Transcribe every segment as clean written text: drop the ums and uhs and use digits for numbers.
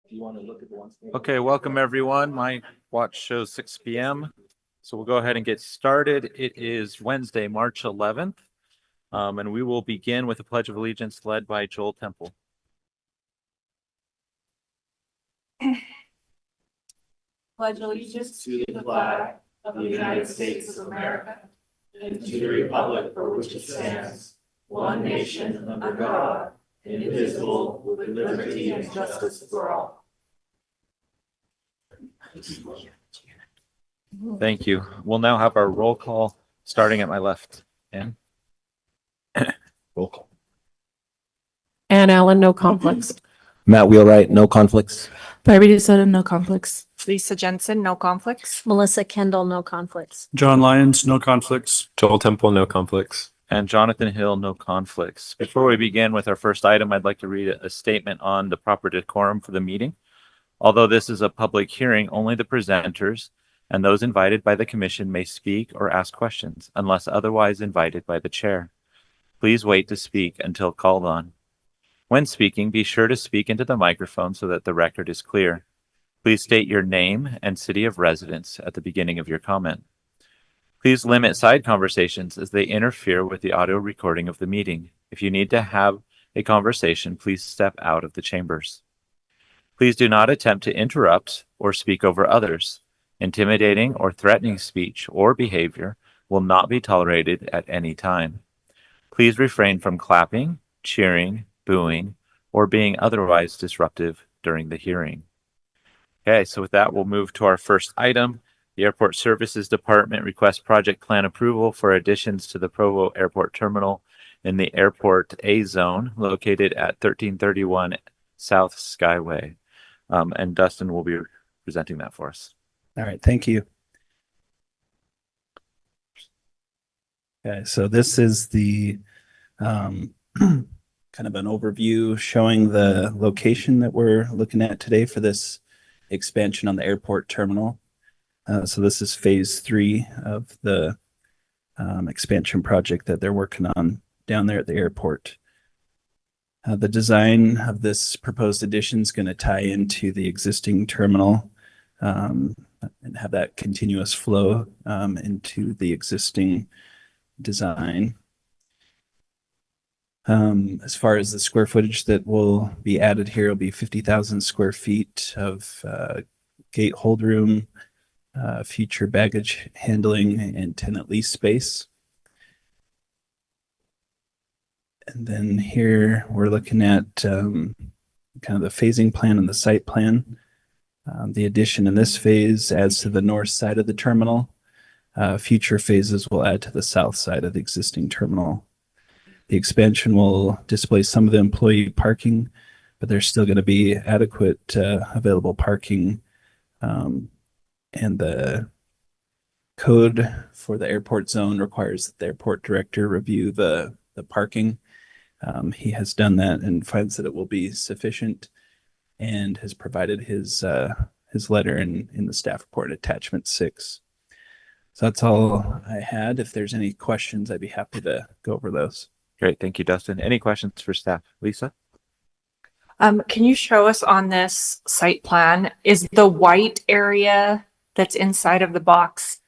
you want to look at the ones. Okay, welcome everyone. My watch shows 6 p.m. So we'll go ahead and get started. It is Wednesday, March 11th, and we will begin with a Pledge of Allegiance led by Joel Temple. Pledge allegiance to the flag of the United States of America and to the republic for which it stands, one nation under God, indivisible, with liberty and justice for all. Thank you. We'll now have our roll call starting at my left. Ann? Roll call. Ann Allen, no conflicts. Matt Wheelwright, no conflicts. Barbie Sutton, no conflicts. Lisa Jensen, no conflicts. Melissa Kendall, no conflicts. John Lyons, no conflicts. Joel Temple, no conflicts. And Jonathan Hill, no conflicts. Before we begin with our first item, I'd like to read a statement on the proper decorum for the meeting. Although this is a public hearing, only the presenters and those invited by the commission may speak or ask questions unless otherwise invited by the chair. Please wait to speak until called on. When speaking, be sure to speak into the microphone so that the record is clear. Please state your name and city of residence at the beginning of your comment. Please limit side conversations as they interfere with the audio recording of the meeting. If you need to have a conversation, please step out of the chambers. Please do not attempt to interrupt or speak over others. Intimidating or threatening speech or behavior will not be tolerated at any time. Please refrain from clapping, cheering, booing, or being otherwise disruptive during the hearing. Okay, so with that, we'll move to our first item. The Airport Services Department requests project plan approval for additions to the Provo Airport Terminal in the Airport A Zone located at 1331 South Skyway. And Dustin will be presenting that for us. All right, thank you. Okay, so this is the kind of an overview showing the location that we're looking at today for this expansion on the airport terminal. So this is phase 3 of the expansion project that they're working on down there at the airport. The design of this proposed addition is going to tie into the existing terminal and have that continuous flow into the existing design. As far as the square footage that will be added here, it'll be 50,000 square feet of gate hold room, future baggage handling, and tenant lease space. And then here we're looking at kind of the phasing plan and the site plan. The addition in this phase adds to the north side of the terminal. Future phases will add to the south side of the existing terminal. The expansion will displace some of the employee parking, but there's still going to be adequate available parking. And the code for the airport zone requires that the airport director review the parking. He has done that and finds that it will be sufficient and has provided his letter in the staff report attachment 6. So that's all I had. If there's any questions, I'd be happy to go over those. Great. Thank you, Dustin. Any questions for staff? Lisa? Can you show us on this site plan, is the white area that's inside of the box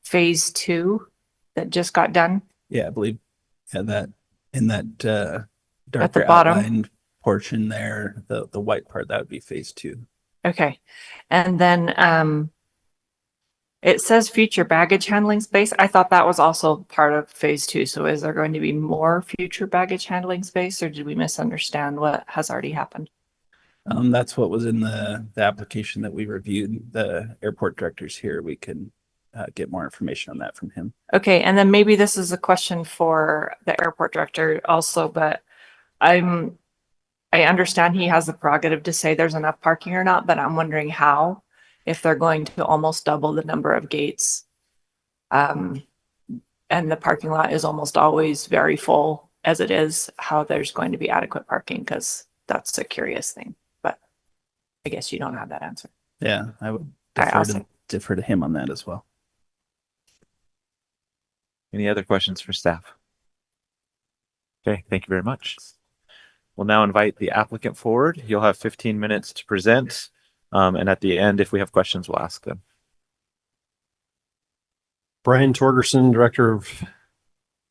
phase 2 that just got done? Yeah, I believe that in that darker at the bottom outlined portion there, the white part, that would be phase 2. Okay. And then it says future baggage handling space. I thought that was also part of phase 2. So is there going to be more future baggage handling space, or did we misunderstand what has already happened? That's what was in the application that we reviewed. The airport director's here. We can get more information on that from him. Okay. And then maybe this is a question for the airport director also, but I understand he has the prerogative to say there's enough parking or not, but I'm wondering how, if they're going to almost double the number of gates. And the parking lot is almost always very full as it is, how there's going to be adequate parking, because that's a curious thing. But I guess you don't have that answer. Yeah, I would defer to him on that as well. Any other questions for staff? Okay, thank you very much. We'll now invite the applicant forward. You'll have 15 minutes to present. And at the end, if we have questions, we'll ask them. Brian Torgerson, Director of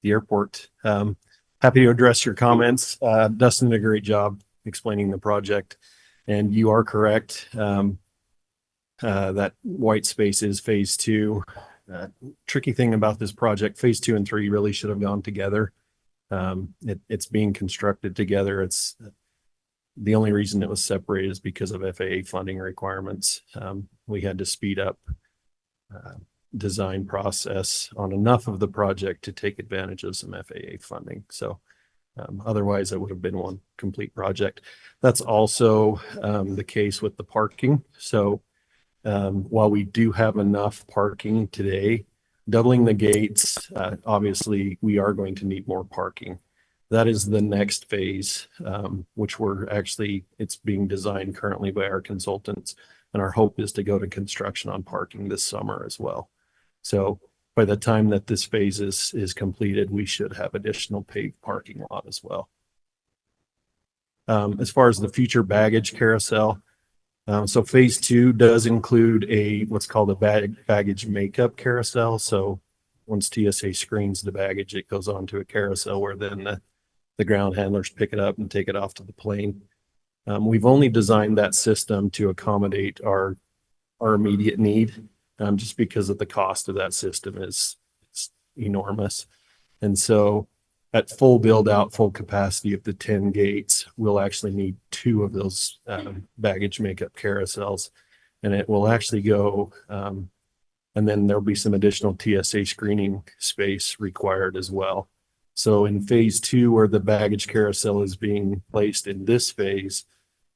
the airport. Happy to address your comments. Dustin did a great job explaining the project, and you are correct. That white space is phase 2. Tricky thing about this project, phase 2 and 3 really should have gone together. It's being constructed together. It's the only reason it was separated is because of FAA funding requirements. We had to speed up design process on enough of the project to take advantage of some FAA funding. So otherwise it would have been one complete project. That's also the case with the parking. So while we do have enough parking today, doubling the gates, obviously we are going to need more parking. That is the next phase, which it's being designed currently by our consultants. And our hope is to go to construction on parking this summer as well. So by the time that this phase is completed, we should have additional paved parking lot as well. As far as the future baggage carousel, so phase 2 does include what's called a baggage makeup carousel. So once TSA screens the baggage, it goes onto a carousel where then the ground handlers pick it up and take it off to the plane. We've only designed that system to accommodate our immediate need, just because of the cost of that system is enormous. And so at full build out, full capacity of the 10 gates, we'll actually need 2 of those baggage makeup carousels, and it will actually go, and then there'll be some additional TSA screening space required as well. So in phase 2, where the baggage carousel is being placed in this phase,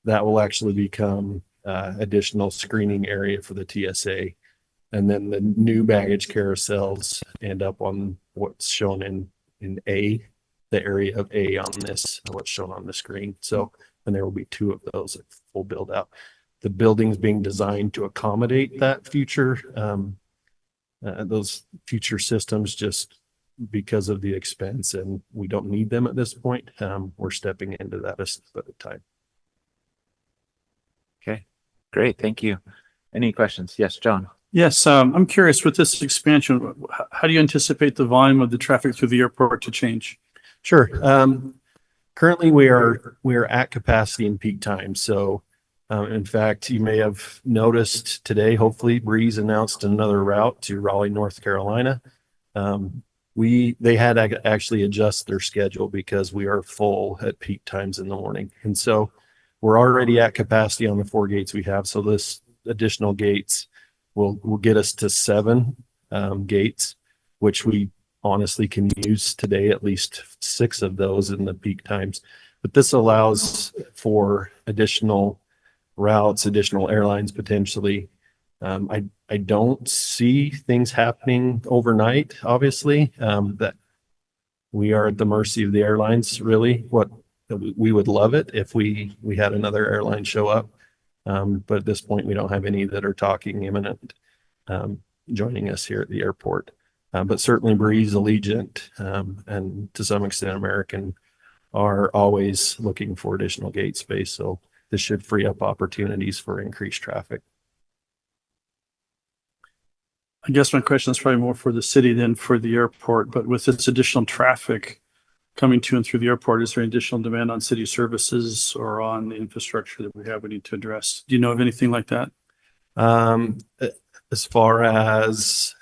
that will actually become additional screening area for the TSA. And then the new baggage carousels end up on what's shown in A, the area of A on this, what's shown on the screen. So, and there will be 2 of those at full build out. The building's being designed to accommodate that future, those future systems, just because of the expense, and we don't need them at this point. We're stepping into that a step at a time. Okay, great. Thank you. Any questions? Yes, John. Yes, I'm curious with this expansion, how do you anticipate the volume of the traffic through the airport to change? Sure. Currently we are at capacity in peak time. So in fact, you may have noticed today, hopefully Breeze announced another route to Raleigh, North Carolina. They had to actually adjust their schedule because we are full at peak times in the morning. And so we're already at capacity on the 4 gates we have. So this additional gates will get us to 7 gates, which we honestly can use today, at least 6 of those in the peak times. But this allows for additional routes, additional airlines potentially. I don't see things happening overnight, obviously, that we are at the mercy of the airlines, really. We would love it if we had another airline show up. But at this point, we don't have any that are talking imminent joining us here at the airport. But certainly Breeze, Allegiant, and to some extent American are always looking for additional gate space. So this should free up opportunities for increased traffic. I guess my question is probably more for the city than for the airport, but with this additional traffic coming to and through the airport, is there additional demand on city services or on the infrastructure that we need to address? Do you know of anything like that? As far as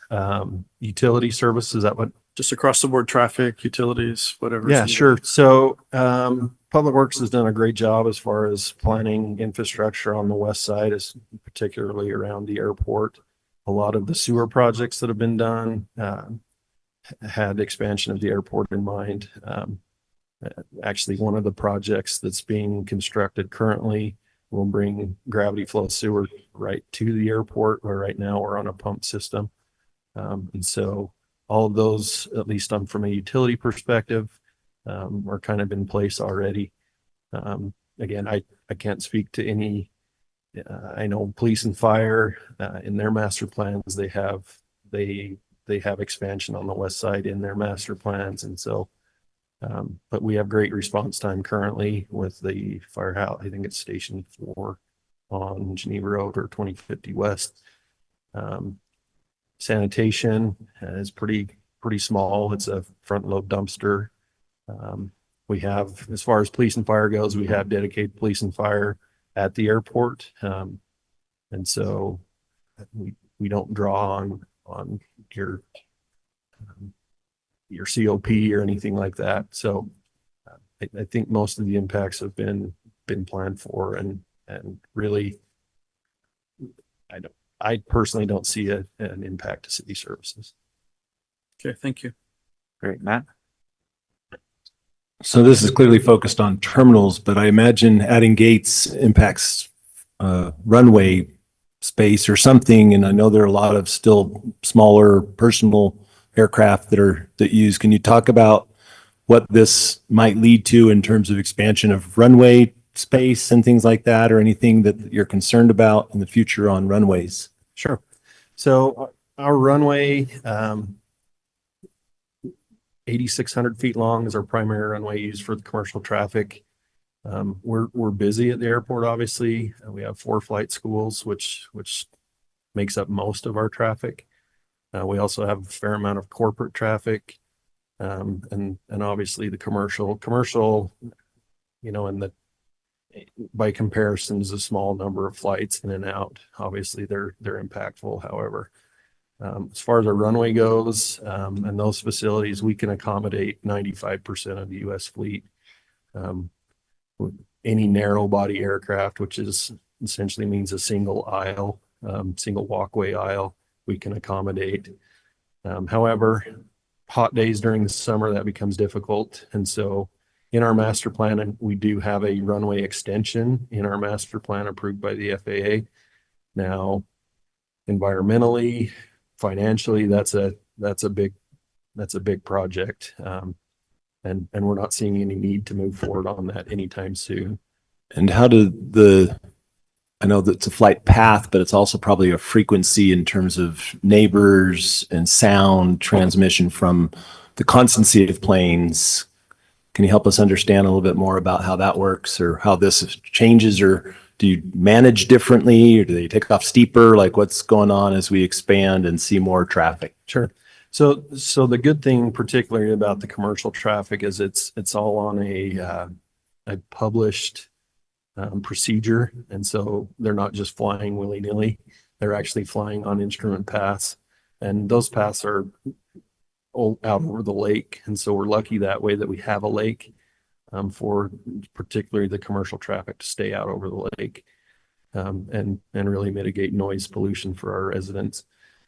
utility services, is that what? Just across the board traffic, utilities, whatever. Yeah, sure. So Public Works has done a great job as far as planning infrastructure on the west side, particularly around the airport. A lot of the sewer projects that have been done had expansion of the airport in mind. Actually, one of the projects that's being constructed currently will bring gravity flow sewer right to the airport, where right now we're on a pump system. And so all of those, at least from a utility perspective, are kind of in place already. Again, I can't speak to any. I know police and fire in their master plans, they have expansion on the west side in their master plans, and so But we have great response time currently with the firehouse. I think it's Station 4 on Geneva Road or 2050 West. Sanitation is pretty small. It's a front load dumpster. We have, as far as police and fire goes, we have dedicated police and fire at the airport. And so we don't draw on your COP or anything like that. So I think most of the impacts have been planned for, and really, I personally don't see an impact to city services. Okay, thank you. Great, Matt? So this is clearly focused on terminals, but I imagine adding gates impacts runway space or something. And I know there are a lot of still smaller personal aircraft that use. Can you talk about what this might lead to in terms of expansion of runway space and things like that, or anything that you're concerned about in the future on runways? Sure. So our runway, 8,600 feet long is our primary runway used for the commercial traffic. We're busy at the airport, obviously. We have 4 flight schools, which makes up most of our traffic. We also have a fair amount of corporate traffic, and obviously the commercial, and by comparison is a small number of flights in and out. Obviously they're impactful. However, as far as our runway goes, and those facilities, we can accommodate 95% of the U.S. fleet. Any narrow body aircraft, which is essentially means a single aisle, single walkway aisle, we can accommodate. However, hot days during the summer, that becomes difficult. And so in our master plan, we do have a runway extension in our master plan approved by the FAA. Now, environmentally, financially, that's a big project. And we're not seeing any need to move forward on that anytime soon. And how I know that it's a flight path, but it's also probably a frequency in terms of neighbors and sound transmission from the constancy of planes. Can you help us understand a little bit more about how that works, or how this changes, or do you manage differently, or do they take off steeper? Like, what's going on as we expand and see more traffic? Sure. So the good thing particularly about the commercial traffic is it's all on a published procedure. And so they're not just flying willy-nilly. They're actually flying on instrument paths, and those paths are out over the lake. And so we're lucky that way that we have a lake for particularly the commercial traffic to stay out over the lake, and really mitigate noise pollution for our residents.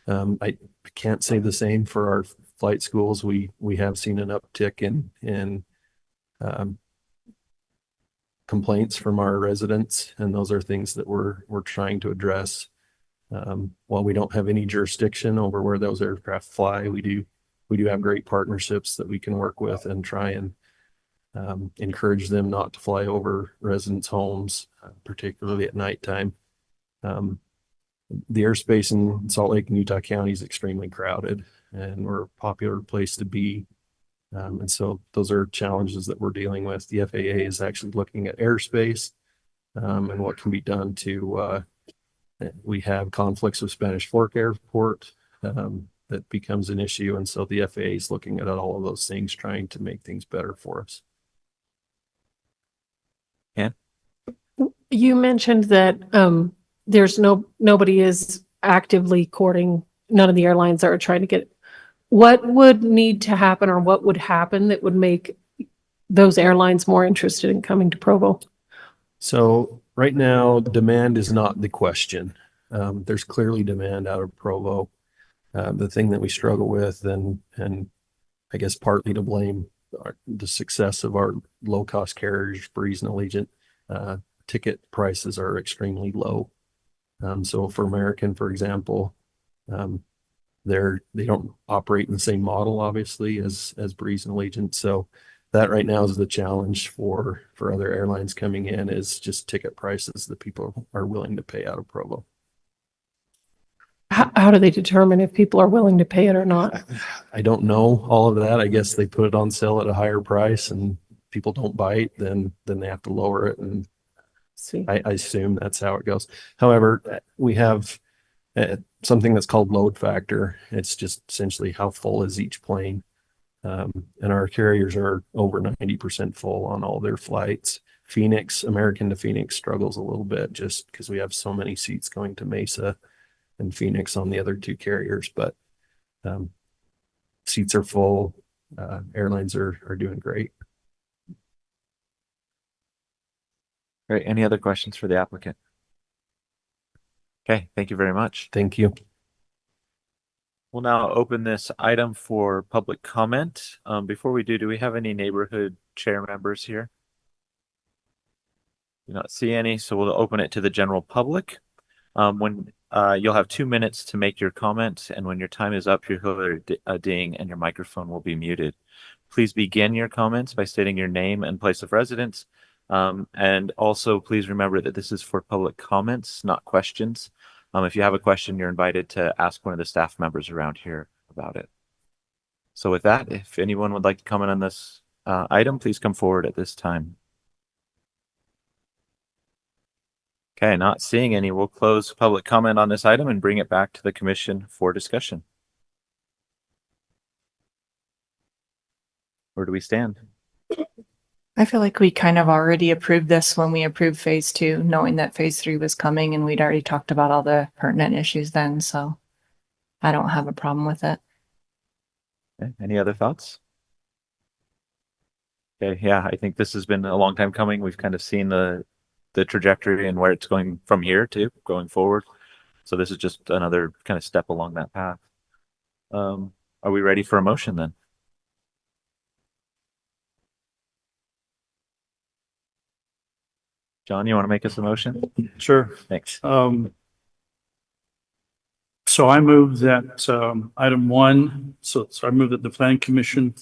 I can't say the same for our flight schools. We have seen an uptick in complaints from our residents, and those are things that we're trying to address. While we don't have any jurisdiction over where those aircraft fly, we do have great partnerships that we can work with and try and encourage them not to fly over residents' homes, particularly at nighttime. The airspace in Salt Lake and Utah County is extremely crowded, and we're a popular place to be. And so those are challenges that we're dealing with. The FAA is actually looking at airspace and what can be done to, we have conflicts with Spanish Fork Airport that becomes an issue. And so the FAA is looking at all of those things, trying to make things better for us. You mentioned that there's nobody is actively courting, none of the airlines are trying to get. What would need to happen, or what would happen that would make those airlines more interested in coming to Provo? So right now, demand is not the question. There's clearly demand out of Provo. The thing that we struggle with, and I guess partly to blame the success of our low-cost carriers, Breeze and Allegiant, ticket prices are extremely low. So for American, for example, they don't operate in the same model, obviously, as Breeze and Allegiant. So that right now is the challenge for other airlines coming in, is just ticket prices that people are willing to pay out of Provo. How how do they determine if people are willing to pay it or not? I don't know all of that. I guess they put it on sale at a higher price and people don't bite, then they have to lower it. And See, I assume that's how it goes. However, we have something that's called load factor. It's just essentially how full is each plane. And our carriers are over 90% full on all their flights. Phoenix, American to Phoenix struggles a little bit just because we have so many seats going to Mesa and Phoenix on the other two carriers, but seats are full. Airlines are doing great. Great. Any other questions for the applicant? Okay, thank you very much. Thank you. We'll now open this item for public comment. Before we do we have any neighborhood chair members here? Do not see any, so we'll open it to the general public. When you'll have 2 minutes to make your comment, and when your time is up, you'll hear a ding and your microphone will be muted. Please begin your comments by stating your name and place of residence. And also please remember that this is for public comments, not questions. If you have a question, you're invited to ask one of the staff members around here about it. So with that, if anyone would like to comment on this item, please come forward at this time. Okay, not seeing any, we'll close public comment on this item and bring it back to the commission for discussion. Where do we stand? I feel like we kind of already approved this when we approved phase 2, knowing that phase 3 was coming, and we'd already talked about all the pertinent issues then, so I don't have a problem with it. Okay, any other thoughts? Okay, yeah, I think this has been a long time coming. We've kind of seen the trajectory and where it's going from here to going forward. So this is just another kind of step along that path. Are we ready for a motion then? John, you want to make us a motion? Sure. Thanks. So I move that item 1, so I move that the Planning Commission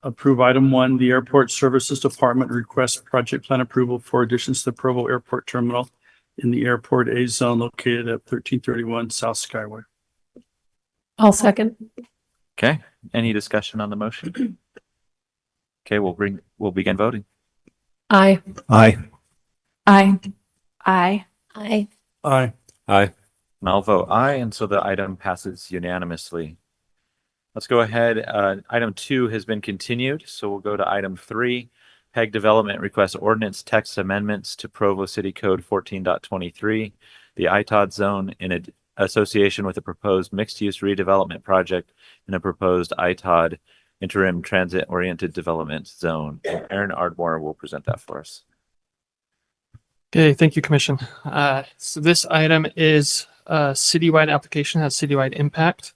approve item 1, the Airport Services Department requests project plan approval for additions to the Provo Airport Terminal in the Airport A zone located at 1331 South Skyway. I'll second. Okay, any discussion on the motion? Okay, we'll begin voting. Aye. Aye. Aye. Aye. Aye. Aye. Aye. And I'll vote aye, and so the item passes unanimously. Let's go ahead. Item 2 has been continued, so we'll go to item 3. PEG Development requests ordinance text amendments to Provo City Code 14.23, the ITOD zone in association with a proposed mixed-use redevelopment project in a proposed ITOD Interim Transit Oriented Development zone. Aaron Ardmore will present that for us. Okay, thank you, Commission. So this item is a citywide application, has citywide impact,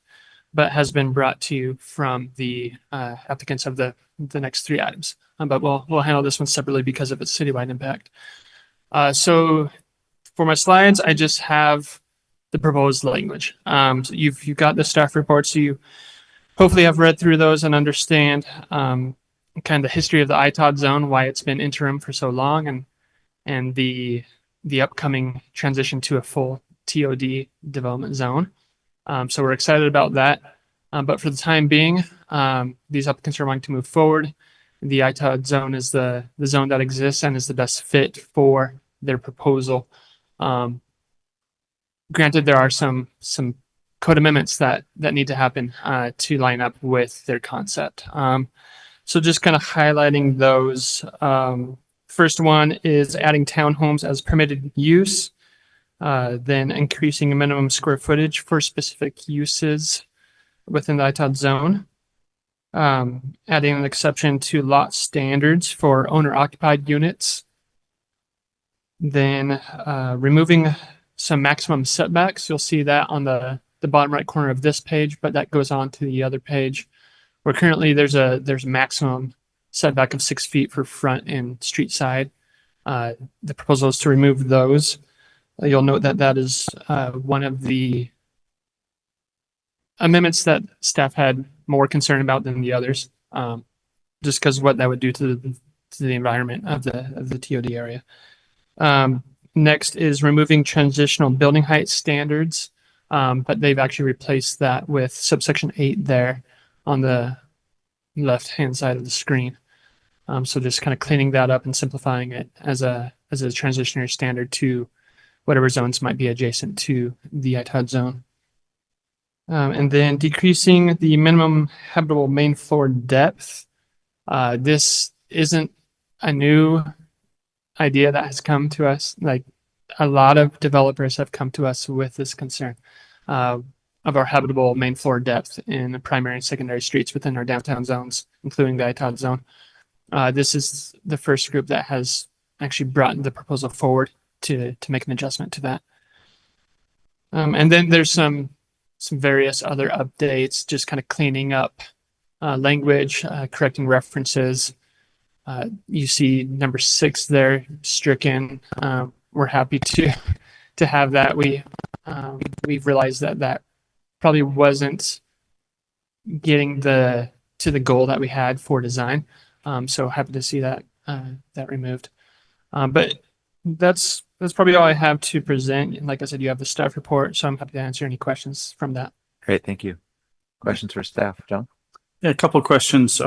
but has been brought to you from the applicants of the next 3 items. But we'll handle this one separately because of its citywide impact. So for my slides, I just have the proposed language. So you've got the staff reports, so you hopefully have read through those and understand kind of the history of the ITOD zone, why it's been interim for so long, and the upcoming transition to a full TOD development zone. So we're excited about that. But for the time being, these applicants are wanting to move forward. The ITOD zone is the zone that exists and is the best fit for their proposal. Granted, there are some code amendments that need to happen to line up with their concept. So just kind of highlighting those. First one is adding townhomes as permitted use, then increasing minimum square footage for specific uses within the ITOD zone, adding an exception to lot standards for owner-occupied units, then removing some maximum setbacks. You'll see that on the bottom right corner of this page, but that goes on to the other page, where currently there's a maximum setback of 6 feet for front and street side. The proposal is to remove those. You'll note that is one of the amendments that staff had more concern about than the others, just because of what that would do to the environment of the TOD area. Next is removing transitional building height standards But they've actually replaced that with subsection 8 there on the left-hand side of the screen. So just kind of cleaning that up and simplifying it as a transitionary standard to whatever zones might be adjacent to the ITOD zone. And then decreasing the minimum habitable main floor depth. This isn't a new idea that has come to us. Like, a lot of developers have come to us with this concern of our habitable main floor depth in the primary and secondary streets within our downtown zones, including the ITOD zone. This is the first group that has actually brought the proposal forward to make an adjustment to that. And then there's some various other updates, just kind of cleaning up language, correcting references. You see number 6 there stricken. We're happy to have that. We've realized that probably wasn't getting to the goal that we had for design. So happy to see that removed. But that's probably all I have to present. And like I said, you have the staff report, so I'm happy to answer any questions from that. Great, thank you. Questions for staff, John? Yeah, a couple of questions.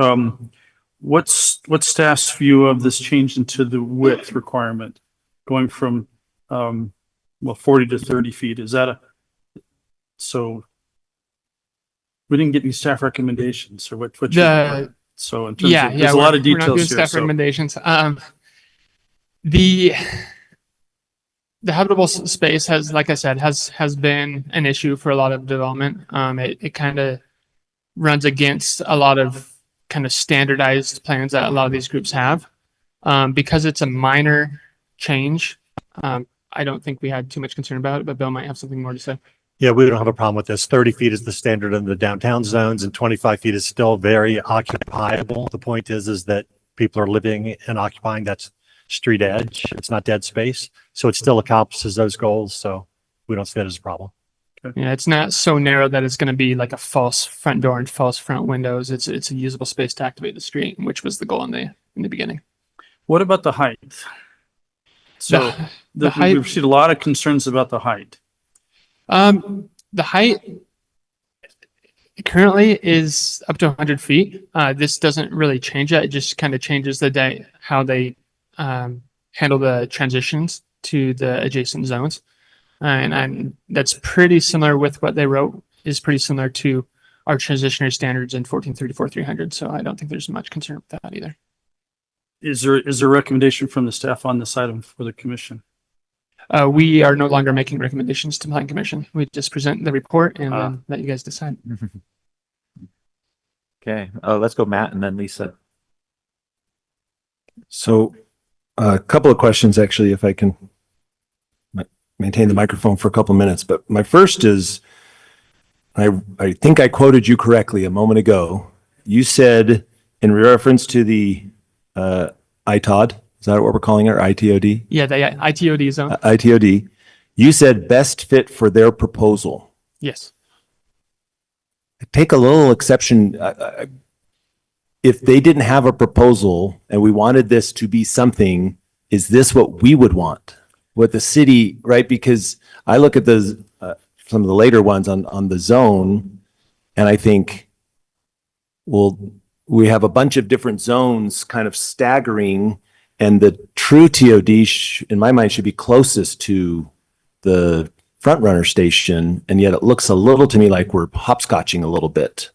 What's staff's view of this change into the width requirement going from 40 to 30 feet? Is that so we didn't get any staff recommendations, or what so in terms of, there's a lot of we're not doing details here. staff recommendations. The habitable space has, like I said, has been an issue for a lot of development. It kind of runs against a lot of kind of standardized plans that a lot of these groups have. Because it's a minor change, I don't think we had too much concern about it, but Bill might have something more to say. Yeah, we don't have a problem with this. 30 feet is the standard in the downtown zones, and 25 feet is still very occupiable. The point is that people are living and occupying that street edge. It's not dead space. So it still accomplishes those goals. So we don't see that as a problem. Yeah, it's not so narrow that it's going to be like a false front door and false front windows. It's a usable space to activate the street, which was the goal in the beginning. What about the height? So the height, we've seen a lot of concerns about the height. The height currently is up to 100 feet. This doesn't really change that. It just kind of changes how they handle the transitions to the adjacent zones. And that's pretty similar with what they wrote, is pretty similar to our transitionary standards in 1434-300. So I don't think there's much concern with that either. Is there a recommendation from the staff on this item for the commission? We are no longer making recommendations to the Planning Commission. We just present the report and then let you guys decide. Okay, let's go Matt and then Lisa. So a couple of questions, actually, if I can maintain the microphone for a couple of minutes. But my first is, I think I quoted you correctly a moment ago. You said in reference to the ITOD, is that what we're calling it, or ITOD? Yeah, the ITOD zone. ITOD. You said best fit for their proposal. Yes. I take a little exception. If they didn't have a proposal and we wanted this to be something, is this what we would want? What the city, right? Because I look at the some of the later ones on the zone, and I think, well, we have a bunch of different zones kind of staggering, and the true TOD, in my mind, should be closest to the front runner station, and yet it looks a little to me like we're hopscotching a little bit.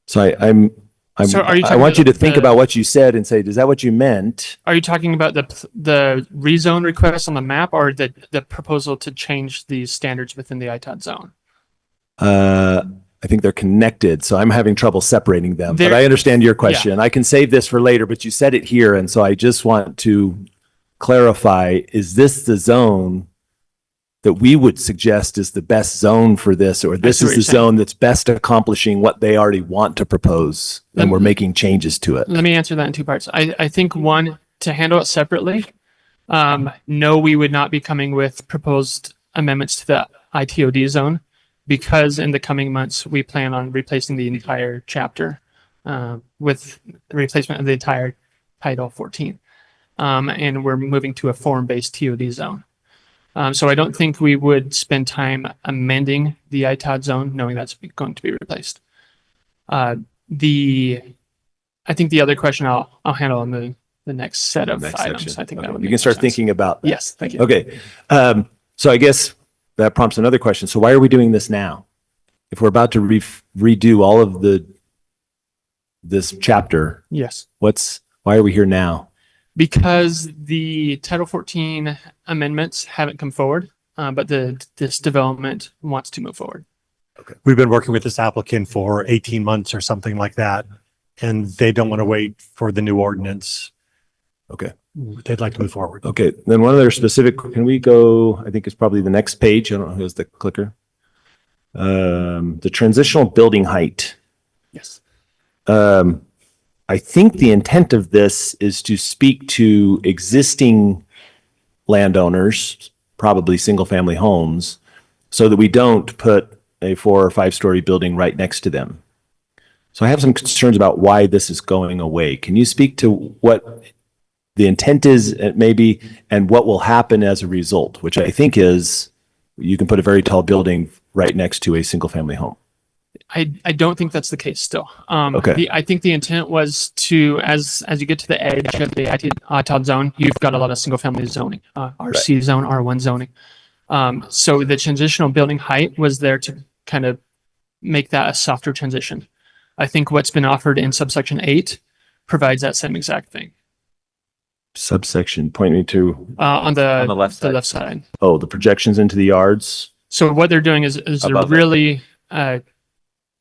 So I want you to think about what you said and say, is that what you meant? Are you talking about the rezone request on the map, or the proposal to change these standards within the ITOD zone? I think they're connected, so I'm having trouble separating them. But I understand your question. I can save this for later, but you said it here, and so I just want to clarify, is this the zone that we would suggest is the best zone for this, or this is the zone that's best accomplishing what they already want to propose, and we're making changes to it? Let me answer that in two parts. I think one, to handle it separately, no, we would not be coming with proposed amendments to the ITOD zone, because in the coming months, we plan on replacing the entire chapter with the replacement of the entire Title 14. And we're moving to a form-based TOD zone. So I don't think we would spend time amending the ITOD zone, knowing that's going to be replaced. I think the other question I'll handle on the next set of Next items. section. I think Okay. that would You make can more start sense. thinking about that. Yes, thank you. Okay. So I guess that prompts another question. So why are we doing this now? If we're about to redo all of this chapter, Yes. why are we here now? Because the Title 14 amendments haven't come forward, but this development wants to move forward. We've been working with this applicant for 18 months or something like that, and they don't want to wait for the new ordinance. Okay. They'd like to move forward. Okay. Then one other specific, can we go, I think it's probably the next page. I don't know who has the clicker. The transitional building height. Yes. I think the intent of this is to speak to existing landowners, probably single-family homes, so that we don't put a 4 or 5-story building right next to them. So I have some concerns about why this is going away. Can you speak to what the intent is, maybe, and what will happen as a result, which I think is you can put a very tall building right next to a single-family home. I don't think that's the case still. Okay. I think the intent was to, as you get to the edge of the ITOD zone, you've got a lot of single family zoning, RC zone, R1 zoning. So the transitional building height was there to kind of make that a softer transition. I think what's been offered in subsection 8 provides that same exact thing. Subsection, point me to, On the left side. left side. the projections into the yards. So what they're doing is they're Above it. really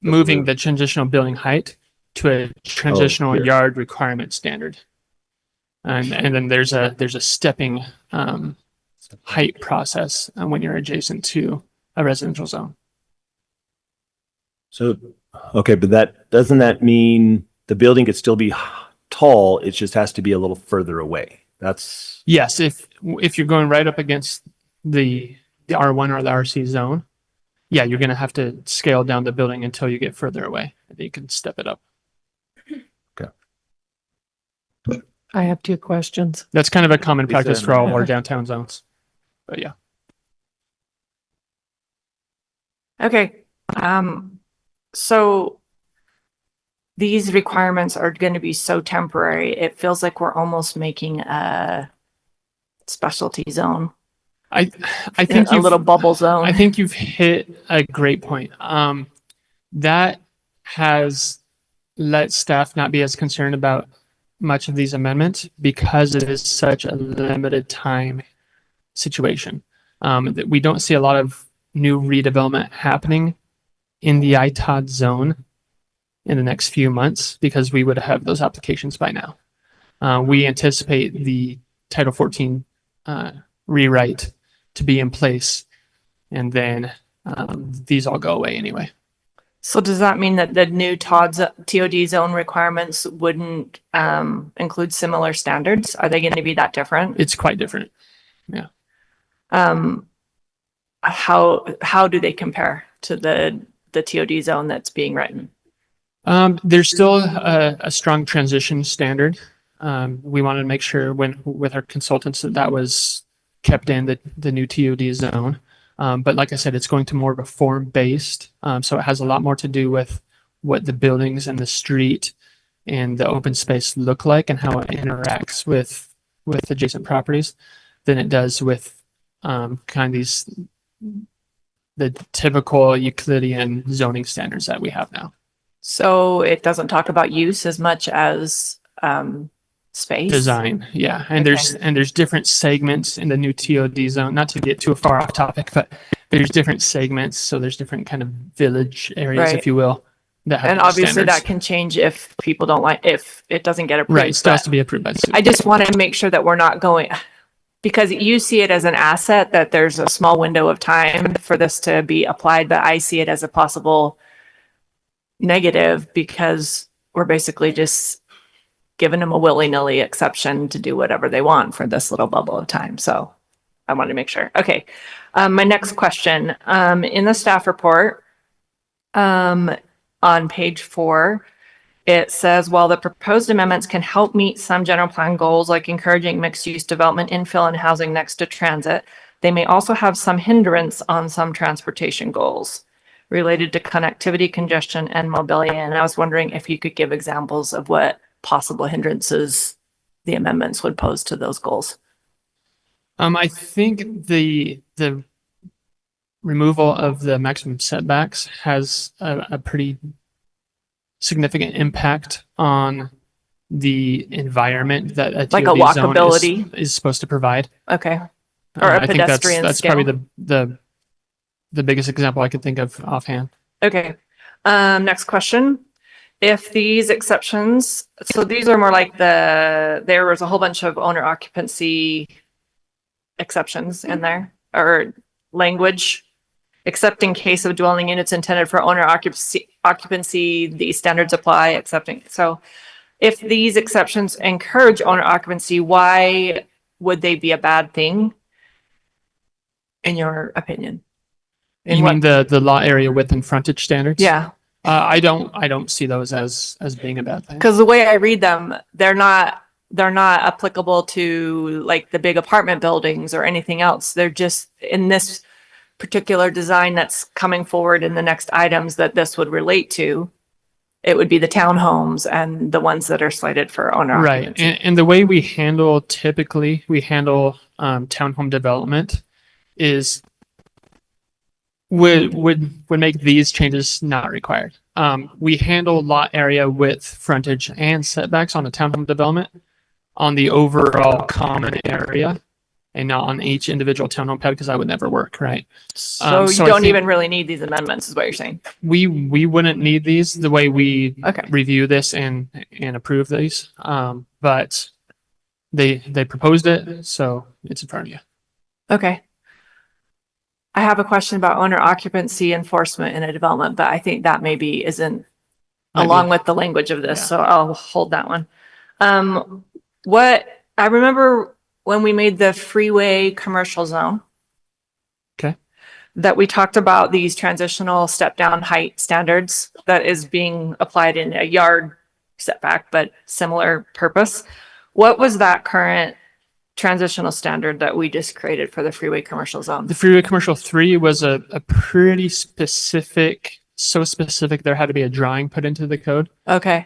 moving the transitional building height to a transitional here. yard requirement standard. And then there's a stepping height process when you're adjacent to a residential zone. So, okay, but doesn't that mean the building could still be tall? It just has to be a little further away. That's, Yes, if you're going right up against the R1 or the RC zone, yeah, you're going to have to scale down the building until you get further away. And then you can step it up. I have 2 questions. That's kind of a common Lisa practice and- for all of our downtown zones. But yeah. Okay. So these requirements are going to be so temporary. It feels like we're almost making a specialty zone, I think a little bubble zone. I think you've hit a great point. That has let staff not be as concerned about much of these amendments because it is such a limited time situation. That we don't see a lot of new redevelopment happening in the ITOD zone in the next few months because we would have those applications by now. We anticipate the Title 14 rewrite to be in place, and then these all go away anyway. So does that mean that the new TOD zone requirements wouldn't include similar standards? Are they going to be that different? It's quite different. How do they compare to the TOD zone that's being written? There's still a strong transition standard. We wanted to make sure with our consultants that was kept in the new TOD zone. But like I said, it's going to more of a form-based. So it has a lot more to do with what the buildings and the street and the open space look like and how it interacts with adjacent properties than it does with kind of the typical Euclidean zoning standards that we have now. So it doesn't talk about use as much as space. Design, yeah. And there's different segments in the new TOD zone, not to get too far off topic, but there's different segments. So there's different kind of village areas, Right. if you will, that have And those obviously standards. that can change if people don't like, if it doesn't get approved. Right, still has but to be approved by the city. I just want to make sure that we're not going, because you see it as an asset, that there's a small window of time for this to be applied, but I see it as a possible negative because we're basically just giving them a willy-nilly exception to do whatever they want for this little bubble of time. So I wanted to make sure. Okay. My next question, in the staff report, on page 4, it says, while the proposed amendments can help meet some general plan goals like encouraging mixed-use development, infill, and housing next to transit, They may also have some hindrance on some transportation goals related to connectivity, congestion, and mobility. And I was wondering if you could give examples of what possible hindrances the amendments would pose to those goals. I think the removal of the maximum setbacks has a pretty significant impact on the environment that a Like a TOD zone walkability. is supposed to provide. Okay. Or a I think pedestrian that's scale. probably the biggest example I could think of offhand. Okay. Next question. If these exceptions, so these are more like there was a whole bunch of owner occupancy exceptions in there, or language, except in case of dwelling units intended for owner occupancy, these standards apply, excepting. So if these exceptions encourage owner occupancy, why would they be a bad thing? In your opinion? You mean the lot area width and frontage standards? Yeah. I don't see those as being a bad thing. Because the way I read them, they're not applicable to like the big apartment buildings or anything else. They're just in this particular design that's coming forward in the next items that this would relate to. It would be the townhomes and the ones that are slated for owner Right. occupancy. And the way we handle townhome development is would make these changes not required. We handle lot area, width, frontage, and setbacks on a townhome development on the overall common area and not on each individual townhome pad, because that would never work, right? So you so I don't think- even really need these amendments is what you're saying. We wouldn't need these the way we Okay. review this and approve these. But they proposed it, so it's in front of you. Okay. I have a question about owner occupancy enforcement in a development, but I think that maybe isn't Might be. along with the language of this, Yeah. so I'll hold that one. What I remember when we made the freeway commercial zone. Okay. That we talked about these transitional step down height standards that is being applied in a yard setback, but similar purpose. What was that current transitional standard that we just created for the freeway commercial zone? The freeway commercial 3 was a pretty specific, so specific there had to be a drawing put into the code. Okay.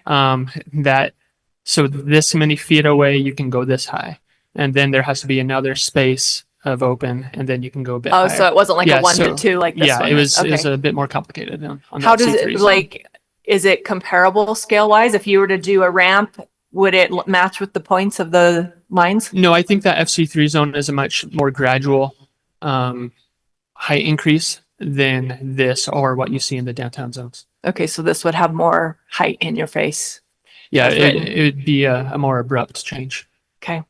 So this many feet away, you can go this high. And then there has to be another space of open, and then you can go a bit Oh, higher. so it wasn't like Yeah, a 1 to so- 2 like this Yeah, one it is. was Okay. a bit more complicated on How that does C3 it zone. like, is it comparable scale wise? If you were to do a ramp, would it match with the points of the lines? No, I think that FC3 zone is a much more gradual height increase than this or what you see in the downtown zones. Okay, so this would have more height in your face. Yeah, That's written. it would be a more abrupt change. Okay.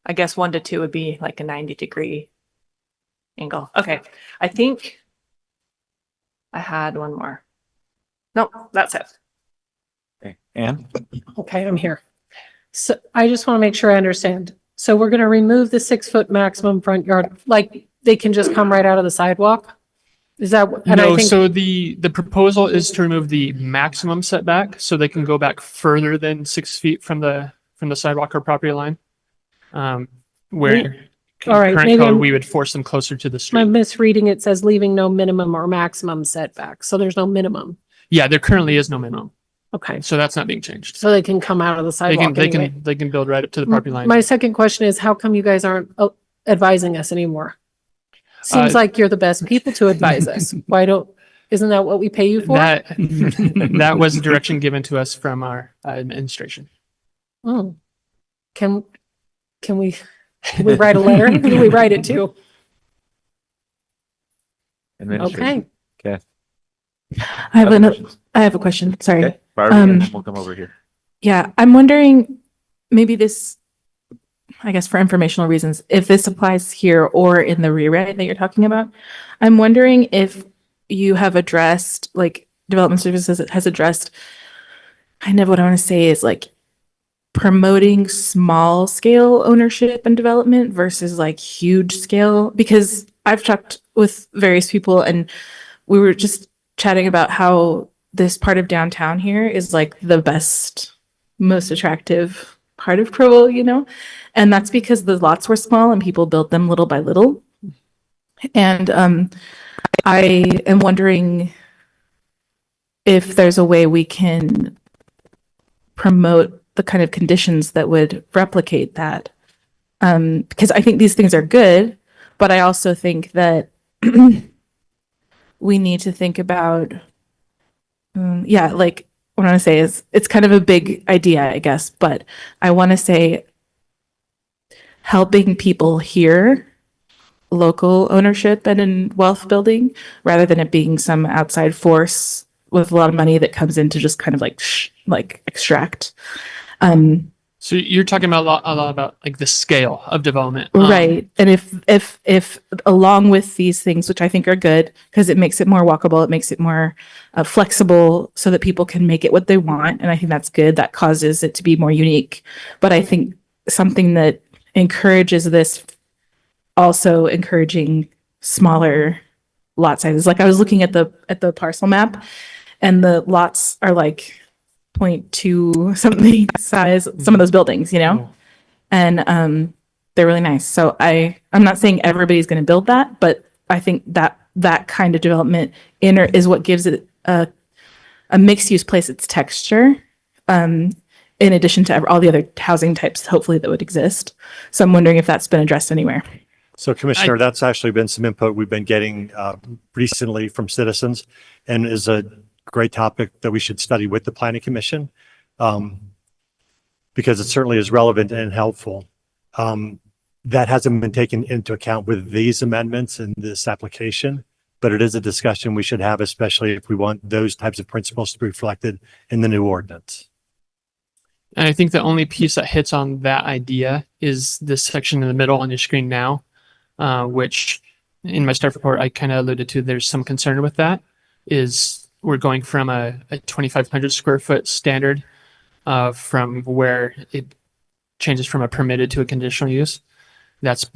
I guess 1 to 2 would be like a 90-degree angle. Okay. I think I had one more. Nope, that's it. Okay. Anne? Okay, I'm here. So I just want to make sure I understand. So we're going to remove the 6-foot maximum front yard, like they can just come right out of the sidewalk? Is that, and I No, think, so the proposal is to remove the maximum setback so they can go back further than 6 feet from the sidewalk or property line. Where all right, current maybe code, I'm- we would force them closer to the I'm street. misreading, it says leaving no minimum or maximum setback. So there's no minimum. Yeah, there currently is no minimum, Okay, so that's not being changed. so they can come out of the They sidewalk can anyway. they can build right up to the property line. My second question is, how come you guys aren't advising us anymore? Seems Uh, like you're the best people to advise us. Isn't that what we pay you for? That was the direction given to us from our administration. Oh. Can we write a letter? Who do we write it to? Administration. Okay. I have Other another, questions? I have a question. Sorry. Okay, Barbie, and then we'll come over here. Yeah, I'm wondering, maybe this, I guess for informational reasons, if this applies here or in the rewrite that you're talking about. I'm wondering if you have addressed, like, Development Services has addressed, kind of what I want to say is like promoting small scale ownership and development versus like huge scale, because I've talked with various people and we were just chatting about how this part of downtown here is like the best, most attractive part of Provo, you know? And that's because the lots were small and people built them little by little. And I am wondering if there's a way we can promote the kind of conditions that would replicate that. Because I think these things are good, but I also think that we need to think about, like what I want to say is it's kind of a big idea, I guess, but I want to say helping people here, local ownership and in wealth building, rather than it being some outside force with a lot of money that comes in to just kind of like extract. So you're talking about a lot about like the scale of development. Right. And if along with these things, which I think are good, because it makes it more walkable, it makes it more flexible so that people can make it what they want. And I think that's good. That causes it to be more unique. But I think something that encourages this, also encouraging smaller lot sizes. Like I was looking at the parcel map and the lots are like 0.2 something size, some of those buildings, and they're really nice. So I'm not saying everybody's going to build that, but I think that kind of development is what gives it a mixed use place, its texture, in addition to all the other housing types, hopefully, that would exist. So I'm wondering if that's been addressed anywhere. So Commissioner, that's actually been some input we've been getting recently from citizens, and is a great topic that we should study with the Planning Commission, because it certainly is relevant and helpful. That hasn't been taken into account with these amendments in this application, but it is a discussion we should have, especially if we want those types of principles to be reflected in the new ordinance. And I think the only piece that hits on that idea is this section in the middle on your screen now, which in my staff report, I kind of alluded to, there's some concern with that, is we're going from a 2,500 square foot standard from where it changes from a permitted to a conditional use. That's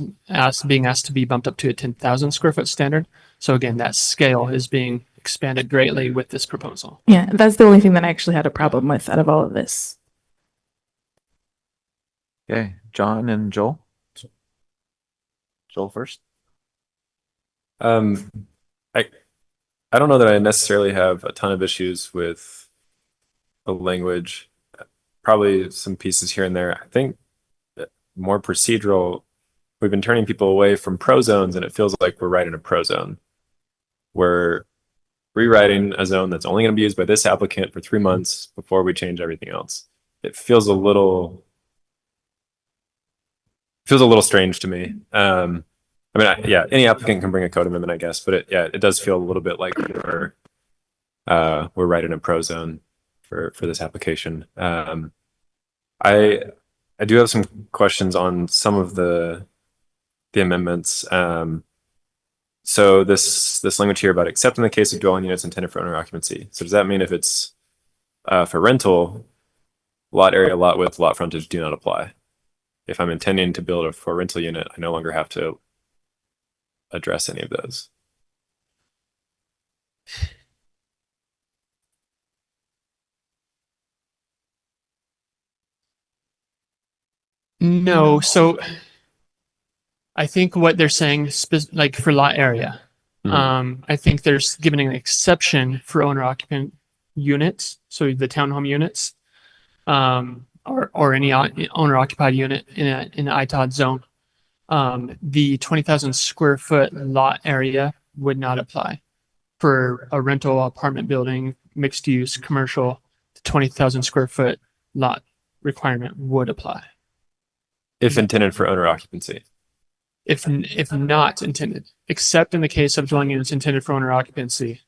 being asked to be bumped up to a 10,000 square foot standard. So again, that scale is being expanded greatly with this proposal. Yeah, that's the only thing that I actually had a problem with out of all of this. Okay, John and Joel. Joel first. I don't know that I necessarily have a ton of issues with the language. Probably some pieces here and there. I think more procedural. We've been turning people away from pro zones, and it feels like we're writing a pro zone. We're rewriting a zone that's only going to be used by this applicant for 3 months before we change everything else. It feels a little strange to me. Any applicant can bring a code amendment, I guess, but it does feel a little bit like we're writing a pro zone for this application. I do have some questions on some of the amendments. So this language here about except in the case of dwelling units intended for owner occupancy. So does that mean if it's for rental, lot area, lot width, lot frontage do not apply? If I'm intending to build a for rental unit, I no longer have to address any of those. No, so I think what they're saying, like for lot area, I think there's given an exception for owner occupant units, so the townhome units, or any owner occupied unit in an ITOD zone. The 20,000 square foot lot area would not apply. For a rental apartment building, mixed use, commercial, the 20,000 square foot lot requirement would apply. If intended for owner occupancy. If not intended, except in the case of dwelling units intended for owner occupancy,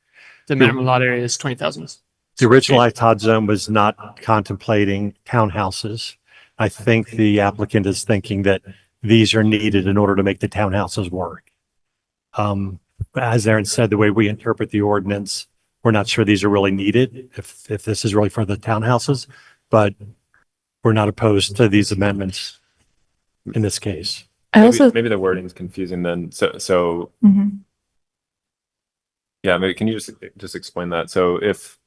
the minimum lot area is 20,000. The original ITOD zone was not contemplating townhouses. I think the applicant is thinking that these are needed in order to make the townhouses work. As Aaron said, the way we interpret the ordinance, we're not sure these are really needed if this is really for the townhouses, but we're not opposed to these amendments in this case. Maybe the wording is confusing then. So yeah, maybe can you just explain that? So if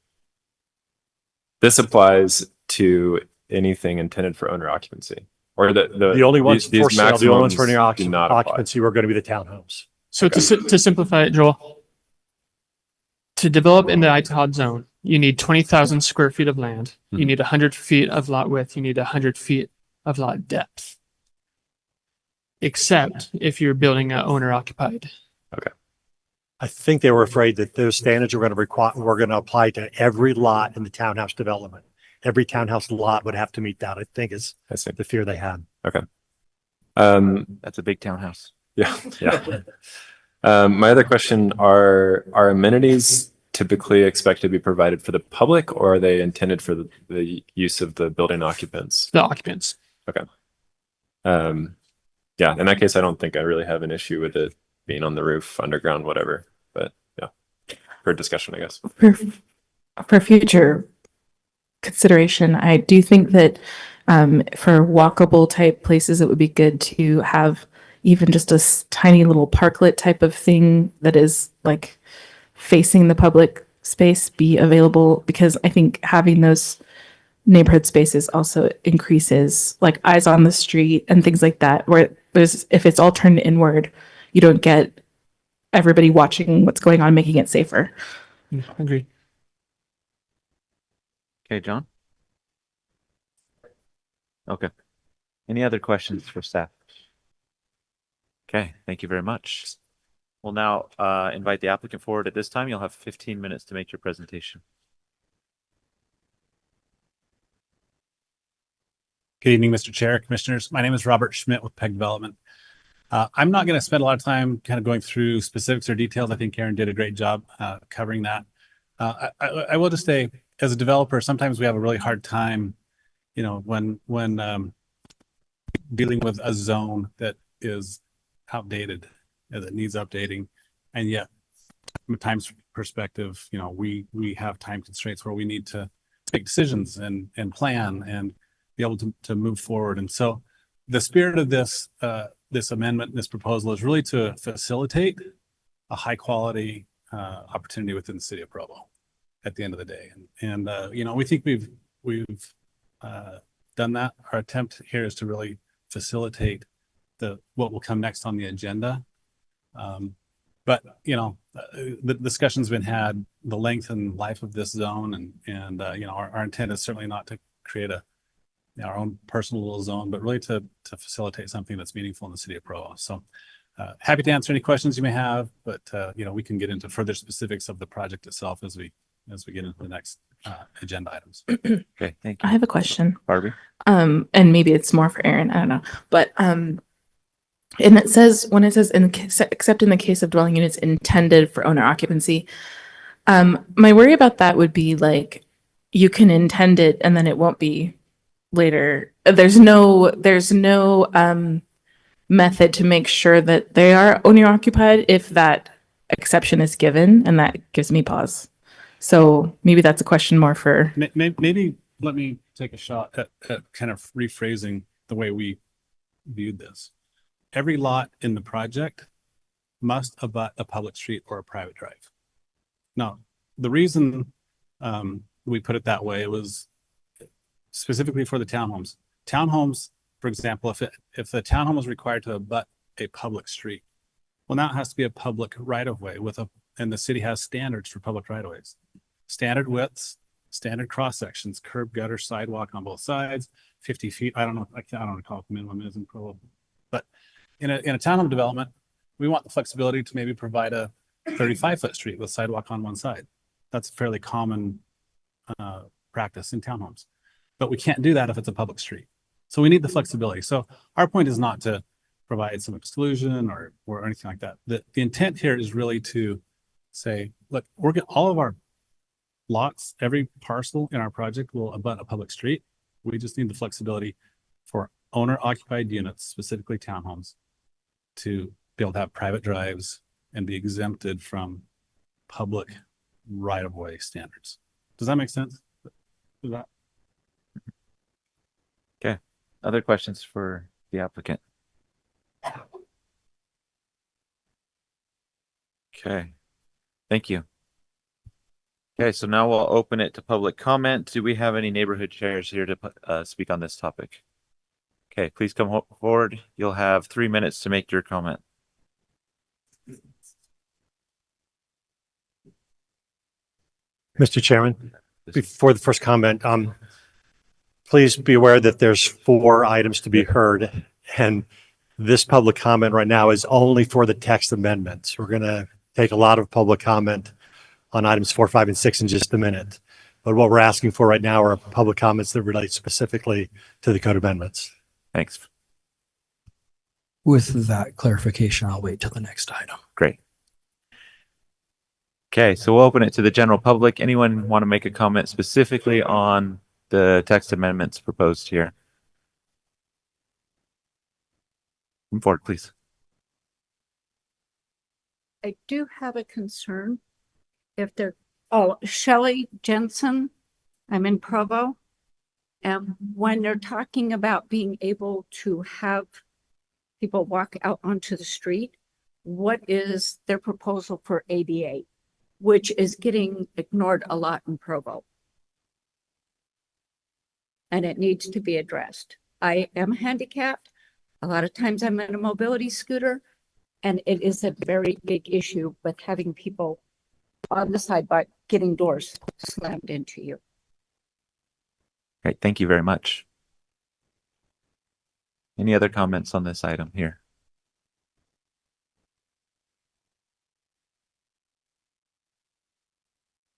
this applies to anything intended for owner occupancy, or the only ones for sale, the only ones for maximums do not apply. occupancy were going to be the townhomes. So to simplify it, Joel, to develop in the ITOD zone, you need 20,000 square feet of land. You need 100 feet of lot width. You need 100 feet of lot depth. Except if you're building a owner occupied. I think they were afraid that those standards were going to apply to every lot in the townhouse development. Every townhouse lot would have to meet that, I think is I see. the fear they had. That's a big townhouse. Yeah, yeah. My other question are amenities typically expected to be provided for the public, or are they intended for the use of the building occupants? The occupants. Yeah, in that case, I don't think I really have an issue with it being on the roof, underground, whatever, but yeah, for discussion, I guess. For future consideration, I do think that for walkable type places, it would be good to have even just a tiny little parklet type of thing that is like facing the public space be available, because I think having those neighborhood spaces also increases like eyes on the street and things like that, where if it's all turned inward, you don't get everybody watching what's going on, making it safer. Agreed. Okay, John? Okay. Any other questions for staff? Okay, thank you very much. We'll now invite the applicant forward. At this time, you'll have 15 minutes to make your presentation. Good evening, Mr. Chair, Commissioners. My name is Robert Schmidt with PEG Development. I'm not going to spend a lot of time kind of going through specifics or details. I think Karen did a great job covering that. I will just say, as a developer, sometimes we have a really hard time, when dealing with a zone that is outdated, that needs updating, and yet from a time perspective, we have time constraints where we need to make decisions and plan and be able to move forward. And so the spirit of this amendment, this proposal, is really to facilitate a high quality opportunity within the city of Provo at the end of the day. And we think we've done that. Our attempt here is to really facilitate what will come next on the agenda. But the discussion's been had, the length and life of this zone, and our intent is certainly not to create our own personal little zone, but really to facilitate something that's meaningful in the city of Provo. So happy to answer any questions you may have, but we can get into further specifics of the project itself as we get into the next agenda items. Okay, thank you. I have a question. Barbie? And maybe it's more for Aaron, I don't know. But and it says, when it says except in the case of dwelling units intended for owner occupancy, my worry about that would be like you can intend it and then it won't be later. There's no method to make sure that they are owner occupied if that exception is given, and that gives me pause. So maybe that's a question more for maybe let me take a shot at kind of rephrasing the way we viewed this. Every lot in the project must abut a public street or a private drive. Now, the reason we put it that way was specifically for the townhomes. Townhomes, for example, if the townhome is required to abut a public street, well, now it has to be a public right of way and the city has standards for public right of ways. Standard widths, standard cross sections, curb, gutter, sidewalk on both sides, 50 feet. I don't recall what the minimum is in Provo. But in a townhome development, we want the flexibility to maybe provide a 35-foot street with sidewalk on one side. That's a fairly common practice in townhomes. But we can't do that if it's a public street. So we need the flexibility. So our point is not to provide some exclusion or anything like that. The intent here is really to say, look, all of our lots, every parcel in our project will abut a public street. We just need the flexibility for owner occupied units, specifically townhomes, to be able to have private drives and be exempted from public right of way standards. Does that make sense? Okay. Other questions for the applicant? Okay. Thank you. Okay, so now we'll open it to public comment. Do we have any neighborhood chairs here to speak on this topic? Okay, please come forward. You'll have 3 minutes to make your comment. Mr. Chairman, before the first comment, please be aware that there's 4 items to be heard, and this public comment right now is only for the text amendments. We're going to take a lot of public comment on items 4, 5, and 6 in just a minute. But what we're asking for right now are public comments that relate specifically to the code amendments. Thanks. With that clarification, I'll wait till the next item. Great. Okay, so we'll open it to the general public. Anyone want to make a comment specifically on the text amendments proposed here? Come forward, please. I do have a concern. If they're, Shelley Jensen, I'm in Provo. And when they're talking about being able to have people walk out onto the street, what is their proposal for ADA, which is getting ignored a lot in Provo? And it needs to be addressed. I am handicapped. A lot of times I'm in a mobility scooter, and it is a very big issue with having people on the side by getting doors slammed into you. Great, thank you very much. Any other comments on this item here?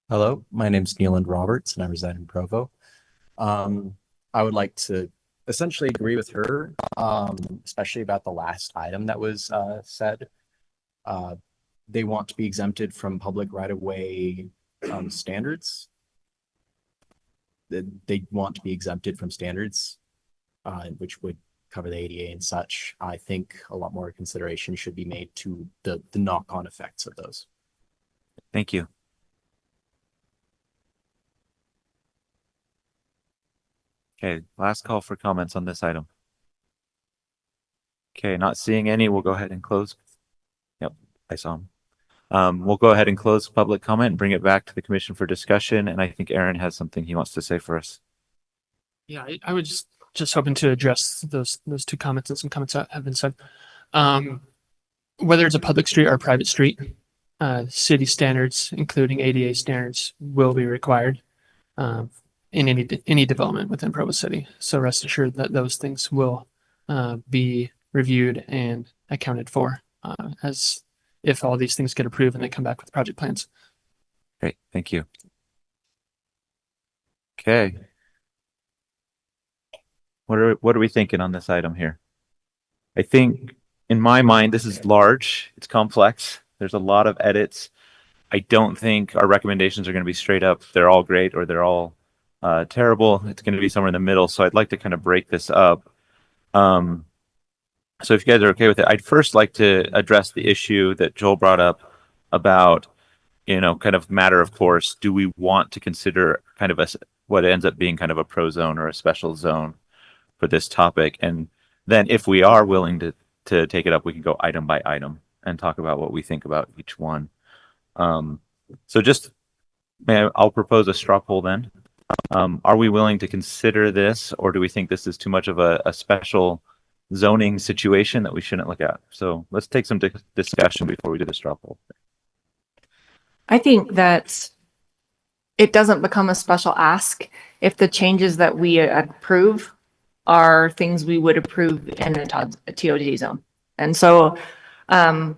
Hello, my name's Neeland Roberts and I reside in Provo. I would like to essentially agree with her, especially about the last item that was said. They want to be exempted from public right-of-way standards. They want to be exempted from standards, which would cover the ADA and such. I think a lot more consideration should be made to the knock-on effects of those. Thank you. Okay, last call for comments on this item. Okay, not seeing any, we'll go ahead and close. Yep, I saw him. We'll go ahead and close public comment and bring it back to the commission for discussion. And I think Aaron has something he wants to say for us. Yeah, I would just hoping to address those 2 comments and some comments that have been said. Whether it's a public street or a private street, city standards, including ADA standards, will be required in any development within Provo City. So rest assured that those things will be reviewed and accounted for as if all these things get approved and they come back with project plans. Great, thank you. Okay. What are we thinking on this item here? I think in my mind, this is large, it's complex. There's a lot of edits. I don't think our recommendations are going to be straight up, they're all great or they're all terrible. It's going to be somewhere in the middle. So I'd like to kind of break this up. So if you guys are okay with it, I'd first like to address the issue that Joel brought up about, kind of matter of course, do we want to consider kind of what ends up being kind of a pro zone or a special zone for this topic? And then if we are willing to take it up, we can go item by item and talk about what we think about each one. So just, I'll propose a straw poll then. Are we willing to consider this, or do we think this is too much of a special zoning situation that we shouldn't look at? So let's take some discussion before we do the straw poll. I think that it doesn't become a special ask if the changes that we approve are things we would approve in a TOD zone. And so, so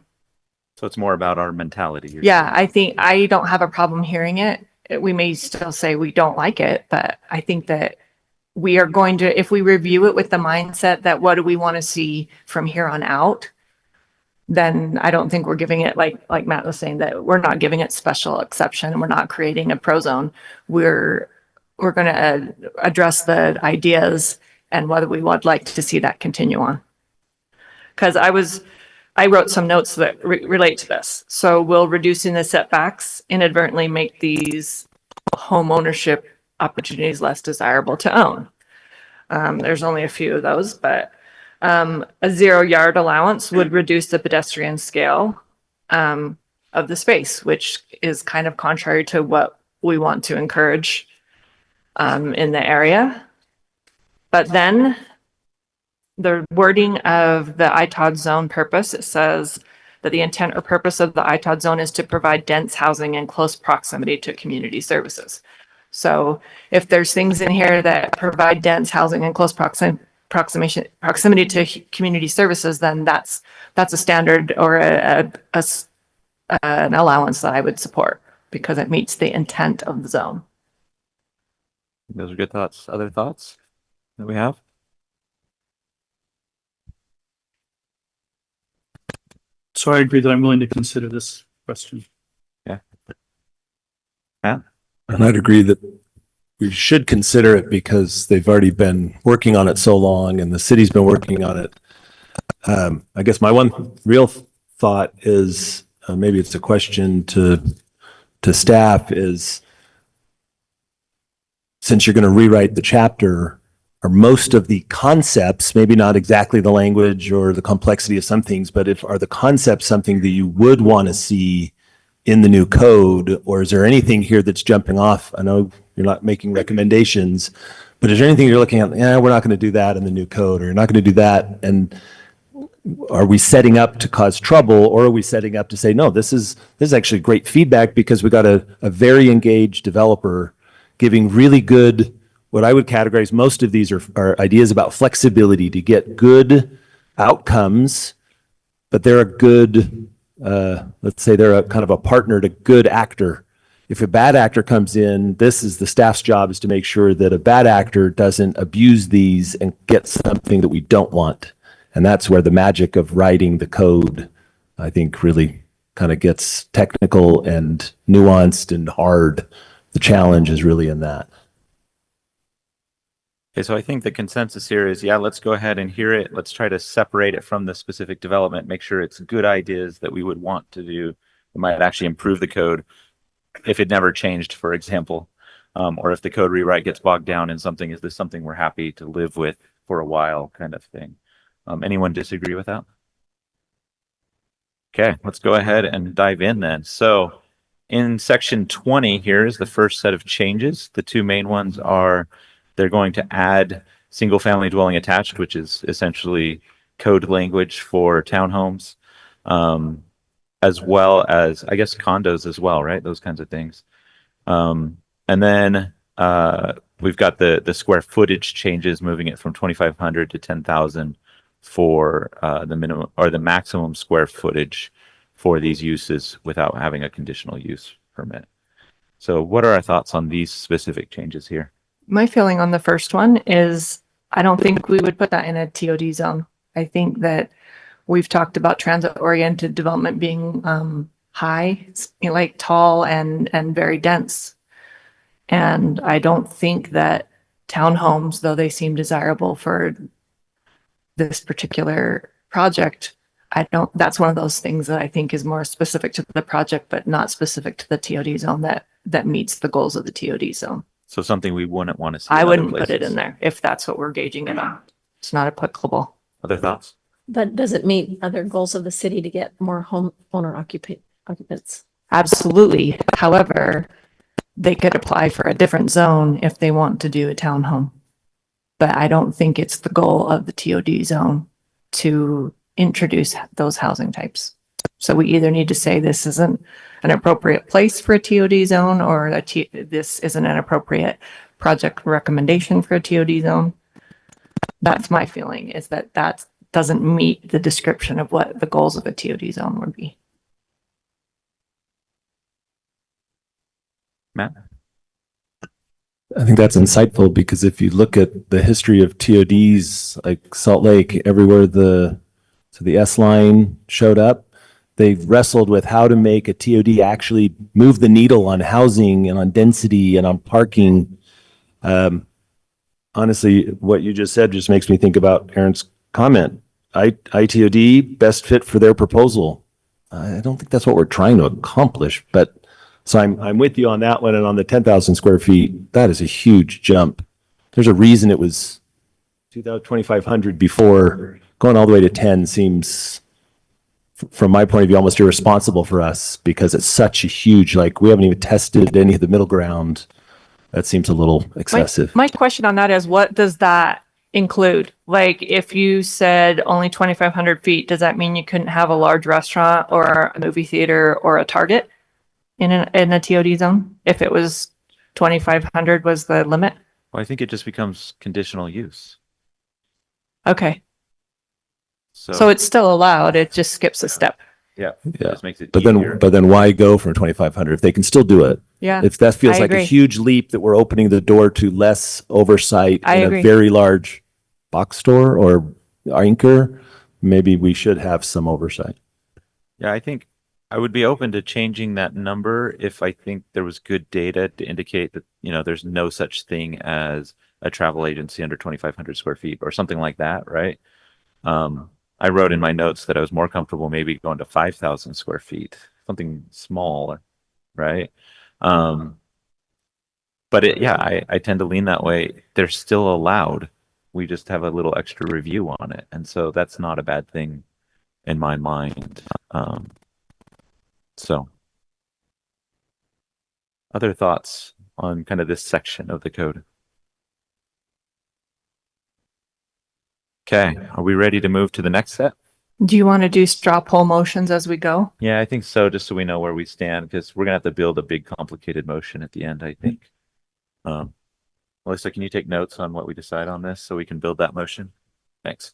it's more about our mentality. Yeah, I think I don't have a problem hearing it. We may still say we don't like it, but I think that we are going to, if we review it with the mindset that what do we want to see from here on out, then I don't think we're giving it, like Matt was saying, that we're not giving it special exception and we're not creating a pro zone. We're going to address the ideas and whether we would like to see that continue on. Because I wrote some notes that relate to this. So will reducing the setbacks inadvertently make these home ownership opportunities less desirable to own? There's only a few of those, but a 0-yard allowance would reduce the pedestrian scale of the space, which is kind of contrary to what we want to encourage in the area. But then the wording of the ITOD zone purpose, it says that the intent or purpose of the ITOD zone is to provide dense housing in close proximity to community services. So if there's things in here that provide dense housing in close proximity to community services, then that's a standard or an allowance that I would support because it meets the intent of the zone. Those are good thoughts. Other thoughts that we have? So I agree that I'm willing to consider this question. Yeah. Matt? And I'd agree that we should consider it because they've already been working on it so long and the city's been working on it. I guess my one real thought is, maybe it's a question to staff, is since you're going to rewrite the chapter, are most of the concepts, maybe not exactly the language or the complexity of some things, but are the concepts something that you would want to see in the new code, or is there anything here that's jumping off? I know you're not making recommendations, but is there anything you're looking at, we're not going to do that in the new code, or you're not going to do that? And are we setting up to cause trouble, or are we setting up to say, no, this is actually great feedback because we got a very engaged developer giving really good, what I would categorize, most of these are ideas about flexibility to get good outcomes, but they're a good, let's say they're a kind of a partner to good actor. If a bad actor comes in, this is the staff's job, is to make sure that a bad actor doesn't abuse these and get something that we don't want. And that's where the magic of writing the code, I think, really kind of gets technical and nuanced and hard. The challenge is really in that. Okay, so I think the consensus here is, yeah, let's go ahead and hear it. Let's try to separate it from the specific development, make sure it's good ideas that we would want to do that might actually improve the code if it never changed, for example, or if the code rewrite gets bogged down in something, is this something we're happy to live with for a while kind of thing. Anyone disagree with that? Okay, let's go ahead and dive in then. So in section 20 here is the first set of changes. The two main ones are they're going to add single family dwelling attached, which is essentially code language for townhomes, as well as, I guess, condos as well, right? Those kinds of things. And then we've got the square footage changes, moving it from 2,500 to 10,000 for the minimum or the maximum square footage for these uses without having a conditional use permit. So what are our thoughts on these specific changes here? My feeling on the first one is I don't think we would put that in a TOD zone. I think that we've talked about transit oriented development being high, like tall and very dense. And I don't think that townhomes, though they seem desirable for this particular project, that's one of those things that I think is more specific to the project, but not specific to the TOD zone that meets the goals of the TOD zone. So something we wouldn't want to see. I wouldn't put it in there if that's what we're gauging it on. It's not applicable. Other thoughts? But does it meet other goals of the city to get more homeowner occupants? Absolutely. However, they could apply for a different zone if they want to do a townhome. But I don't think it's the goal of the TOD zone to introduce those housing types. So we either need to say this isn't an appropriate place for a TOD zone, or this isn't an appropriate project recommendation for a TOD zone. That's my feeling, is that doesn't meet the description of what the goals of a TOD zone would be. Matt? I think that's insightful because if you look at the history of TODs, like Salt Lake, everywhere the S line showed up, they've wrestled with how to make a TOD actually move the needle on housing and on density and on parking. Honestly, what you just said just makes me think about Aaron's comment. ITOD, best fit for their proposal. I don't think that's what we're trying to accomplish, but so I'm with you on that one. And on the 10,000 square feet, that is a huge jump. There's a reason it was 2,500 before. Going all the way to 10 seems, from my point of view, almost irresponsible for us because it's such a huge, like, we haven't even tested any of the middle ground. That seems a little excessive. My question on that is, what does that include? Like, if you said only 2,500 feet, does that mean you couldn't have a large restaurant or a movie theater or a Target in a TOD zone? If it was 2,500 was the limit? Well, I think it just becomes conditional use. Okay. So, So it's still allowed. It just skips a step. yeah, it Yeah. just makes it But easier. then why go from 2,500 if they can still do it? Yeah. If that feels I like a agree. huge leap that we're opening the door to less oversight I in agree. a very large box store or anchor, maybe we should have some oversight. Yeah, I think I would be open to changing that number if I think there was good data to indicate that, there's no such thing as a travel agency under 2,500 square feet or something like that, right? I wrote in my notes that I was more comfortable maybe going to 5,000 square feet, something small, right? But I tend to lean that way. They're still allowed. We just have a little extra review on it. And so that's not a bad thing in my mind. So other thoughts on kind of this section of the code? Okay, are we ready to move to the next set? Do you want to do straw poll motions as we go? Yeah, I think so, just so we know where we stand, because we're gonna have to build a big complicated motion at the end, I think. Melissa, can you take notes on what we decide on this so we can build that motion? Thanks.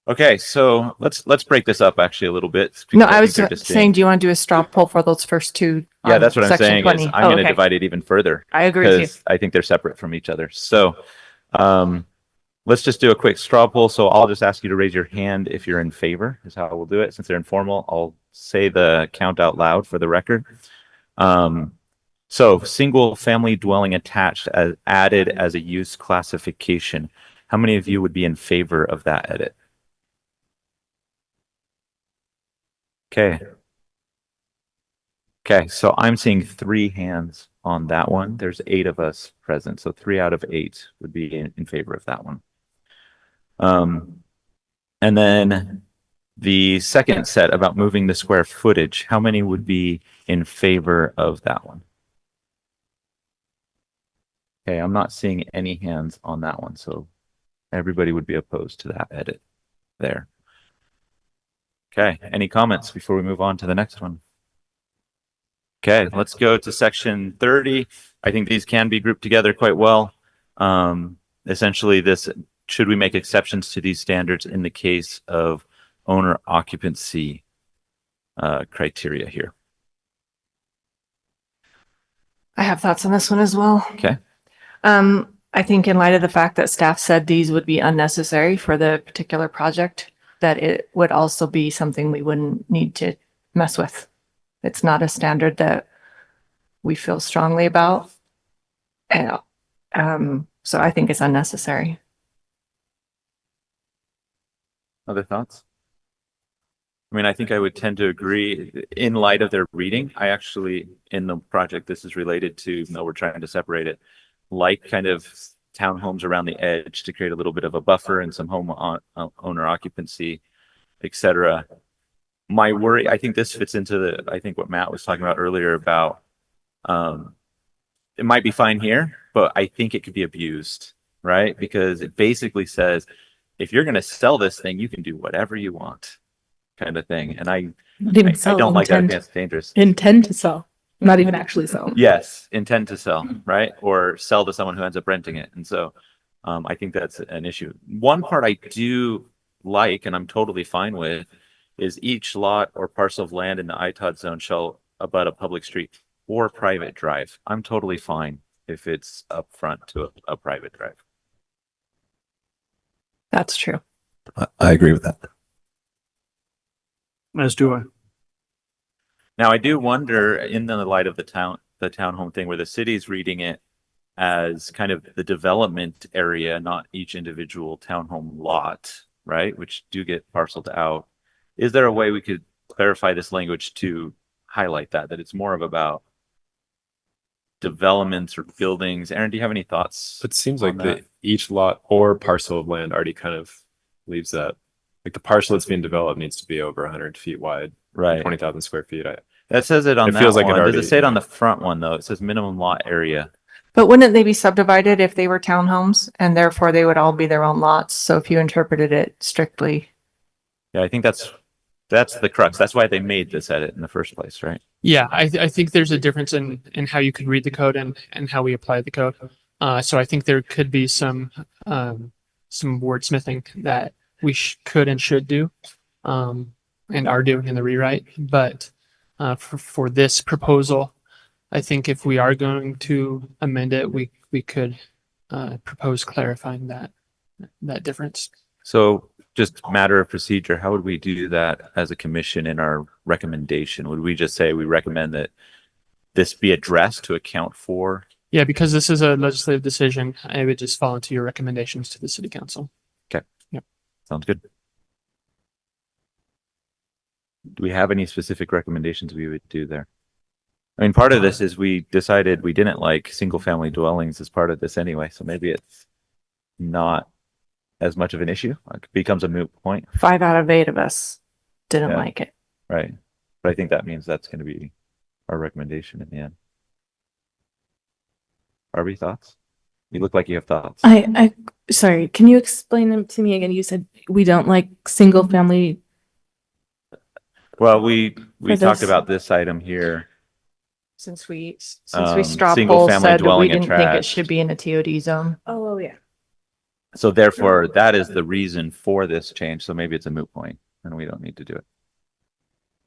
Okay, so let's break this up actually a little bit. No, because I was think they're distinct. saying, do you want to do a straw poll for those first two? Yeah, on that's what I'm section saying 20? is I'm Oh, going to okay. divide it even further. I agree with you. Because I think they're separate from each other. So let's just do a quick straw poll. So I'll just ask you to raise your hand if you're in favor is how we'll do it. Since they're informal, I'll say the count out loud for the record. So single family dwelling attached as added as a use classification. How many of you would be in favor of that edit? Okay. Okay, so I'm seeing 3 hands on that one. There's 8 of us present, so 3 out of 8 would be in favor of that one. And then the second set about moving the square footage, how many would be in favor of that one? Okay, I'm not seeing any hands on that one, so everybody would be opposed to that edit there. Okay, any comments before we move on to the next one? Okay, let's go to section 30. I think these can be grouped together quite well. Essentially, should we make exceptions to these standards in the case of owner occupancy criteria here? I have thoughts on this one as well. Okay. I think in light of the fact that staff said these would be unnecessary for the particular project, that it would also be something we wouldn't need to mess with. It's not a standard that we feel strongly about. And, so I think it's unnecessary. Other thoughts? I mean, I think I would tend to agree in light of their reading. I actually, in the project this is related to, even though we're trying to separate it, like kind of townhomes around the edge to create a little bit of a buffer and some home owner occupancy, etc. My worry, I think this fits into I think what Matt was talking about earlier about, it might be fine here, but I think it could be abused, right? Because it basically says, if you're going to sell this thing, you can do whatever you want, kind of thing. And I don't like that. I think it's dangerous. Intend to sell, not even actually sell. Yes, intend to sell, right? Or sell to someone who ends up renting it. And so I think that's an issue. One part I do like, and I'm totally fine with, is each lot or parcel of land in the ITOD zone shall abut a public street or private drive. I'm totally fine if it's up front to a private drive. That's true. I agree with that. As do I. Now, I do wonder, in the light of the townhome thing, where the city's reading it as kind of the development area, not each individual townhome lot, right? Which do get parceled out. Is there a way we could clarify this language to highlight that it's more of about developments or buildings? Aaron, do you have any thoughts? It seems like each lot or parcel of land already kind of leaves that. Like the parcel that's being developed needs to be over 100 feet wide, right? 20,000 square feet. That says it on it that feels like one. it already, Does it say it on the front one though? It says minimum lot area. But wouldn't they be subdivided if they were townhomes and therefore they would all be their own lots? So if you interpreted it strictly. Yeah, I think that's the crux. That's why they made this edit in the first place, right? Yeah, I think there's a difference in how you could read the code and how we apply the code. So I think there could be some wordsmithing that we could and should do, and are doing in the rewrite. But for this proposal, I think if we are going to amend it, we could propose clarifying that difference. So just matter of procedure, how would we do that as a commission in our recommendation? Would we just say we recommend that this be addressed to account for? Yeah, because this is a legislative decision, I would just fall into your recommendations to the city council. Okay. Yep. Sounds good. Do we have any specific recommendations we would do there? I mean, part of this is we decided we didn't like single family dwellings as part of this anyway, so maybe it's not as much of an issue. It becomes a moot point. 5 out of 8 of us didn't Yeah. like it. Right. But I think that means that's going to be our recommendation in the end. Barbie, thoughts? You look like you have thoughts. Sorry, can you explain them to me again? You said we don't like single family. Well, we For talked this- about this item here. Since we Um, straw single poll family said that we dwelling didn't think it attached. should be in a TOD zone. Oh, yeah. So therefore, that is the reason for this change. So maybe it's a moot point and we don't need to do it.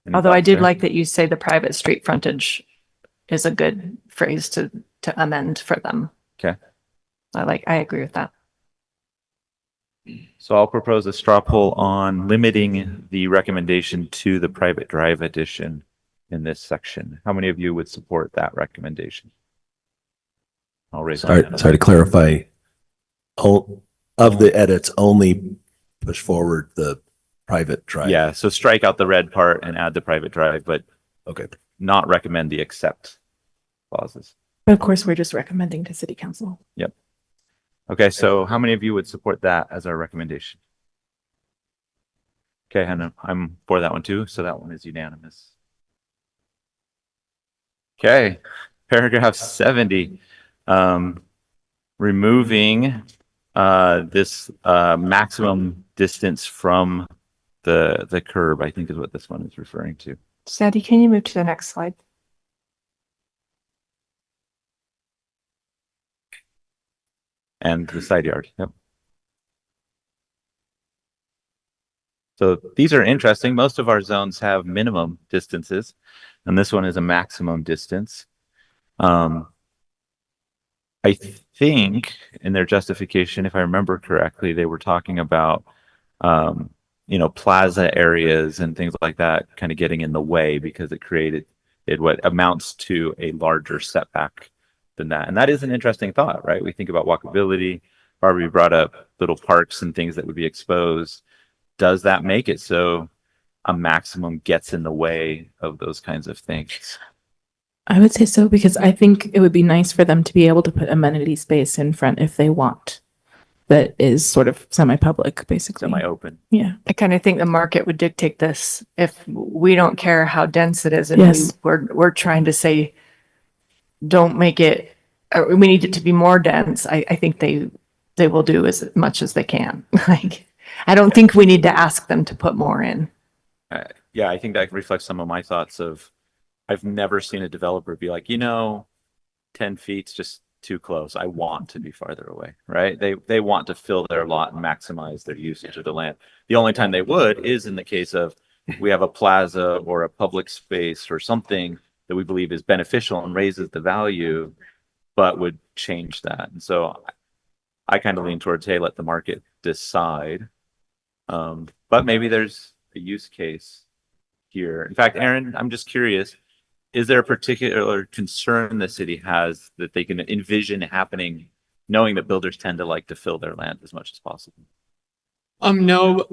Any Although I thoughts did there? like that you say the private street frontage is a good phrase to amend for them. Okay. I agree with that. So I'll propose a straw poll on limiting the recommendation to the private drive addition in this section. How many of you would support that recommendation? I'll raise my hand. Sorry to clarify. Of the edits, only push forward the private drive. Yeah, so strike out the red part and add the private drive, but Okay. not recommend the accept clauses. But of course, we're just recommending to city council. Okay, so how many of you would support that as our recommendation? Okay, and I'm for that one too, so that one is unanimous. Okay, paragraph 70. Removing this maximum distance from the curb, I think is what this one is referring to. Sandy, can you move to the next slide? And the side yard, yep. So these are interesting. Most of our zones have minimum distances, and this one is a maximum distance. I think in their justification, if I remember correctly, they were talking about, plaza areas and things like that kind of getting in the way because it created what amounts to a larger setback than that. And that is an interesting thought, right? We think about walkability. Barbie brought up little parks and things that would be exposed. Does that make it so a maximum gets in the way of those kinds of things? I would say so because I think it would be nice for them to be able to put amenity space in front if they want. That is sort of semi-public, basically. Semi-open. Yeah. I kind of think the market would dictate this if we don't care how dense it is. And Yes. we're trying to say, don't make it, or we need it to be more dense. I think they will do as much as they can. Like, I don't think we need to ask them to put more in. Yeah, I think that reflects some of my thoughts of, I've never seen a developer be like, 10 feet's just too close. I want to be farther away, right? They want to fill their lot and maximize their usage of the land. The only time they would is in the case of we have a plaza or a public space or something that we believe is beneficial and raises the value, but would change that. And so I kind of lean towards, hey, let the market decide. But maybe there's a use case here. In fact, Aaron, I'm just curious, is there a particular concern the city has that they can envision happening, knowing that builders tend to like to fill their land as much as possible? No,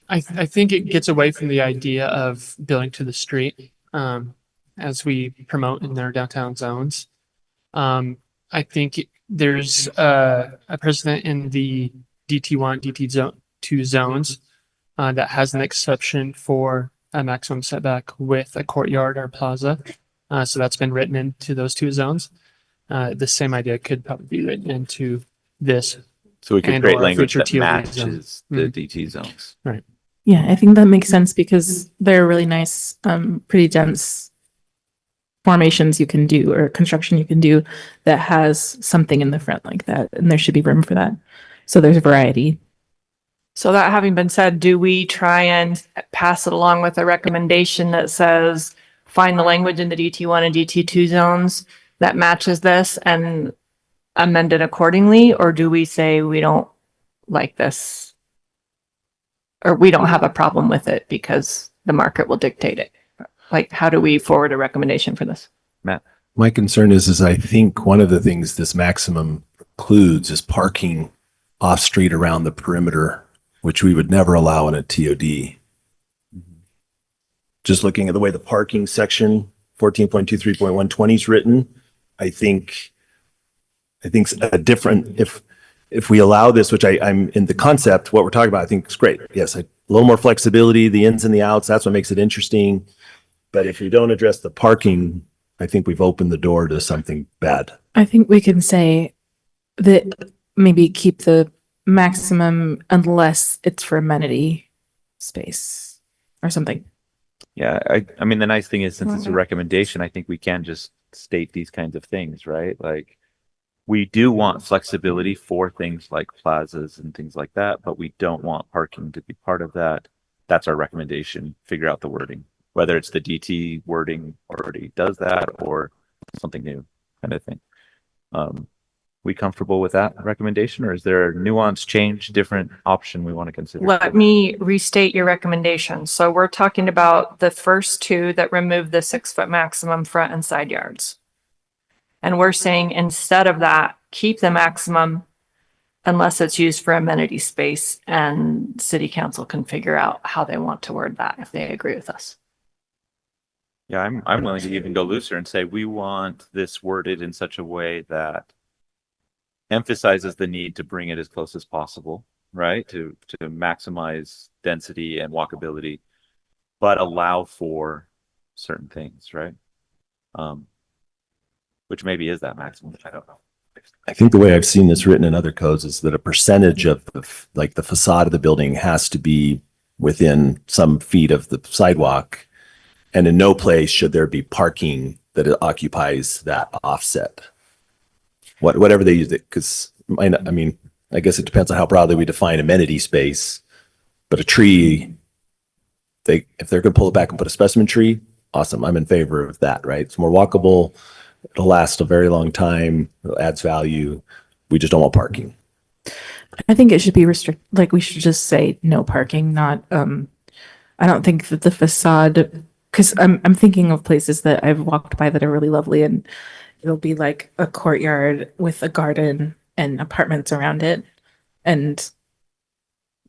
I think it gets away from the idea of building to the street, as we promote in their downtown zones. I think there's a precedent in the DT1, DT2 zones that has an exception for a maximum setback with a courtyard or plaza. So that's been written into those two zones. the same idea could probably be written into this. So we could And create or language future that TOD zone. matches the DT zones. Right. Yeah, I think that makes sense because they're really nice, pretty dense formations you can do or construction you can do that has something in the front like that. And there should be room for that. So there's variety. So that having been said, do we try and pass it along with a recommendation that says, find the language in the DT1 and DT2 zones that matches this and amend it accordingly? Or do we say we don't like this? Or we don't have a problem with it because the market will dictate it? Like, how do we forward a recommendation for this? Matt? My concern is I think one of the things this maximum includes is parking off street around the perimeter, which we would never allow in a TOD. Just looking at the way the parking section 14.23.120 is written, I think a different, if we allow this, which I'm in the concept, what we're talking about, I think is great. Yes, a little more flexibility, the ins and the outs, that's what makes it interesting. But if you don't address the parking, I think we've opened the door to something bad. I think we can say that maybe keep the maximum unless it's for amenity space or something. Yeah, I mean, the nice thing is since it's a recommendation, I think we can just state these kinds of things, right? Like, we do want flexibility for things like plazas and things like that, but we don't want parking to be part of that. That's our recommendation. Figure out the wording, whether it's the DT wording already does that or something new kind of thing. We comfortable with that recommendation, or is there a nuance, change, different option we want to consider? Let me restate your recommendation. So we're talking about the first two that remove the 6-foot maximum front and side yards. And we're saying instead of that, keep the maximum unless it's used for amenity space, and city council can figure out how they want to word that if they agree with us. Yeah, I'm willing to even go looser and say we want this worded in such a way that emphasizes the need to bring it as close as possible, right? To maximize density and walkability, but allow for certain things, right? Which maybe is that maximum, I don't know. I think the way I've seen this written in other codes is that a percentage of the facade of the building has to be within some feet of the sidewalk. And in no place should there be parking that occupies that offset. Whatever they use it, because I mean, I guess it depends on how broadly we define amenity space. But a tree, if they're going to pull it back and put a specimen tree, awesome. I'm in favor of that, right? It's more walkable. It'll last a very long time. It adds value. We just don't want parking. I think it should be like we should just say no parking, not, I don't think that the facade, because I'm thinking of places that I've walked by that are really lovely and it'll be like a courtyard with a garden and apartments around it. And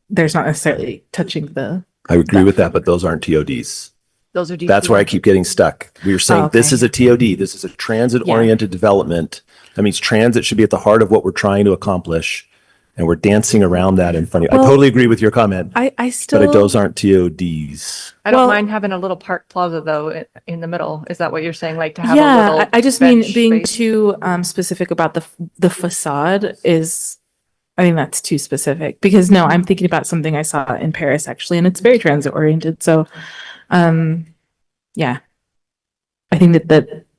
there's not necessarily touching the. I agree with that, but those aren't TODs. Those are That's where I keep getting stuck. We were saying this is a TOD. This is a transit oriented development. That means transit should be at the heart of what we're trying to accomplish. And we're dancing around that in front of you. I totally agree with your comment. I still. But those aren't TODs. I don't mind having a little park plaza though in the middle. Is that what you're saying? Like to have a Yeah, little I just mean bench being space? too specific about the facade is, I think that's too specific because no, I'm thinking about something I saw in Paris actually, and it's very transit oriented. So, yeah, I think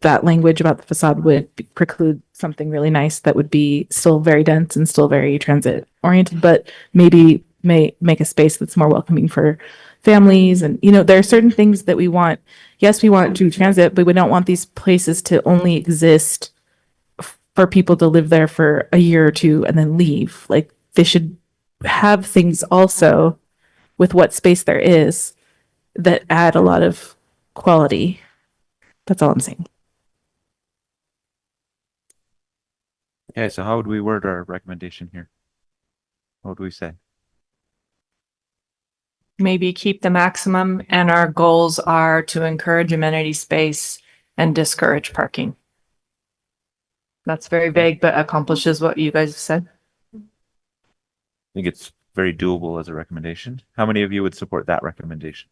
that language about the facade would preclude something really nice that would be still very dense and still very transit oriented, but maybe may make a space that's more welcoming for families. And, you know, there are certain things that we want. Yes, we want to transit, but we don't want these places to only exist for people to live there for a year or two and then leave. Like they should have things also with what space there is that add a lot of quality. That's all I'm saying. Okay, so how would we word our recommendation here? What would we say? Maybe keep the maximum, and our goals are to encourage amenity space and discourage parking. That's very vague, but accomplishes what you guys have said. I think it's very doable as a recommendation. How many of you would support that recommendation?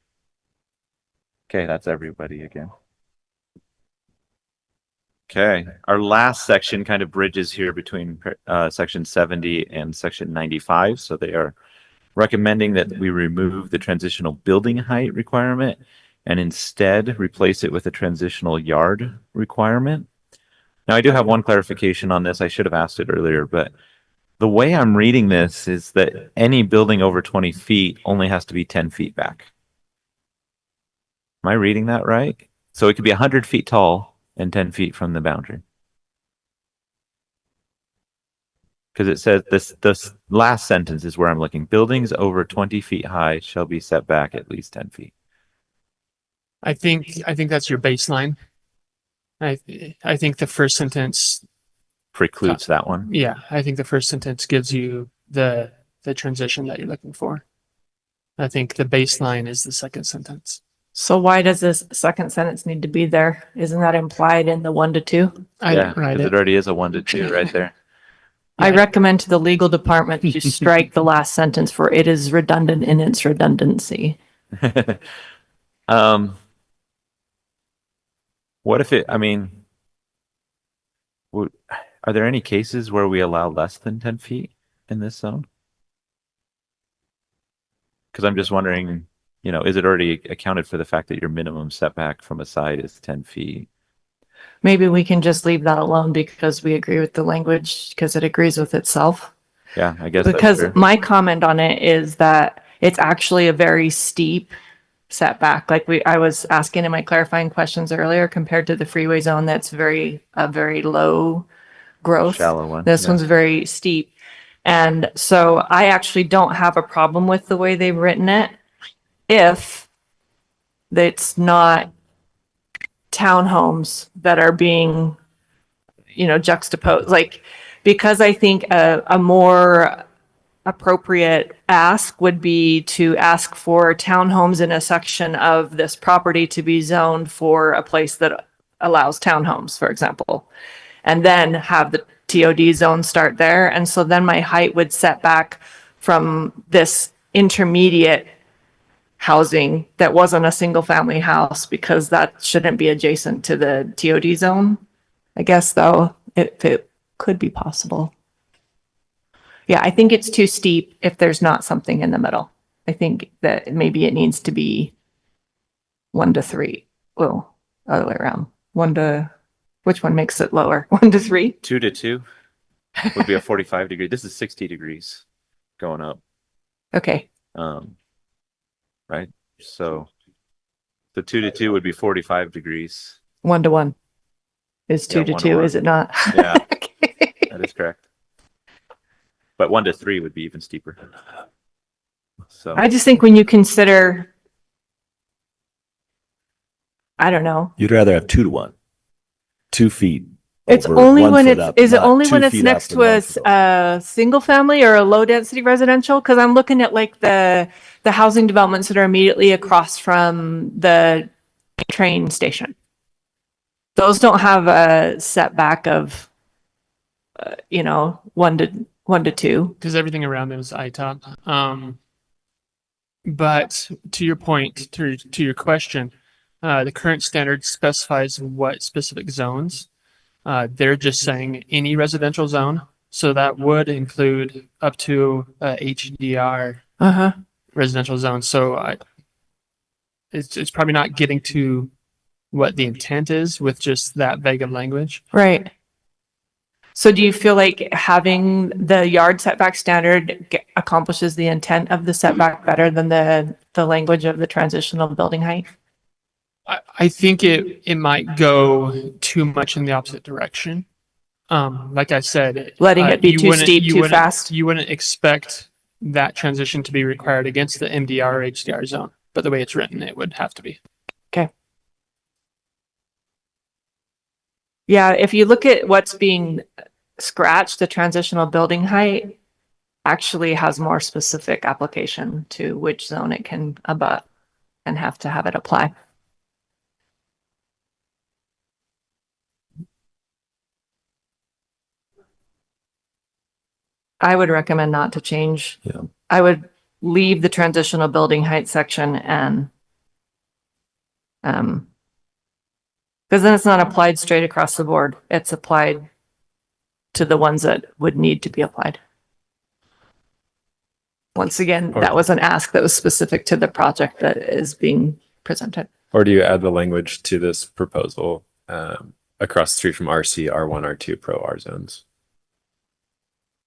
Okay, that's everybody again. Okay, our last section kind of bridges here between section 70 and section 95. So they are recommending that we remove the transitional building height requirement and instead replace it with a transitional yard requirement. Now, I do have one clarification on this. I should have asked it earlier, but the way I'm reading this is that any building over 20 feet only has to be 10 feet back. Am I reading that right? So it could be 100 feet tall and 10 feet from the boundary. Because it says this last sentence is where I'm looking. Buildings over 20 feet high shall be set back at least 10 feet. I think that's your baseline. I think the first sentence, Precludes that one. yeah, I think the first sentence gives you the transition that you're looking for. I think the baseline is the second sentence. So why does this second sentence need to be there? Isn't that implied in the 1 to 2? I Yeah, didn't write because it. it already is a 1 to 2 right there. I Yeah. recommend to the legal department to strike the last sentence for it is redundant in its redundancy. What if are there any cases where we allow less than 10 feet in this zone? Because I'm just wondering, is it already accounted for the fact that your minimum setback from a side is 10 feet? Maybe we can just leave that alone because we agree with the language because it agrees with itself. Yeah, I guess that's Because true. my comment on it is that it's actually a very steep setback. Like I was asking in my clarifying questions earlier, compared to the freeway zone, that's very low growth. Shallow one. This yeah. one's very steep. And so I actually don't have a problem with the way they've written it if it's not townhomes that are being, juxtaposed. Like, because I think a more appropriate ask would be to ask for townhomes in a section of this property to be zoned for a place that allows townhomes, for example, and then have the TOD zone start there. And so then my height would set back from this intermediate housing that wasn't a single family house because that shouldn't be adjacent to the TOD zone. I guess though, if it could be possible. Yeah, I think it's too steep if there's not something in the middle. I think that maybe it needs to be 1 to 3. Well, other way around. Which one makes it lower? 1 to 3? 2 to 2 would be a 45 degree. This is 60 degrees going up. Okay. Right? So the 2 to 2 would be 45 degrees. 1 to 1 is 2 Yeah, to 1 to 2, 1. is it not? Yeah, that is correct. But 1 to 3 would be even steeper. So I just think when you consider, I don't know. You'd rather have 2 to 1, 2 feet. It's over, only 1 when foot it's, up, is it not only 2 when it's feet next up to and 1 a, foot up. single family or a low density residential? Cause I'm looking at like the housing developments that are immediately across from the train station. Those don't have a setback of, 1 to 2. Because everything around them is ITOP. But to your point, to your question, the current standard specifies what specific zones. They're just saying any residential zone. So that would include up to HDR residential zone. So it's probably not getting to what the intent is with just that vague of language. Right. So do you feel like having the yard setback standard accomplishes the intent of the setback better than the language of the transitional building height? I think it might go too much in the opposite direction. Like I said, Letting it be too steep, too fast? You wouldn't expect that transition to be required against the MDR or HDR zone, but the way it's written, it would have to be. Okay. Yeah, if you look at what's being scratched, the transitional building height actually has more specific application to which zone it can abut and have to have it apply. I would recommend not to change. Yeah. I would leave the transitional building height section and, Because then it's not applied straight across the board. It's applied to the ones that would need to be applied. Once again, that was an ask that was specific to the project that is being presented. Or do you add the language to this proposal across the street from RC, R1, R2, Pro R zones?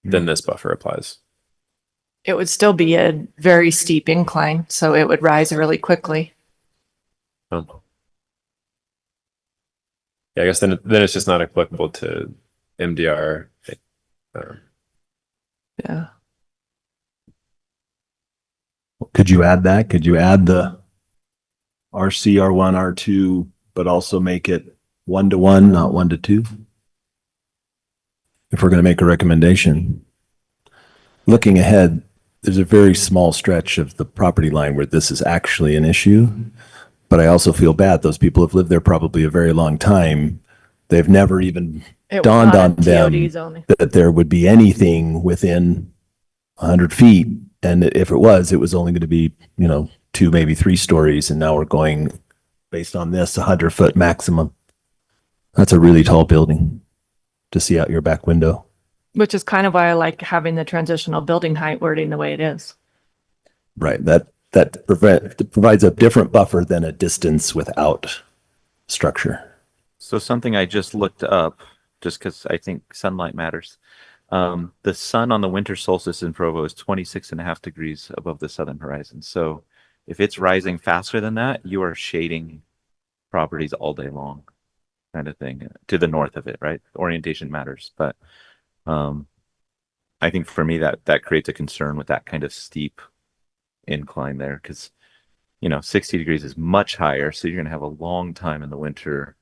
Then this buffer applies. It would still be a very steep incline, so it would rise really quickly. Yeah, I guess then it's just not applicable to MDR. Yeah. Could you add that? Could you add the RC, R1, R2, but also make it 1-to-1, not 1-to-2? If we're going to make a recommendation. Looking ahead, there's a very small stretch of the property line where this is actually an issue. But I also feel bad. Those people have lived there probably a very long time. They've never even dawned on them that there would be anything within 100 feet. And if it was only going to be, 2, maybe 3 stories. And now we're going based on this 100-foot maximum. That's a really tall building to see out your back window. Which is kind of why I like having the transitional building height wording the way it is. Right. That provides a different buffer than a distance without structure. So something I just looked up, just because I think sunlight matters. The sun on the winter solstice in Provo is 26.5 degrees above the southern horizon. So if it's rising faster than that, you are shading properties all day long, kind of thing, to the north of it, right? Orientation matters. But I think for me that creates a concern with that kind of steep incline there, because 60 degrees is much higher, so you're going to have a long time in the winter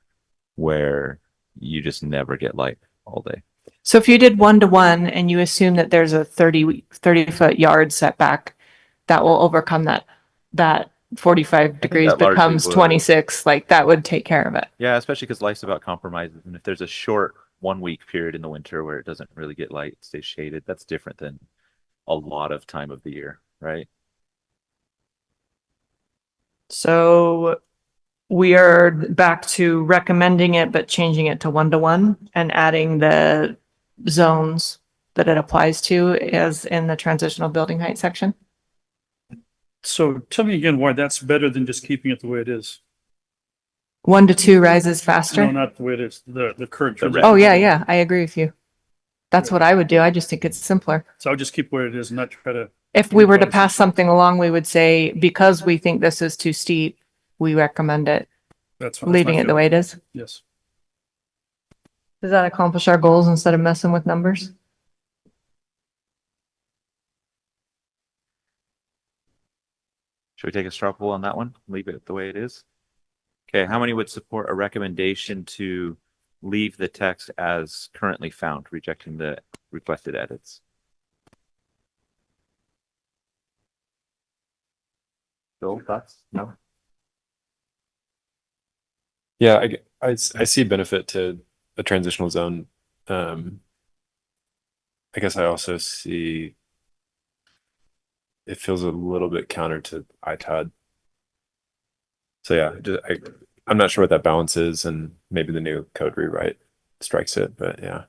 where you just never get light all day. So if you did 1-to-1 and you assume that there's a 30-foot yard setback, that will overcome that 45 degrees that largely becomes would. 26, like that would take care of it. Yeah, especially because life's about compromises, and if there's a short 1-week period in the winter where it doesn't really get light, it stays shaded, that's different than a lot of time of the year, right? So we are back to recommending it, but changing it to 1-to-1 and adding the zones that it applies to as in the transitional building height section. So tell me again why that's better than just keeping it the way it is. 1-to-2 rises faster. No, not the way it is, the current. Oh, yeah, I agree with you. That's what I would do. I just think it's simpler. So I would just keep where it is and not try to. If we were to pass something along, we would say, because we think this is too steep, we recommend it, That's fine. leaving it the way it is. Yes. Does that accomplish our goals instead of messing with numbers? Should we take a straw poll on that one? Leave it the way it is? Okay, how many would support a recommendation to leave the text as currently found, rejecting the requested edits? Bill, thoughts? No? Yeah, I see benefit to a transitional zone. I guess I also see it feels a little bit counter to ITOD. So yeah, I'm not sure what that balance is, and maybe the new code rewrite strikes it, but yeah,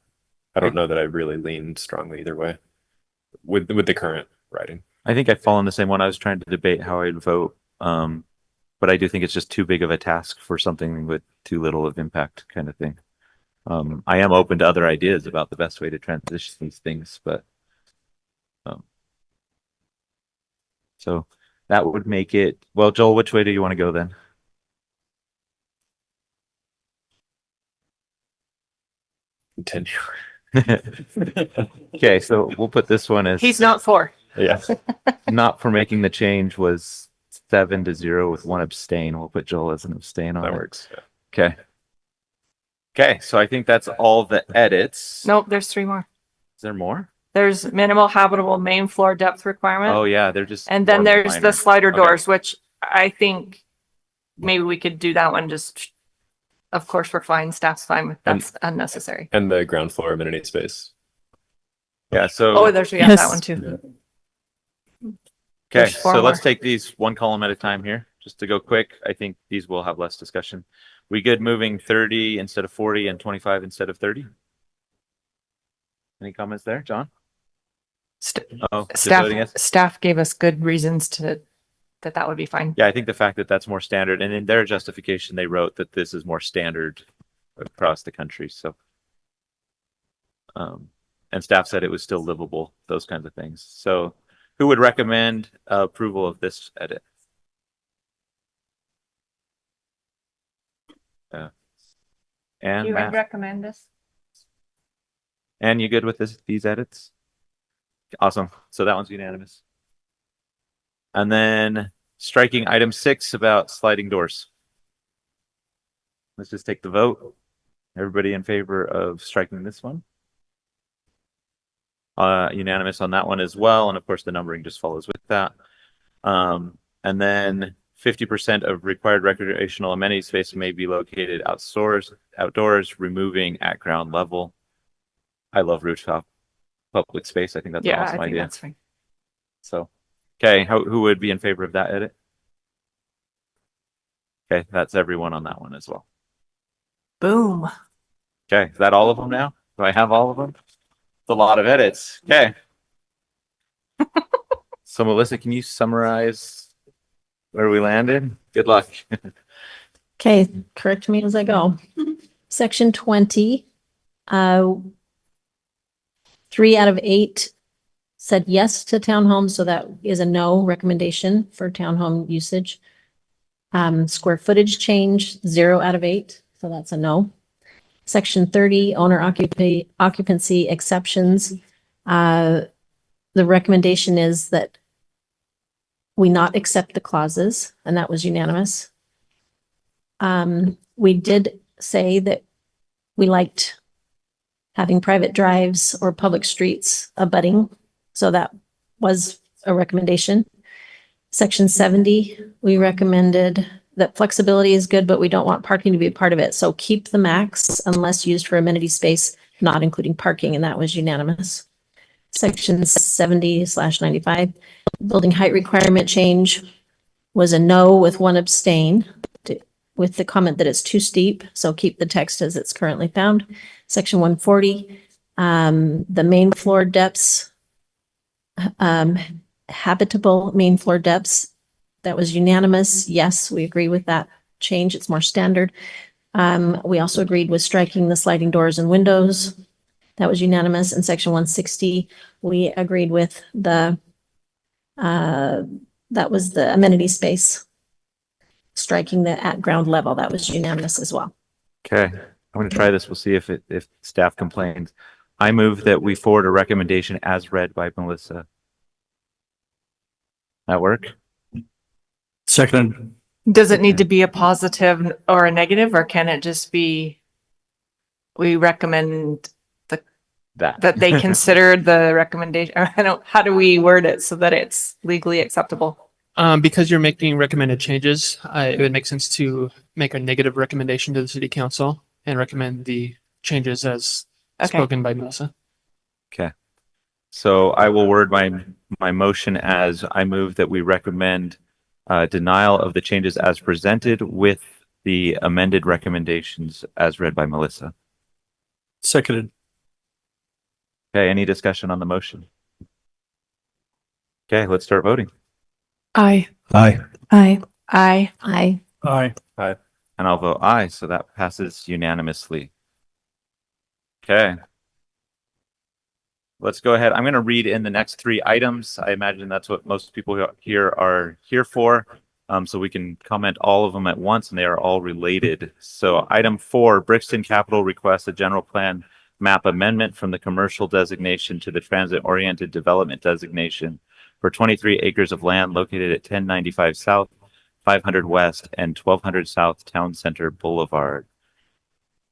I don't know that I really lean strongly either way with the current writing. I think I fall on the same one. I was trying to debate how I'd vote, but I do think it's just too big of a task for something with too little of impact, kind of thing. I am open to other ideas about the best way to transition these things, but so that would make it, well, Joel, which way do you want to go then? Continue. Okay, so we'll put this one as He's not for. Yeah. not for making the change was 7-0 with 1 abstain. We'll put Joel as an abstain on That it. works. Yeah. Okay. Okay, so I think that's all the edits. Nope, there's 3 more. Is there more? There's minimal habitable main floor depth requirement. Oh yeah, they're just. And then more there's minor. the slider Okay. doors, which I think maybe we could do that one just, of course, we're fine, staff's fine with, that's unnecessary. And the ground floor amenity space. Yeah, so. Oh, there's, we have that one too. Okay, There's 4 so let's more. take these one column at a time here, just to go quick. I think these will have less discussion. We good moving 30 instead of 40 and 25 instead of 30? Any comments there, John? Oh, just voting yes? Staff gave us good reasons that would be fine. Yeah, I think the fact that that's more standard, and in their justification, they wrote that this is more standard across the country. So, and staff said it was still livable, those kinds of things. So, who would recommend approval of this edit? And You would Matt, recommend this? and you good with these edits? Awesome. So that one's unanimous. And then striking item 6 about sliding doors. Let's just take the vote. Everybody in favor of striking this one? Unanimous on that one as well. And of course, the numbering just follows with that. And then 50% of required recreational amenity space may be located outdoors, removing at ground level. I love rooftop public space. I think that's an awesome idea. That's fine. So, okay, who would be in favor of that edit? Okay, that's everyone on that one as well. Boom. Okay, is that all of them now? Do I have all of them? It's a lot of edits. Okay. So, Melissa, can you summarize where we landed? Good luck. Okay, correct me as I go. Section 20, 3 out of 8 said yes to townhomes, so that is a no recommendation for townhome usage. Square footage change, 0 out of 8, so that's a no. Section 30, owner occupancy exceptions. The recommendation is that we not accept the clauses, and that was unanimous. We did say that we liked having private drives or public streets abutting, so that was a recommendation. Section 70, we recommended that flexibility is good, but we don't want parking to be a part of it. So keep the max unless used for amenity space, not including parking, and that was unanimous. Section 70/95, building height requirement change was a no with 1 abstain, with the comment that it's too steep, so keep the text as it's currently found. Section 140, the main floor depths, habitable main floor depths, that was unanimous. Yes, we agree with that change. It's more standard. We also agreed with striking the sliding doors and windows. That was unanimous. In section 160, we agreed with that was the amenity space, striking the at ground level. That was unanimous as well. Okay, I'm going to try this. We'll see if staff complains. I move that we forward a recommendation as read by Melissa. That work? Second. Does it need to be a positive or a negative, or can it just be, we recommend that they considered the recommendation? How do we word it so that it's legally acceptable? Because you're making recommended changes, it would make sense to make a negative recommendation to the city council and recommend the changes as spoken by Melissa. Okay. So I will word my motion as I move that we recommend denial of the changes as presented with the amended recommendations as read by Melissa. Seconded. Okay, any discussion on the motion? Okay, let's start voting. Aye. Aye. Aye. Aye. Aye. Aye. Aye. And I'll vote aye, so that passes unanimously. Okay. Let's go ahead. I'm going to read in the next 3 items. I imagine that's what most people here are here for. So we can comment all of them at once, and they are all related. So item 4, Brixton Capital requests a general plan map amendment from the commercial designation to the transit oriented development designation for 23 acres of land located at 1095 South, 500 West, and 1200 South Towne Centre Boulevard.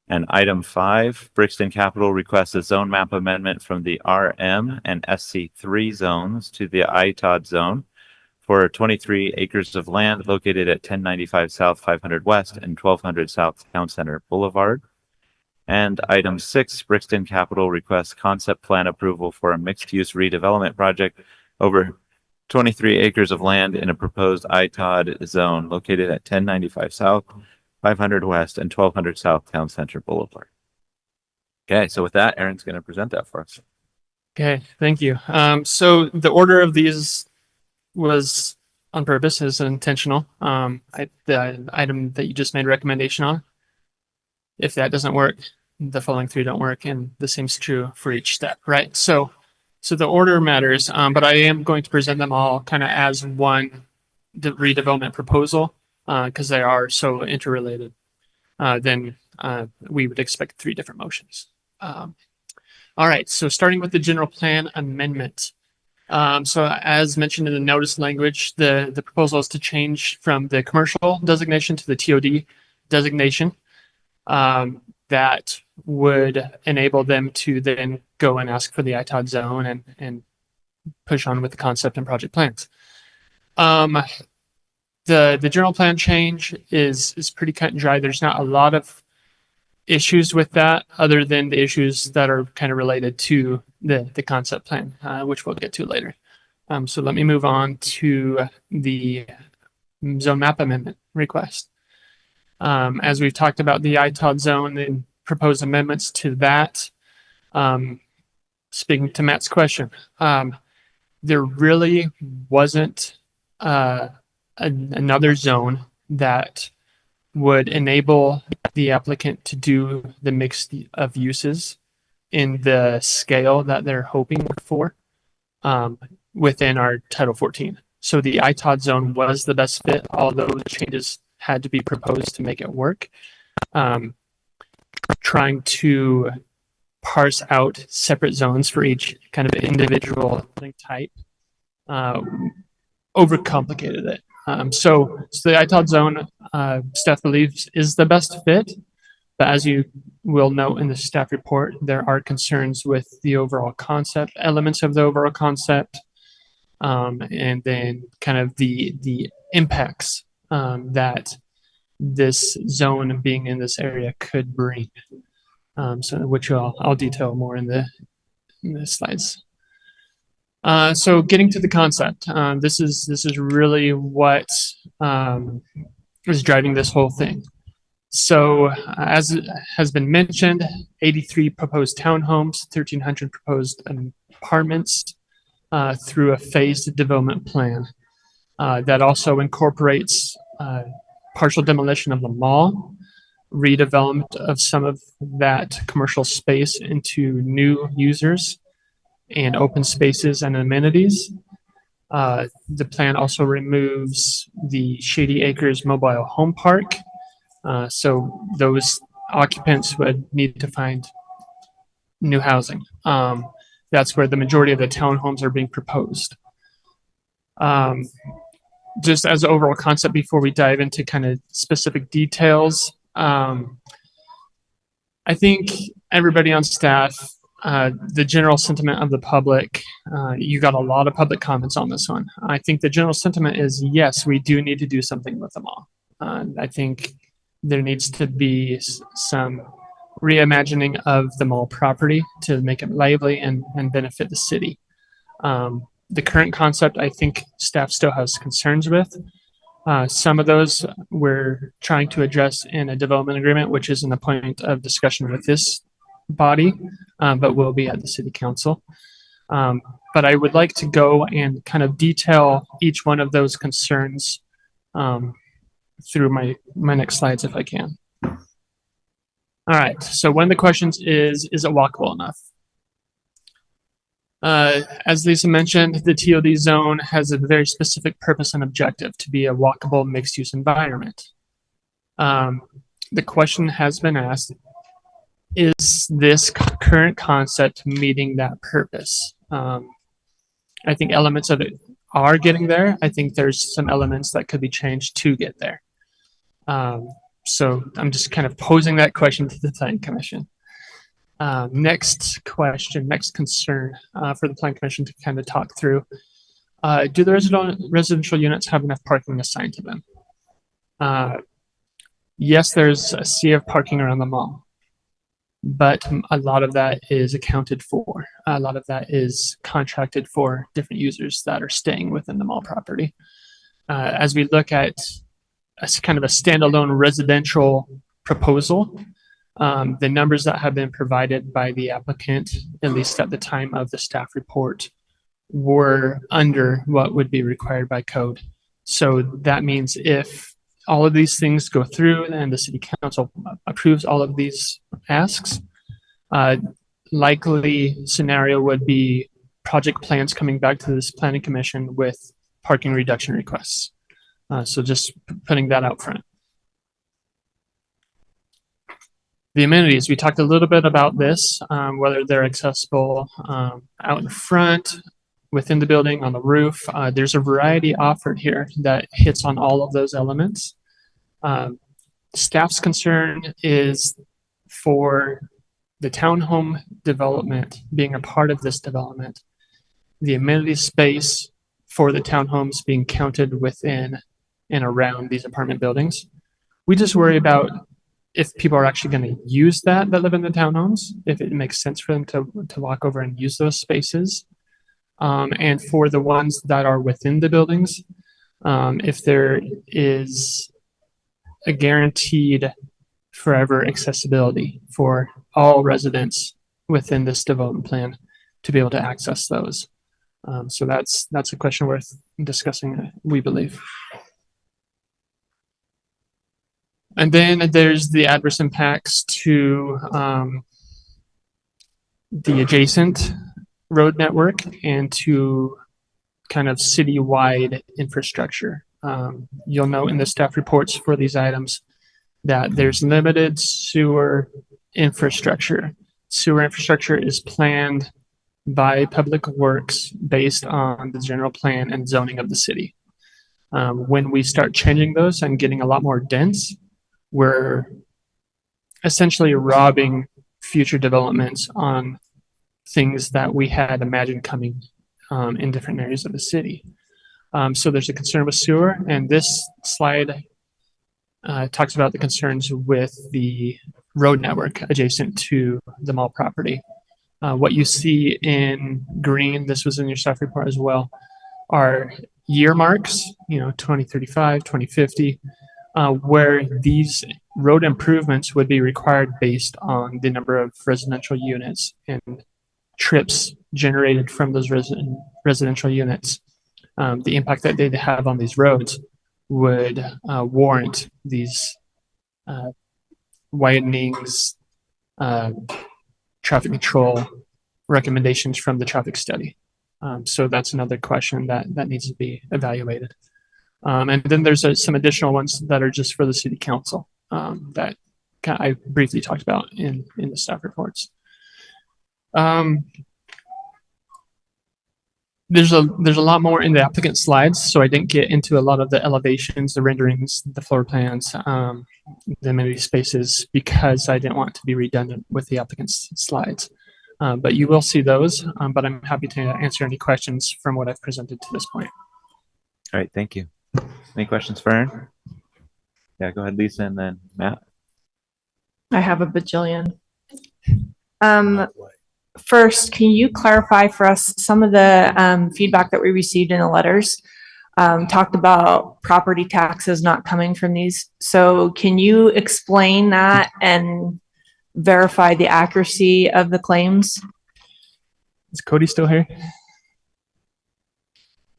And item 5, Brixton Capital requests a zone map amendment from the RM and SC3 zones to the ITOD zone for 23 acres of land located at 1095 South, 500 West, and 1200 South Towne Centre Boulevard. And item 6, Brixton Capital requests concept plan approval for a mixed-use redevelopment project over 23 acres of land in a proposed ITOD zone located at 1095 South, 500 West, and 1200 South Town Center Boulevard. Okay, so with that, Aaron's going to present that for us. Okay, thank you. So the order of these was on purpose, is intentional. The item that you just made recommendation on, if that doesn't work, the following three don't work, and the same's true for each step, right? So the order matters, but I am going to present them all kind of as one redevelopment proposal, because they are so interrelated. Then we would expect three different motions. All right, so starting with the general plan amendment. So as mentioned in the notice language, the proposal is to change from the commercial designation to the TOD designation. That would enable them to then go and ask for the ITOD zone and push on with the concept and project plans. The general plan change is pretty cut and dry. There's not a lot of issues with that other than the issues that are kind of related to the concept plan, which we'll get to later. So let me move on to the zone map amendment request. As we've talked about the ITOD zone and proposed amendments to that, speaking to Matt's question, there really wasn't another zone that would enable the applicant to do the mix of uses in the scale that they're hoping for within our Title 14. So the ITOD zone was the best fit, although the changes had to be proposed to make it work. Trying to parse out separate zones for each kind of individual type overcomplicated it. So the ITOD zone, staff believes, is the best fit, but as you will note in the staff report, there are concerns with the overall concept, elements of the overall concept, and then kind of the impacts that this zone being in this area could bring. So which I'll detail more in the slides. So getting to the concept, this is really what is driving this whole thing. So as has been mentioned, 83 proposed townhomes, 1,300 proposed apartments through a phased development plan that also incorporates partial demolition of the mall, redevelopment of some of that commercial space into new users, and open spaces and amenities. The plan also removes the Shady Acres Mobile Home Park. So those occupants would need to find new housing. That's where the majority of the townhomes are being proposed. Just as an overall concept before we dive into kind of specific details, I think everybody on staff, the general sentiment of the public, you got a lot of public comments on this one. I think the general sentiment is, yes, we do need to do something with the mall. I think there needs to be some reimagining of the mall property to make it lively and benefit the city. The current concept, I think staff still has concerns with. Some of those we're trying to address in a development agreement, which isn't a point of discussion with this body, but will be at the city council. But I would like to go and kind of detail each one of those concerns through my next slides if I can. All right, so one of the questions is it walkable enough? As Lisa mentioned, the TOD zone has a very specific purpose and objective to be a walkable mixed-use environment. The question has been asked, is this current concept meeting that purpose? I think elements of it are getting there. I think there's some elements that could be changed to get there. So I'm just kind of posing that question to the Planning Commission. Next question, next concern for the Planning Commission to kind of talk through. Do the residential units have enough parking assigned to them? Yes, there's a sea of parking around the mall, but a lot of that is accounted for. A lot of that is contracted for different users that are staying within the mall property. As we look at kind of a standalone residential proposal. The numbers that have been provided by the applicant, at least at the time of the staff report, were under what would be required by code. So that means if all of these things go through and the city council approves all of these asks, likely scenario would be project plans coming back to this planning commission with parking reduction requests. So just putting that out front. The amenities, we talked a little bit about this, whether they're accessible out in front, within the building, on the roof. There's a variety offered here that hits on all of those elements. Staff's concern is for the townhome development being a part of this development, the amenity space for the townhomes being counted within and around these apartment buildings. We just worry about if people are actually going to use that live in the townhomes, if it makes sense for them to walk over and use those spaces. And for the ones that are within the buildings, if there is a guaranteed forever accessibility for all residents within this development plan to be able to access those. So that's a question worth discussing, we believe. And then there's the adverse impacts to the adjacent road network and to kind of citywide infrastructure. You'll note in the staff reports for these items that there's limited sewer infrastructure. Sewer infrastructure is planned by Public Works based on the general plan and zoning of the city. When we start changing those and getting a lot more dense, we're essentially robbing future developments on things that we had imagined coming in different areas of the city. So there's a concern with sewer, and this slide talks about the concerns with the road network adjacent to the mall property. What you see in green, this was in your staff report as well, are year marks, 2035, 2050, where these road improvements would be required based on the number of residential units and trips generated from those residential units. The impact that they'd have on these roads would warrant these widenings, traffic control recommendations from the traffic study. So that's another question that needs to be evaluated. And then there's some additional ones that are just for the city council that I briefly talked about in the staff reports. There's a lot more in the applicant slides, so I didn't get into a lot of the elevations, the renderings, the floor plans, the amenity spaces, because I didn't want to be redundant with the applicant's slides. But you will see those, but I'm happy to answer any questions from what I've presented to this point. All right, thank you. Any questions for Aaron? Yeah, go ahead, Lisa, and then Matt. I have a bajillion. First, can you clarify for us some of the feedback that we received in the letters? Talked about property taxes not coming from these. So can you explain that and verify the accuracy of the claims? Is Cody still here?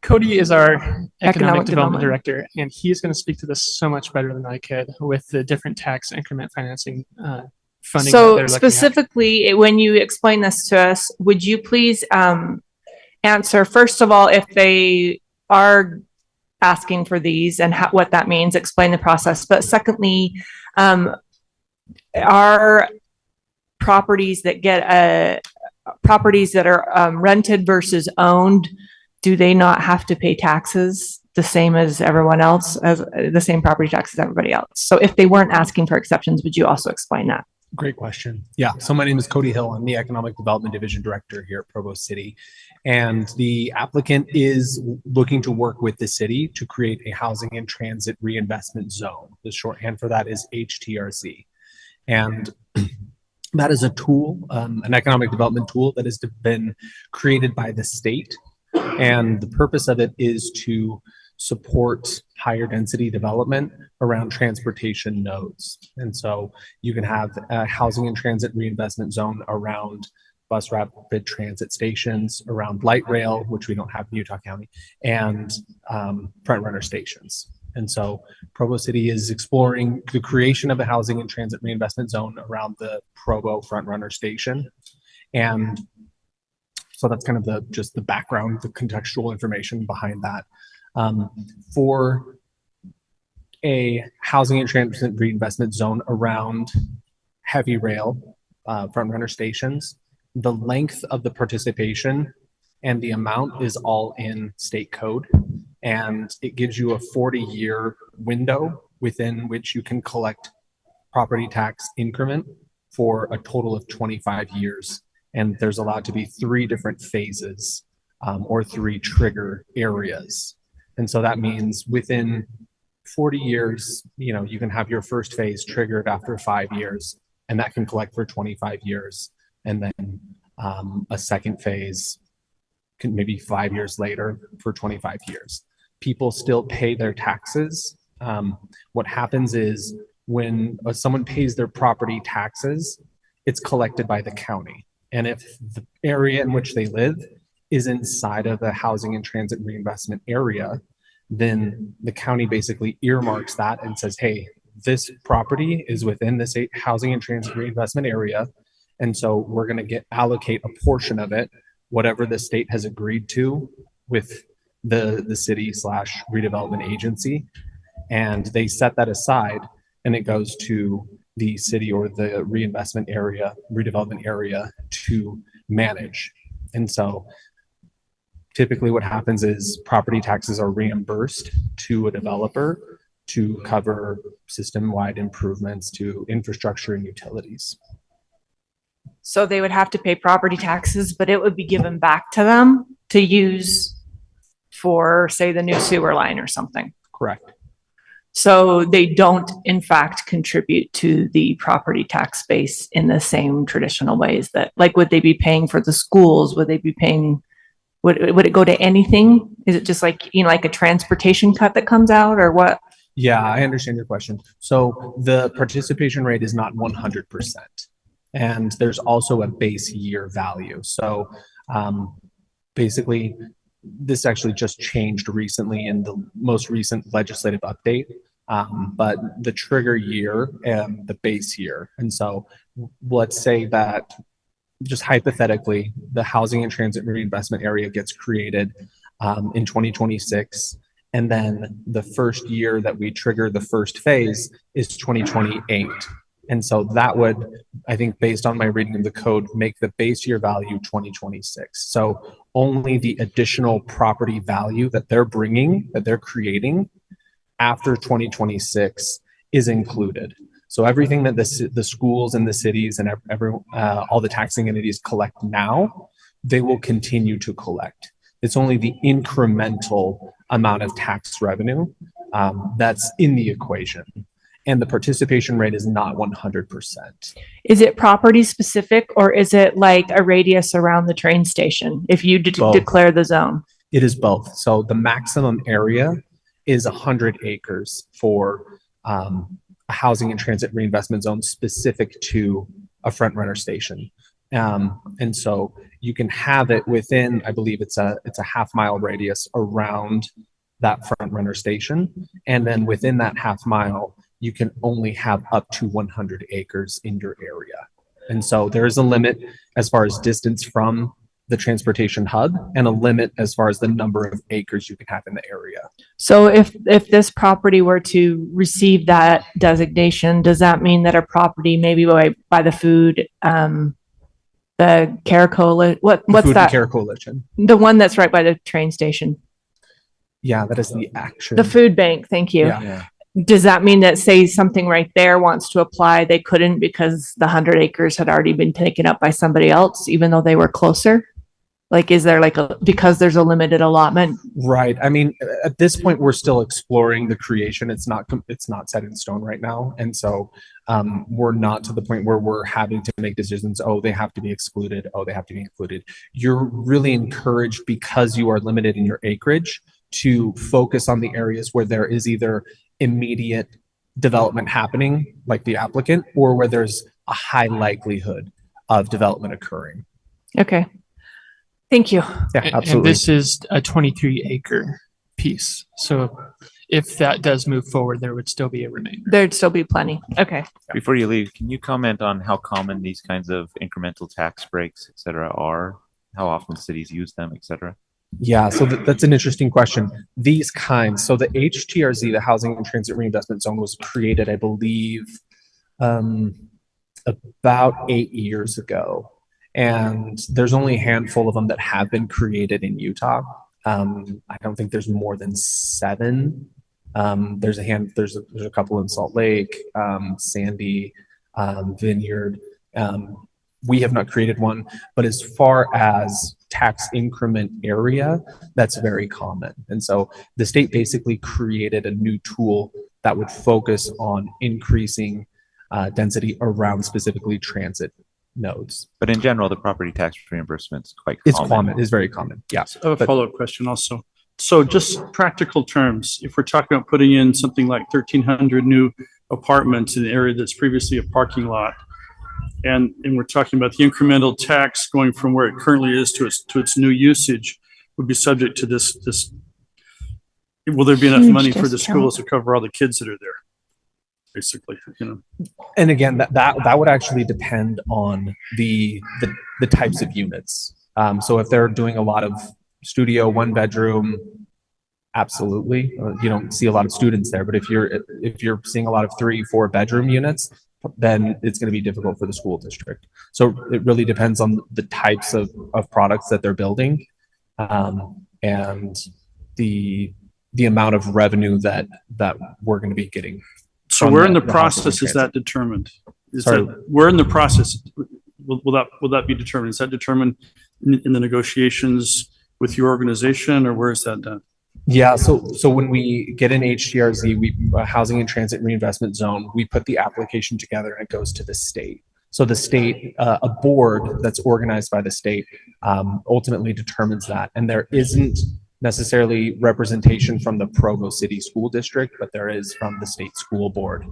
Cody is our economic development director, and he's going to speak to this so much better than I could with the different tax increment financing funding. So specifically, when you explain this to us, would you please answer, first of all, if they are asking for these and what that means, explain the process. But secondly, are properties that get properties that are rented versus owned, do they not have to pay taxes the same as everyone else, as the same property tax as everybody else? So if they weren't asking for exceptions, would you also explain that? Great question. Yeah. So my name is Cody Hill. I'm the Economic Development Division Director here at Provo City. And the applicant is looking to work with the city to create a housing and transit reinvestment zone. The shorthand for that is HTRZ. And that is a tool, an economic development tool that has been created by the state. And the purpose of it is to support higher density development around transportation nodes. And so you can have a housing and transit reinvestment zone around bus rapid transit stations, around light rail, which we don't have in Utah County, and front runner stations. And so Provo City is exploring the creation of a housing and transit reinvestment zone around the Provo front runner station. And so that's kind of just the background, the contextual information behind that. For a housing and transit reinvestment zone around heavy rail front runner stations, the length of the participation and the amount is all in state code, and it gives you a 40-year window within which you can collect property tax increment for a total of 25 years. And there's allowed to be 3 different phases or 3 trigger areas. And so that means within 40 years, you can have your first phase triggered after 5 years, and that can collect for 25 years. And then a second phase can maybe 5 years later for 25 years. People still pay their taxes. What happens is when someone pays their property taxes, it's collected by the county. And if the area in which they live is inside of a housing and transit reinvestment area, then the county basically earmarks that and says, hey, this property is within this housing and transit reinvestment area. And so we're going to allocate a portion of it, whatever the state has agreed to with the city / redevelopment agency. And they set that aside, and it goes to the city or the redevelopment area to manage. And so typically what happens is property taxes are reimbursed to a developer to cover system-wide improvements to infrastructure and utilities. So they would have to pay property taxes, but it would be given back to them to use for, say, the new sewer line or something. Correct. So they don't, in fact, contribute to the property tax base in the same traditional ways that, like, would they be paying for the schools? Would they be paying, would it go to anything? Is it just like, like a transportation cut that comes out, or what? Yeah, I understand your question. So the participation rate is not 100%. And there's also a base year value. So basically, this actually just changed recently in the most recent legislative update, but the trigger year and the base year. And so let's say that just hypothetically, the housing and transit reinvestment area gets created in 2026. And then the first year that we trigger the first phase is 2028. And so that would, I think, based on my reading of the code, make the base year value 2026. So only the additional property value that they're creating after 2026 is included. So everything that the schools and the cities and all the taxing entities collect now, they will continue to collect. It's only the incremental amount of tax revenue that's in the equation. And the participation rate is not 100%. Is it property specific, or is it like a radius around the train station if you declare the zone? It is both. So the maximum area is 100 acres for a housing and transit reinvestment zone specific to a front runner station. And so you can have it within, I believe it's a half-mile radius around that front runner station. And then within that half mile, you can only have up to 100 acres in your area. And so there is a limit as far as distance from the transportation hub and a limit as far as the number of acres you can have in the area. So if this property were to receive that designation, does that mean that a property maybe by the food, the Care Coalition, what's Food that? and Care Coalition. The one that's right by the train station. Yeah, that is the action. The food bank, thank you. Yeah. Does that mean that, say, something right there wants to apply, they couldn't because the 100 acres had already been taken up by somebody else, even though they were closer? Like, is there because there's a limited allotment? Right. I mean, at this point, we're still exploring the creation. It's not set in stone right now. And so we're not to the point where we're having to make decisions. Oh, they have to be excluded. Oh, they have to be included. You're really encouraged, because you are limited in your acreage, to focus on the areas where there is either immediate development happening, like the applicant, or where there's a high likelihood of development occurring. Okay. Thank you. Yeah, And absolutely. this is a 23-acre piece. So if that does move forward, there would still be a remainder. There'd still be plenty. Okay. Before you leave, can you comment on how common these kinds of incremental tax breaks, et cetera, are? How often cities use them, et cetera? Yeah, so that's an interesting question. These kinds, so the HTRZ, the Housing and Transit Reinvestment Zone, was created, I believe, about 8 years ago. And there's only a handful of them that have been created in Utah. I don't think there's more than 7. There's a couple in Salt Lake, Sandy, Vineyard. We have not created one, but as far as tax increment area, that's very common. And so the state basically created a new tool that would focus on increasing density around specifically transit nodes. But in general, the property tax reimbursement's quite It's common. common, it's very common, yeah. I have a follow-up question also. So just practical terms, if we're talking about putting in something like 1,300 new apartments in an area that's previously a parking lot, and we're talking about the incremental tax going from where it currently is to its new usage, would be subject to this. Will there be enough Huge money for the discount. schools to cover all the kids that are there? Basically, you know. And again, that would actually depend on the types of units. So if they're doing a lot of studio, 1-bedroom, absolutely. You don't see a lot of students there, but if you're seeing a lot of 3-4 bedroom units, then it's going to be difficult for the school district. So it really depends on the types of products that they're building, and the amount of revenue that we're going to be getting. So where in the process is that determined? Where in the process will that be determined? Is that determined in the negotiations with your organization, or where is that done? Yeah, so when we get an HTRZ, Housing and Transit Reinvestment Zone, we put the application together and it goes to the state. So the state, a board that's organized by the state, ultimately determines that. And there isn't necessarily representation from the Provo City School District, but there is from the state school board.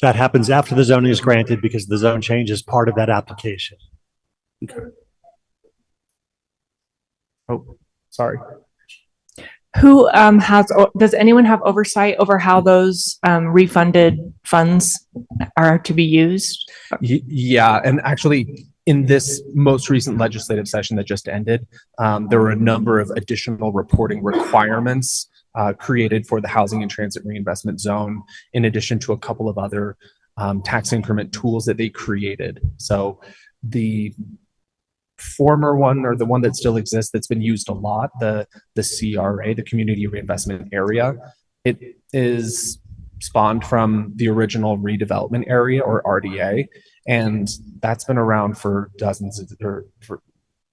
That happens after the zoning is granted because the zone change is part of that application. Okay. Oh, sorry. Who does anyone have oversight over how those refunded funds are to be used? Yeah, and actually in this most recent legislative session that just ended, there were a number of additional reporting requirements created for the Housing and Transit Reinvestment Zone, in addition to a couple of other tax increment tools that they created. So the former one, or the one that still exists that's been used a lot, the CRA, the Community Reinvestment Area, it is spawned from the original redevelopment area, or RDA, and that's been around for for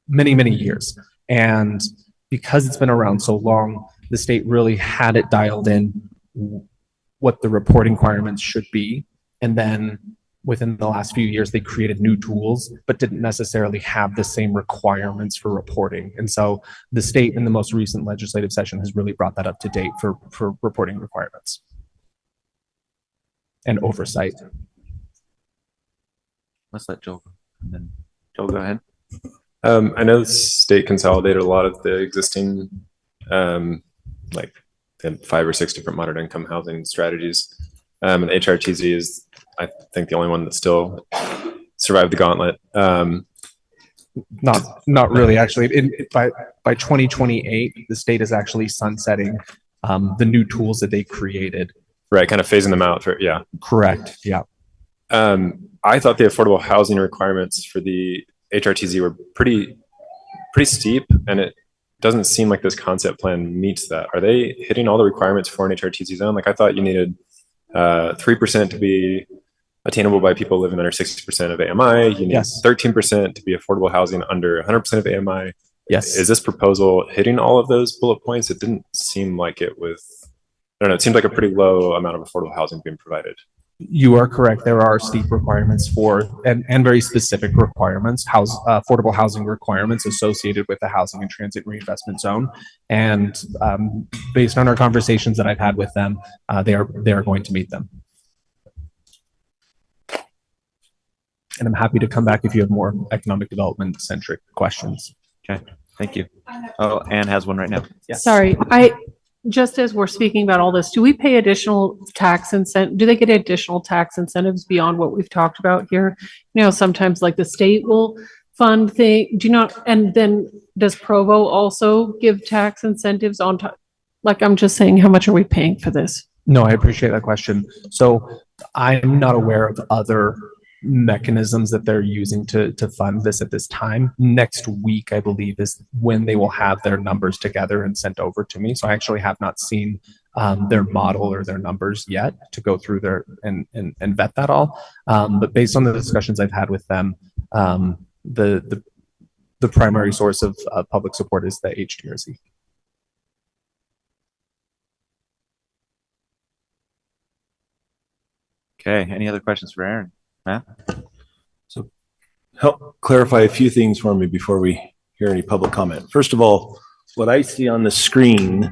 many years. And because it's been around so long, the state really had it dialed in what the reporting requirements should be. And then within the last few years, they created new tools, but didn't necessarily have the same requirements for reporting. And so the state in the most recent legislative session has really brought that up to date for reporting requirements and oversight. Let's let Joel go. And then Joel, go ahead. I know the state consolidated a lot of the existing, like 5 or 6 different moderate income housing strategies. And HRTZ is, I think, the only one that still survived the gauntlet. Not really, actually. By 2028, the state is actually sunsetting the new tools that they created. Right, kind of phasing them out. Yeah. Correct. Yeah. I thought the affordable housing requirements for the HRTZ were pretty steep, and it doesn't seem like this concept plan meets that. Are they hitting all the requirements for an HRTZ zone? Like, I thought you needed 3% to be attainable by people living under 60% of AMI. You need 13% to be affordable housing under 100% of AMI. Yes. Is this proposal hitting all of those bullet points? It didn't seem like it was. I don't know. It seemed like a pretty low amount of affordable housing being provided. You are correct. There are steep requirements and very specific requirements, affordable housing requirements associated with the housing and transit reinvestment zone. And based on our conversations that I've had with them, they are going to meet them. And I'm happy to come back if you have more economic development centric questions. Okay, thank you. Oh, Anne has one right now. Yes. Sorry, just as we're speaking about all this, do we pay additional do they get additional tax incentives beyond what we've talked about here? You know, sometimes like the state will fund and then does Provo also give tax incentives on top? Like, I'm just saying, how much are we paying for this? No, I appreciate that question. So I'm not aware of other mechanisms that they're using to fund this at this time. Next week, I believe, is when they will have their numbers together and sent over to me. So I actually have not seen their model or their numbers yet to go through and vet that all. But based on the discussions I've had with them, the primary source of public support is the HDRZ. Okay, any other questions for Aaron? Matt? So help clarify a few things for me before we hear any public comment. First of all, what I see on the screen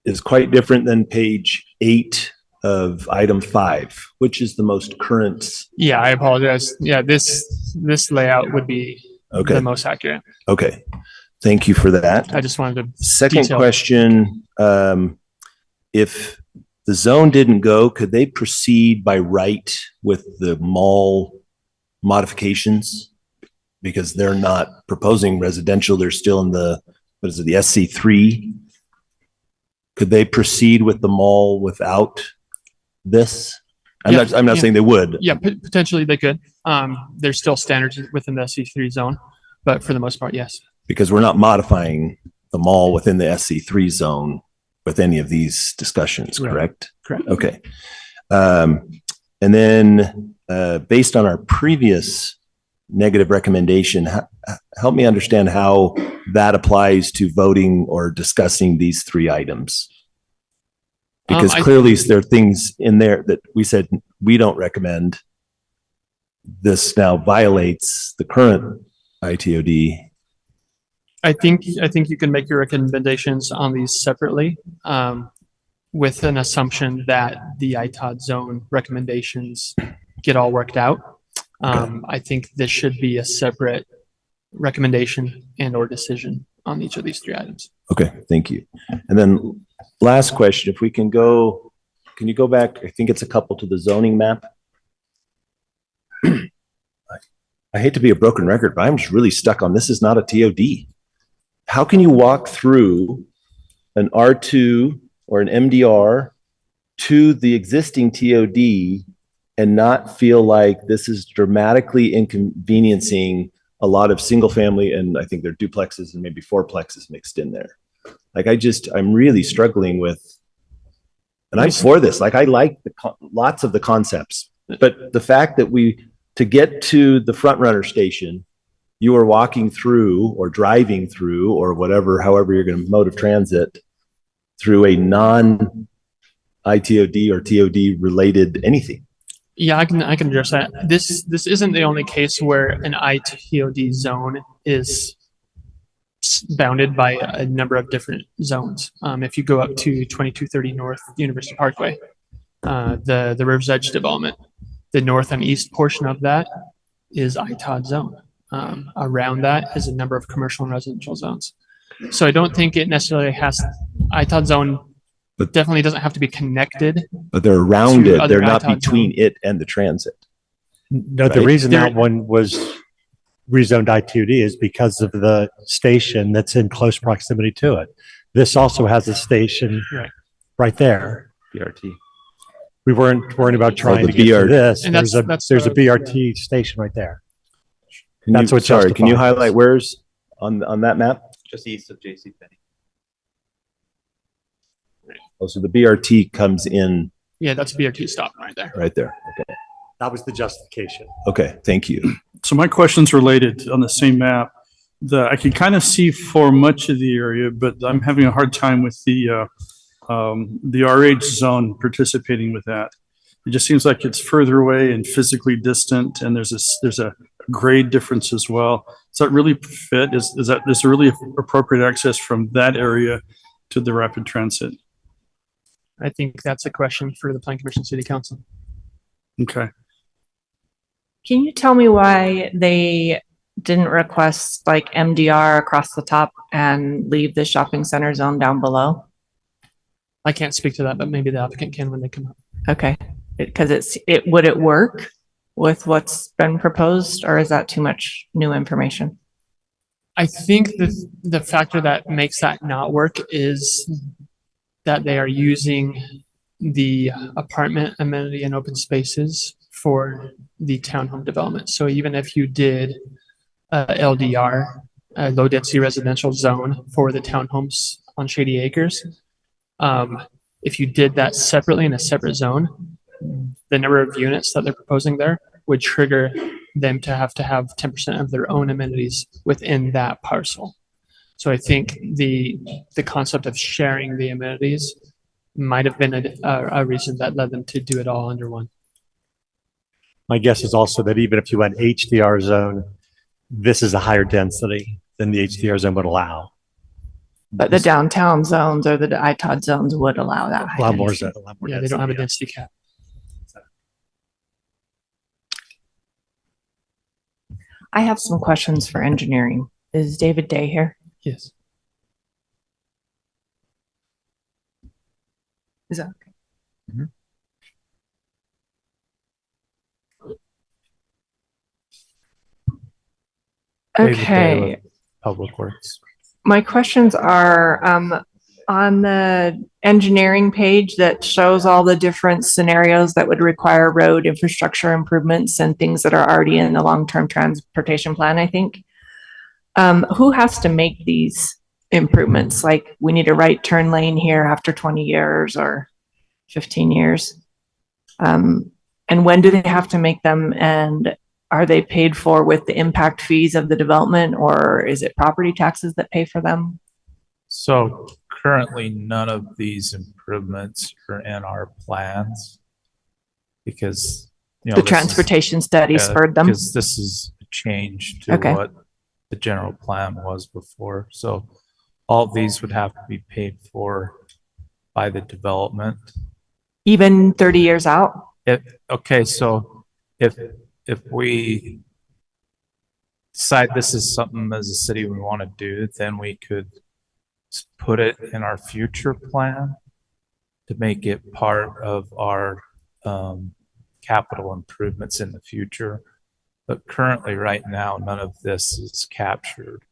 is quite different than page 8 of item 5, which is the most current. Yeah, I apologize. Yeah, this layout would be the most accurate. Okay. Thank you for that. I just wanted to Second detail. question, if the zone didn't go, could they proceed by right with the mall modifications? Because they're not proposing residential, they're still in the SC3. Could they proceed with the mall without this? I'm not saying they would. Yeah, potentially they could. There's still standards within the SC3 zone, but for the most part, yes. Because we're not modifying the mall within the SC3 zone with any of these discussions, correct? Correct. Okay. And then based on our previous negative recommendation, help me understand how that applies to voting or discussing these 3 items. Because clearly there are things in there that we said we don't recommend. This now violates the current ITOD. I think you can make your recommendations on these separately, with an assumption that the ITOD zone recommendations get all worked out. I think this should be a separate recommendation and or decision on each of these 3 items. Okay, thank you. And then last question, if we can you go back, I think it's a couple to the zoning map. I hate to be a broken record, but I'm just really stuck on this is not a TOD. How can you walk through an R2 or an MDR to the existing TOD and not feel like this is dramatically inconveniencing a lot of single family, and I think there are duplexes and maybe fourplexes mixed in there? Like I'm really struggling with, and I'm for this. Like I like lots of the concepts, but the fact that to get to the front runner station, you are walking through or driving through or however you're going to mode of transit through a non-ITOD or TOD related anything. Yeah, I can address that. This isn't the only case where an ITOD zone is bounded by a number of different zones. If you go up to 2230 North University Parkway, the River's Edge development, the north and east portion of that is ITOD zone. Around that is a number of commercial and residential zones. So I don't think it necessarily ITOD zone definitely doesn't have to be connected. But they're around it. They're not between it and the transit. No, the reason that one was rezoned I2D is because of the station that's in close proximity to it. This also has a station right there. BRT. We weren't worried about trying to get to this. And there's a BRT station right there. Can you highlight where's on that map? Just east of JC Penney. Oh, so the BRT comes in. Yeah, that's a BRT stop right there. Right there. Okay. That was the justification. Okay, thank you. So my question's related on the same map. I can kind of see for much of the area, but I'm having a hard time with the RH zone participating with that. It just seems like it's further away and physically distant, and there's a grade difference as well. Does that really fit? Is there really appropriate access from that area to the rapid transit? I think that's a question for the Plan Commission City Council. Okay. Can you tell me why they didn't request like MDR across the top and leave the shopping center zone down below? I can't speak to that, but maybe the applicant can when they come up. Okay, because would it work with what's been proposed, or is that too much new information? I think the factor that makes that not work is that they are using the apartment amenity and open spaces for the townhome development. So even if you did LDR, low density residential zone for the townhomes on Shady Acres, if you did that separately in a separate zone, the number of units that they're proposing there would trigger them to have 10% of their own amenities within that parcel. So I think the concept of sharing the amenities might have been a reason that led them to do it all under one. My guess is also that even if you went HDR zone, this is a higher density than the HDR zone would allow. But the downtown zones or the ITOD zones would allow that. A lot more density. Yeah, they don't have a density cap. I have some questions for engineering. Is David Day here? Yes. Is that okay? Mm-hmm. Okay. Public Works. My questions are on the engineering page that shows all the different scenarios that would require road infrastructure improvements and things that are already in the long-term transportation plan, I think. Who has to make these improvements? Like we need a right turn lane here after 20 years or 15 years. And when do they have to make them? And are they paid for with the impact fees of the development, or is it property taxes that pay for them? So currently, none of these improvements are in our plans because, you know, the transportation study spurred them. Because this is a change to what the general plan was before. So all of these would have to be paid for by the development. Even 30 years out? Okay, so if we decide this is something as a city we want to do, then we could put it in our future plan to make it part of our capital improvements in the future. But currently, right now, none of this is captured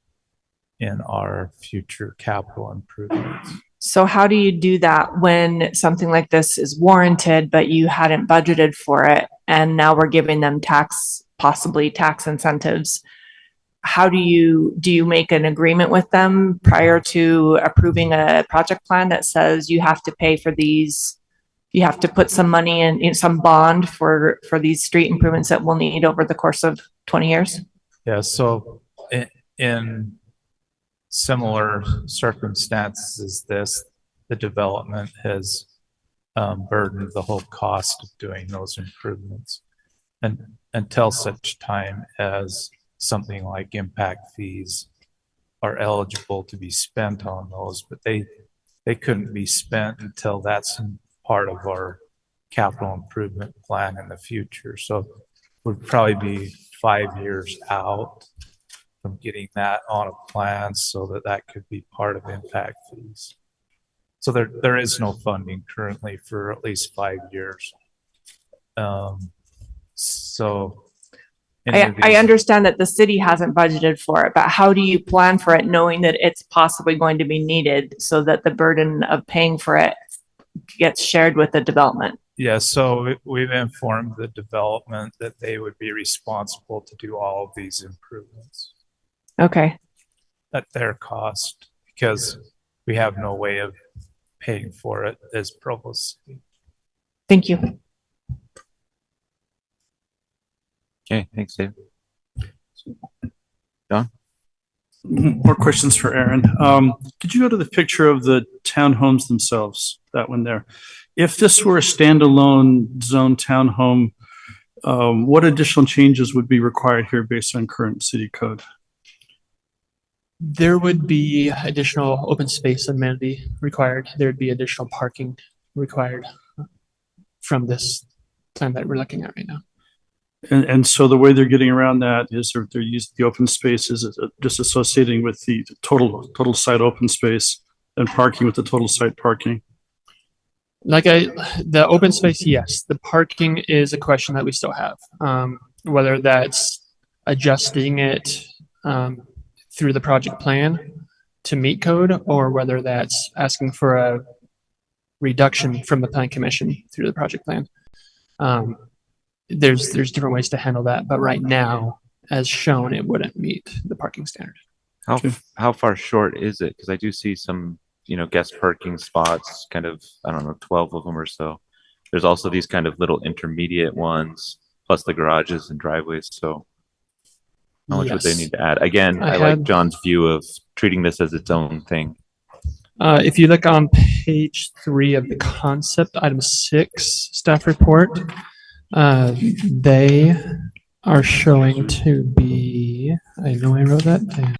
in our future capital improvements. So how do you do that when something like this is warranted, but you hadn't budgeted for it, and now we're giving them possibly tax incentives? How do you make an agreement with them prior to approving a project plan that says you have to pay for these? You have to put some money in some bond for these street improvements that we'll need over the course of 20 years? Yeah, so in similar circumstances as this, the development has burdened the whole cost of doing those improvements. And until such time as something like impact fees are eligible to be spent on those, but they couldn't be spent until that's part of our capital improvement plan in the future. So would probably be 5 years out from getting that on a plan so that could be part of impact fees. So there is no funding currently for at least 5 years. So I understand that the city hasn't budgeted for it, but how do you plan for it knowing that it's possibly going to be needed so that the burden of paying for it gets shared with the development? Yeah, so we've informed the development that they would be responsible to do all of these improvements. Okay. At their cost, because we have no way of paying for it as Provo City. Thank you. Okay, thanks, Dave. John? More questions for Aaron. Could you go to the picture of the townhomes themselves? That one there. If this were a standalone zone townhome, what additional changes would be required here based on current city code? There would be additional open space amenity required. There'd be additional parking required from this plan that we're looking at right now. And so the way they're getting around that is they're using the open spaces, just associating with the total site open space and parking with the total site parking. The open space, yes. The parking is a question that we still have. Whether that's adjusting it through the project plan to meet code, or whether that's asking for a reduction from the plan commission through the project plan. There's different ways to handle that, but right now, as shown, it wouldn't meet the parking standard. How far short is it? Because I do see some, guest parking spots, kind of, I don't know, 12 of them or so. There's also these kind of little intermediate ones, plus the garages and driveways. So how much would they need to add? Again, I like John's view of treating this as its own thing. If you look on page 3 of the concept, item 6, staff report, they are showing to be, I know I wrote that down.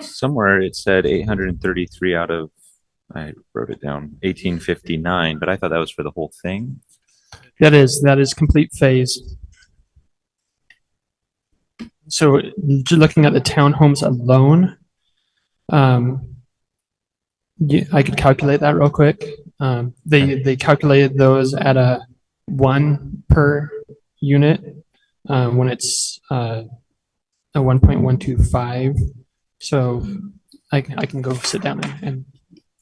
Somewhere it said 833 out of, I wrote it down, 1859, but I thought that was for the whole thing. That is complete phase. So just looking at the townhomes alone, I could calculate that real quick. They calculated those at a 1 per unit when it's a 1.125. So I can go sit down and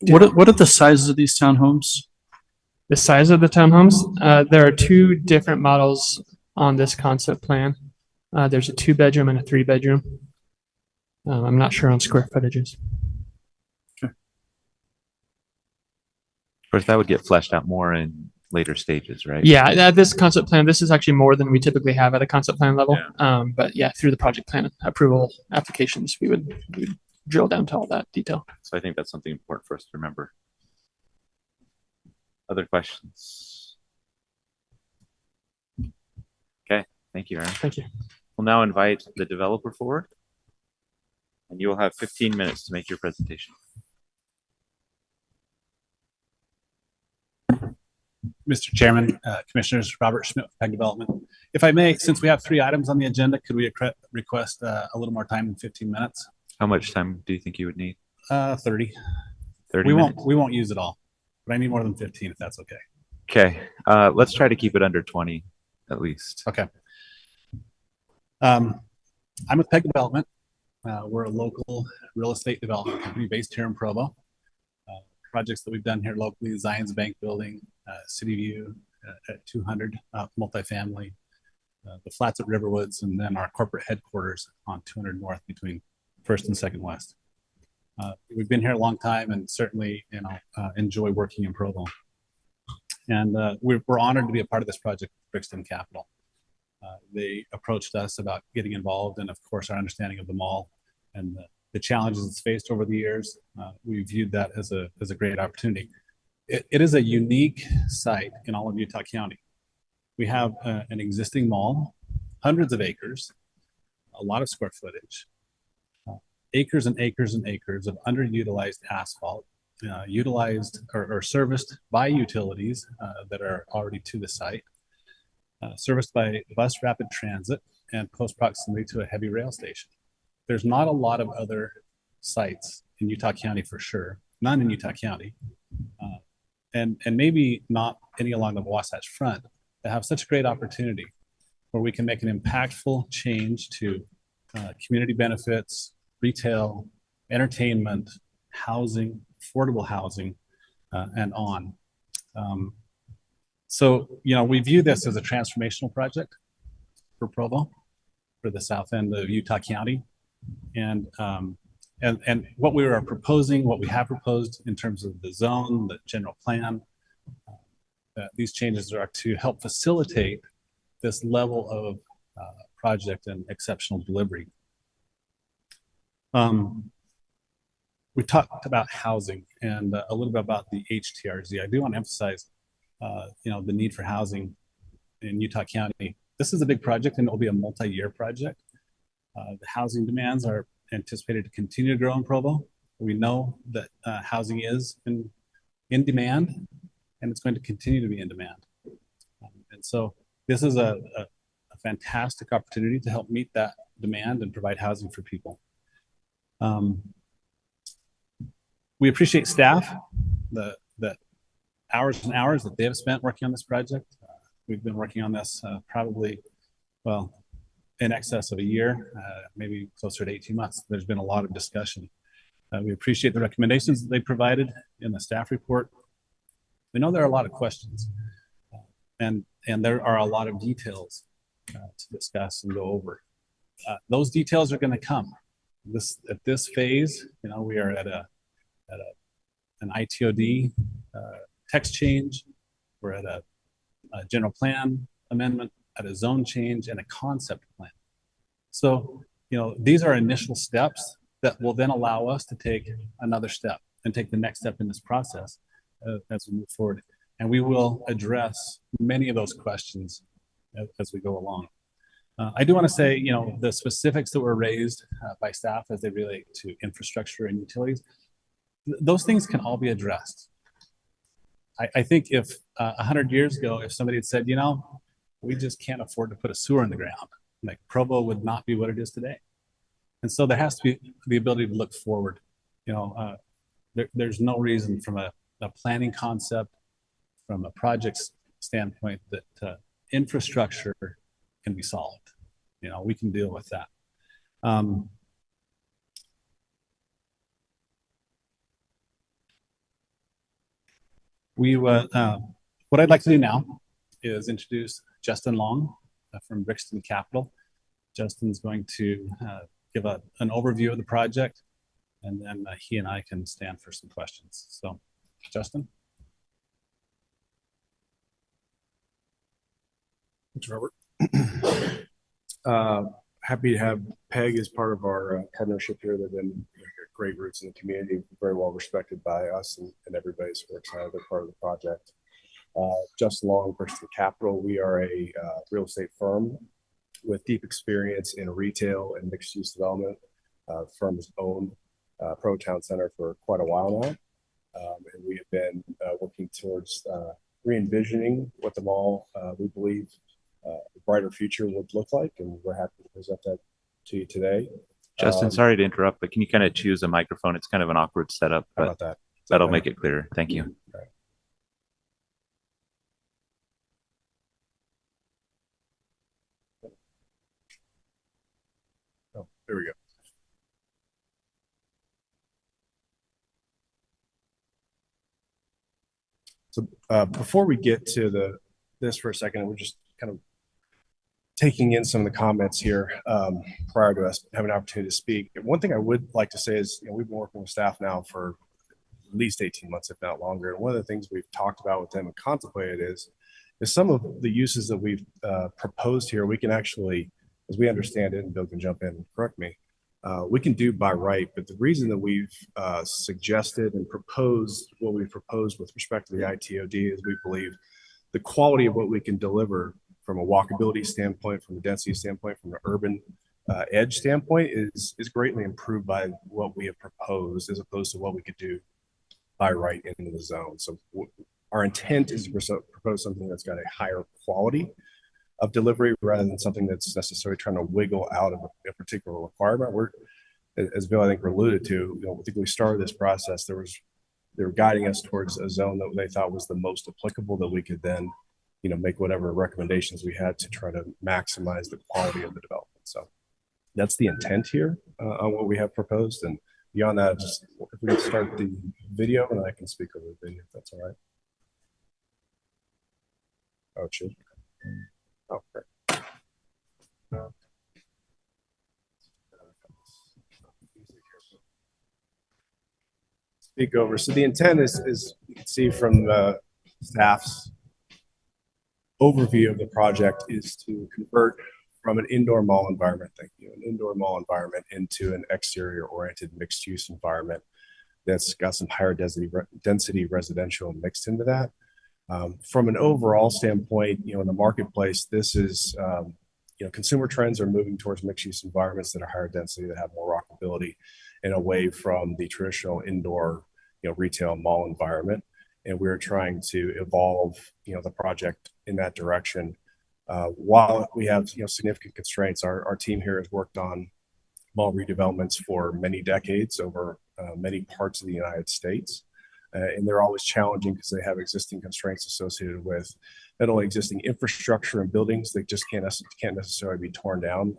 what are the sizes of these townhomes? The size of the townhomes, there are 2 different models on this concept plan. There's a 2-bedroom and a 3-bedroom. I'm not sure on square footages. Of course, that would get fleshed out more in later stages, right? Yeah, this concept plan, this is actually more than we typically have at a concept plan level. Yeah. But yeah, through the project plan approval applications, we would drill down to all that detail. So I think that's something important for us to remember. Other questions? Okay, thank you, Aaron. Thank you. We'll now invite the developer forward, and you will have 15 minutes to make your presentation. Mr. Chairman, Commissioners, Robert Schmidt with PEG Development. If I may, since we have 3 items on the agenda, could we request a little more time in 15 minutes? How much time do you think you would need? 30. 30 minutes? We won't use it all, but I need more than 15 if that's okay. Okay, let's try to keep it under 20 at least. Okay. I'm with PEG Development. We're a local real estate development company based here in Provo. Projects that we've done here locally: Zions Bank Building, City View at 200, multifamily, the flats at Riverwoods, and then our corporate headquarters on 200 North between First and Second West. We've been here a long time and certainly, enjoy working in Provo. And we're honored to be a part of this project with Brixton Capital. They approached us about getting involved, and of course, our understanding of the mall and the challenges it's faced over the years. We viewed that as a great opportunity. It is a unique site in all of Utah County. We have an existing mall, hundreds of acres, a lot of square footage, acres and acres and acres of underutilized asphalt, utilized or serviced by utilities that are already to the site, serviced by bus rapid transit, and close proximity to a heavy rail station. There's not a lot of other sites in Utah County for sure, none in Utah County, and maybe not any along the Wasatch Front, that have such a great opportunity where we can make an impactful change to community benefits, retail, entertainment, housing, affordable housing, and on. So, we view this as a transformational project for Provo, for the south end of Utah County. And what we are proposing, what we have proposed in terms of the zone, the general plan, these changes are to help facilitate this level of we we talked about housing and a little bit about the HTRZ. I do want to emphasize, the need for housing in Utah County. This is a big project and it will be a multi-year project. The housing demands are anticipated to continue to grow in Provo. We know that housing is in demand and it's going to continue to be in demand. And so this is a fantastic opportunity to help meet that demand and provide housing for people. We appreciate staff, the hours and hours that they have spent working on this project. We've been working on this probably, well, in excess of a year, maybe closer to 18 months. There's been a lot of discussion. We appreciate the recommendations that they provided in the staff report. We know there are a lot of questions and there are a lot of details to discuss and go over. Those details are going to come. At this phase, we are at an ITOD text change. We're at a general plan amendment, at a zone change, and a concept plan. So, these are initial steps that will then allow us to take another step and take the next step in this process as we move forward. And we will address many of those questions as we go along. I do want to say, the specifics that were raised by staff as they relate to infrastructure and utilities, those things can all be addressed. I think if 100 years ago, if somebody had said, we just can't afford to put a sewer in the ground, like Provo would not be what it is today. And so there has to be the ability to look forward. There's no reason from a planning concept, from a project standpoint, that infrastructure can be solved. We can deal with that. What I'd like to do now is introduce Justin Long from Brixton Capital. Justin's going to give an overview of the project, and then he and I can stand for some questions. So, Justin. Thanks, Robert. Happy to have PEG as part of our partnership here. They've been great roots in the community, very well respected by us and everybody, so we're excited they're part of the project. Justin Long, Brixton Capital. We are a real estate firm with deep experience in retail and mixed-use development. The firm has owned Provo Town Center for quite a while now, and we have been working towards re-envisioning what the mall, we believe, a brighter future would look like, and we're happy to present that to you today. Justin, sorry to interrupt, but can you kind of choose a microphone? It's kind of an awkward setup, How but about that? that'll make it clearer. Thank you. Right. Oh, there we go. So before we get to this for a second, we're just kind of taking in some of the comments here prior to us having an opportunity to speak. One thing I would like to say is, we've been working with staff now for at least 18 months, if not longer. And one of the things we've talked about with them and contemplated is some of the uses that we've proposed here, we can actually, as we understand it, and Bill can jump in and correct me, we can do by right. But the reason that we've suggested and proposed what we've proposed with respect to the ITOD is we believe the quality of what we can deliver from a walkability standpoint, from a density standpoint, from an urban edge standpoint is greatly improved by what we have proposed as opposed to what we could do by right into the zone. So our intent is to propose something that's got a higher quality of delivery rather than something that's necessarily trying to wiggle out of a particular requirement. We're, as Bill, I think, alluded to, I think we started this process, they were guiding us towards a zone that they thought was the most applicable that we could then make whatever recommendations we had to try to maximize the quality of the development. So that's the intent here on what we have proposed. And beyond that, just if we can start the video and I can speak over the video, if that's all right. Oh, it should. Oh, great. Speak over. So the intent is you can see from the staff's overview of the project is to convert from an indoor mall environment, an indoor mall environment into an exterior oriented mixed use environment that's got some higher density residential mixed into that. From an overall standpoint, in the marketplace, this is, consumer trends are moving towards mixed use environments that are higher density, that have more walkability, and away from the traditional indoor, retail mall environment. And we're trying to evolve, the project in that direction. While we have, significant constraints, our team here has worked on mall redevelopments for many decades over many parts of the United States. And they're always challenging because they have existing constraints associated with not only existing infrastructure and buildings that just can't necessarily be torn down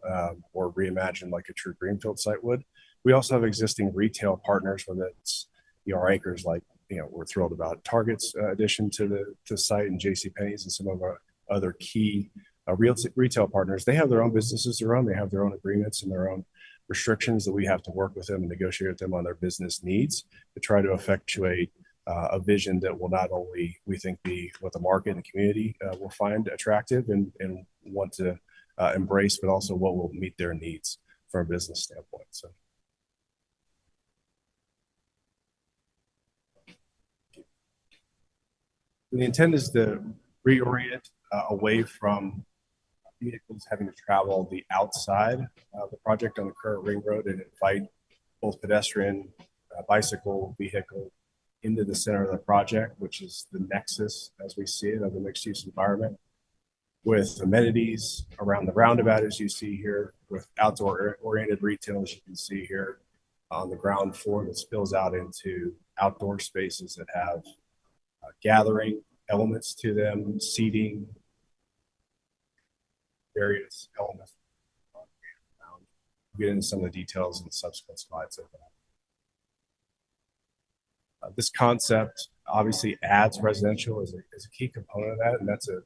or reimagined like a true greenfield site would. We also have existing retail partners, whether it's our anchors, like, we're thrilled about Target's addition to the site, and JCPenney's and some of our other key retail partners. They have their own businesses, they have their own agreements and their own restrictions that we have to work with them and negotiate with them on their business needs to try to effectuate a vision that will not only, we think, be what the market and the community will find attractive and want to embrace, but also what will meet their needs from a business standpoint. So. The intent is to reorient away from vehicles having to travel the outside of the project on the current ring road and invite both pedestrian, bicycle, vehicle into the center of the project, which is the nexus, as we see it, of the mixed use environment, with amenities around the roundabout, as you see here, with outdoor oriented retail, as you can see here on the ground floor, that spills out into outdoor spaces that have gathering elements to them, seating, various elements. We'll get into some of the details in the subsequent slides of that. This concept obviously adds residential as a key component of that, and that's a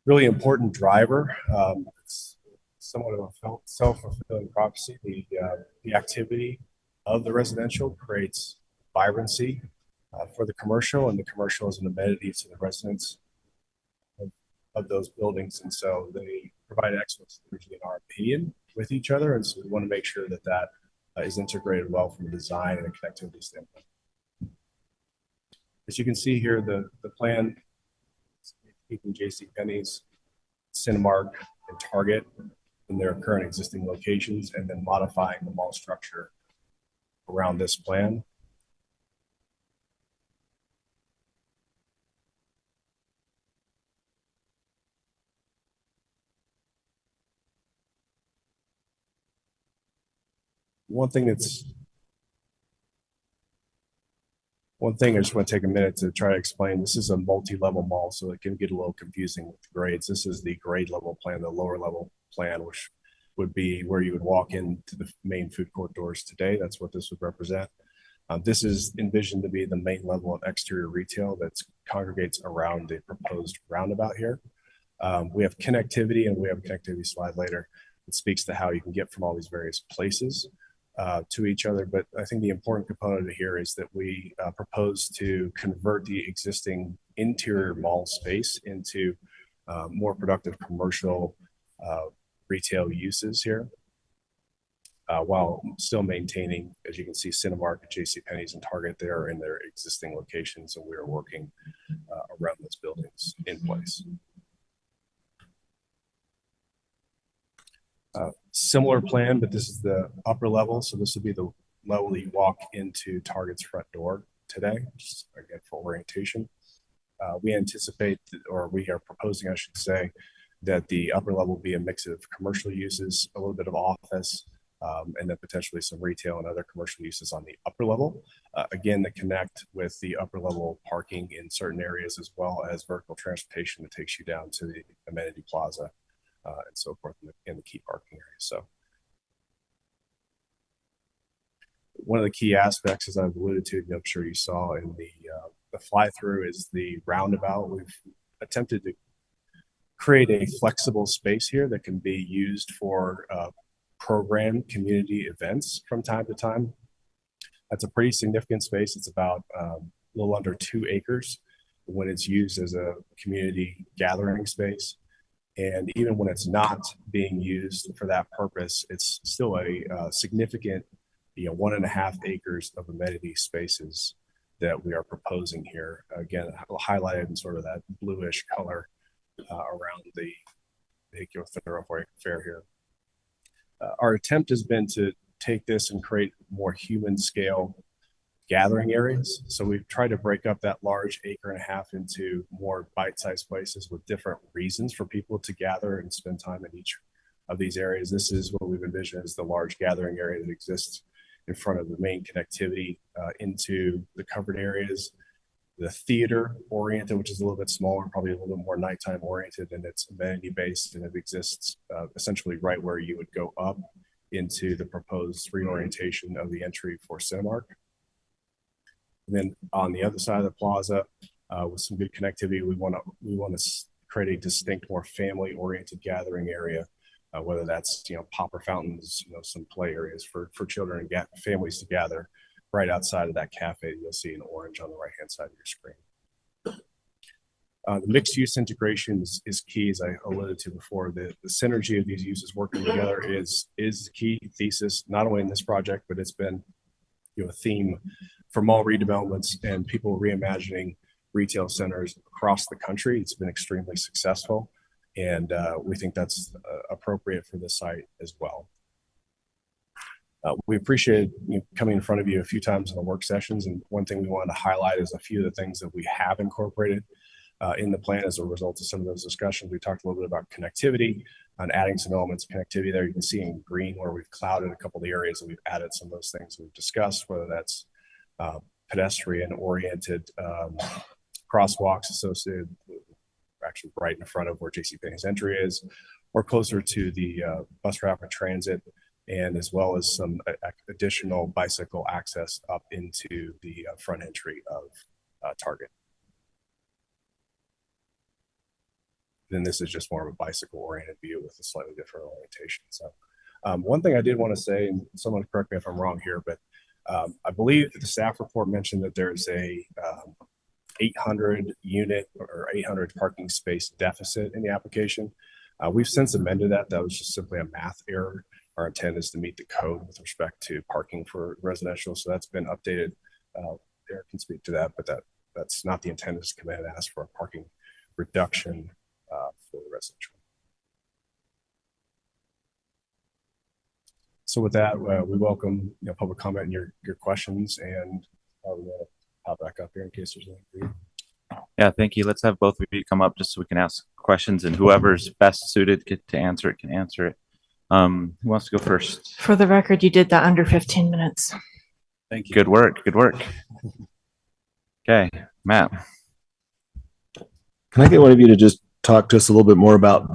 really important driver. It's somewhat of a self-fulfilling prophecy. The activity of the residential creates vibrancy for the commercial, and the commercial is an amenity to the residents of those buildings, and so they provide excellent synergy, in our opinion, with each other, and so we want to make sure that that is integrated well from a design and a connectivity standpoint. As you can see here, the plan is keeping JCPenney's, Cinemark, and Target in their current existing locations, and then modifying the mall structure around this plan. One thing I just want to take a minute to try to explain. This is a multi-level mall, so it can get a little confusing with grades. This is the grade level plan, the lower level plan, which would be where you would walk into the main food court doors today. That's what this would represent. This is envisioned to be the main level of exterior retail that congregates around the proposed roundabout here. We have connectivity, and we have a connectivity slide later that speaks to how you can get from all these various places to each other. But I think the important component here is that we propose to convert the existing interior mall space into more productive commercial retail uses here, while still maintaining, as you can see, Cinemark, JCPenney's, and Target there in their existing locations, and we are working around those buildings in place. Similar plan, but this is the upper level. So this would be the level that you walk into Target's front door today, just again for orientation. We anticipate, or we are proposing, I should say, that the upper level will be a mix of commercial uses, a little bit of office, and then potentially some retail and other commercial uses on the upper level. Again, that connect with the upper level parking in certain areas, as well as vertical transportation that takes you down to the amenity plaza and so forth in the key parking area. So one of the key aspects, as I've alluded to, I'm sure you saw in the fly-through, is the roundabout. We've attempted to create a flexible space here that can be used for program community events from time to time. That's a pretty significant space. It's about a little under 2 acres when it's used as a community gathering space. And even when it's not being used for that purpose, it's still a significant 1.5 acres of amenity spaces that we are proposing here. Again, highlighted in sort of that bluish color around the vehicular thoroughfare here. Our attempt has been to take this and create more human scale gathering areas. So we've tried to break up that large 1.5 acres into more bite-sized places with different reasons for people to gather and spend time in each of these areas. This is what we've envisioned as the large gathering area that exists in front of the main connectivity into the covered areas. The theater oriented, which is a little bit smaller, probably a little bit more nighttime oriented, and it's amenity based, and it exists essentially right where you would go up into the proposed reorientation of the entry for Cinemark. And then on the other side of the plaza, with some good connectivity, we want to create a distinct, more family oriented gathering area. Whether that's popper fountains, some play areas for children and families to gather right outside of that cafe you'll see in orange on the right hand side of your screen. The mixed use integration is key, as I alluded to before. The synergy of these uses working together is the key thesis, not only in this project, but it's been a theme for mall redevelopments and people reimagining retail centers across the country. It's been extremely successful. And we think that's appropriate for this site as well. We appreciate coming in front of you a few times in the work sessions. And one thing we wanted to highlight is a few of the things that we have incorporated in the plan as a result of some of those discussions. We talked a little bit about connectivity and adding some elements of connectivity there. You can see in green where we've clouded a couple of the areas and we've added some of those things we've discussed, whether that's pedestrian oriented crosswalks associated with actually right in front of where JCPenney's entry is, or closer to the bus rapid transit, and as well as some additional bicycle access up into the front entry of Target. Then this is just more of a bicycle oriented view with a slightly different orientation. So one thing I did want to say, and someone correct me if I'm wrong here, but I believe the staff report mentioned that there's a 800 unit or 800 parking space deficit in the application. We've since amended that. That was just simply a math error. Our intent is to meet the code with respect to parking for residential. So that's been updated. Eric can speak to that, but that's not the intent, is to come in and ask for a parking reduction for the residential. So with that, we welcome public comment and your questions, and we're going to pop back up here in case there's anything for you. Yeah, thank you. Let's have both of you come up just so we can ask questions, and whoever's best suited to answer it can answer it. Who wants to go first? For the record, you did that under 15 minutes. Thank you. Good work. Good work. Okay, Matt. Can I get one of you to just talk to us a little bit more about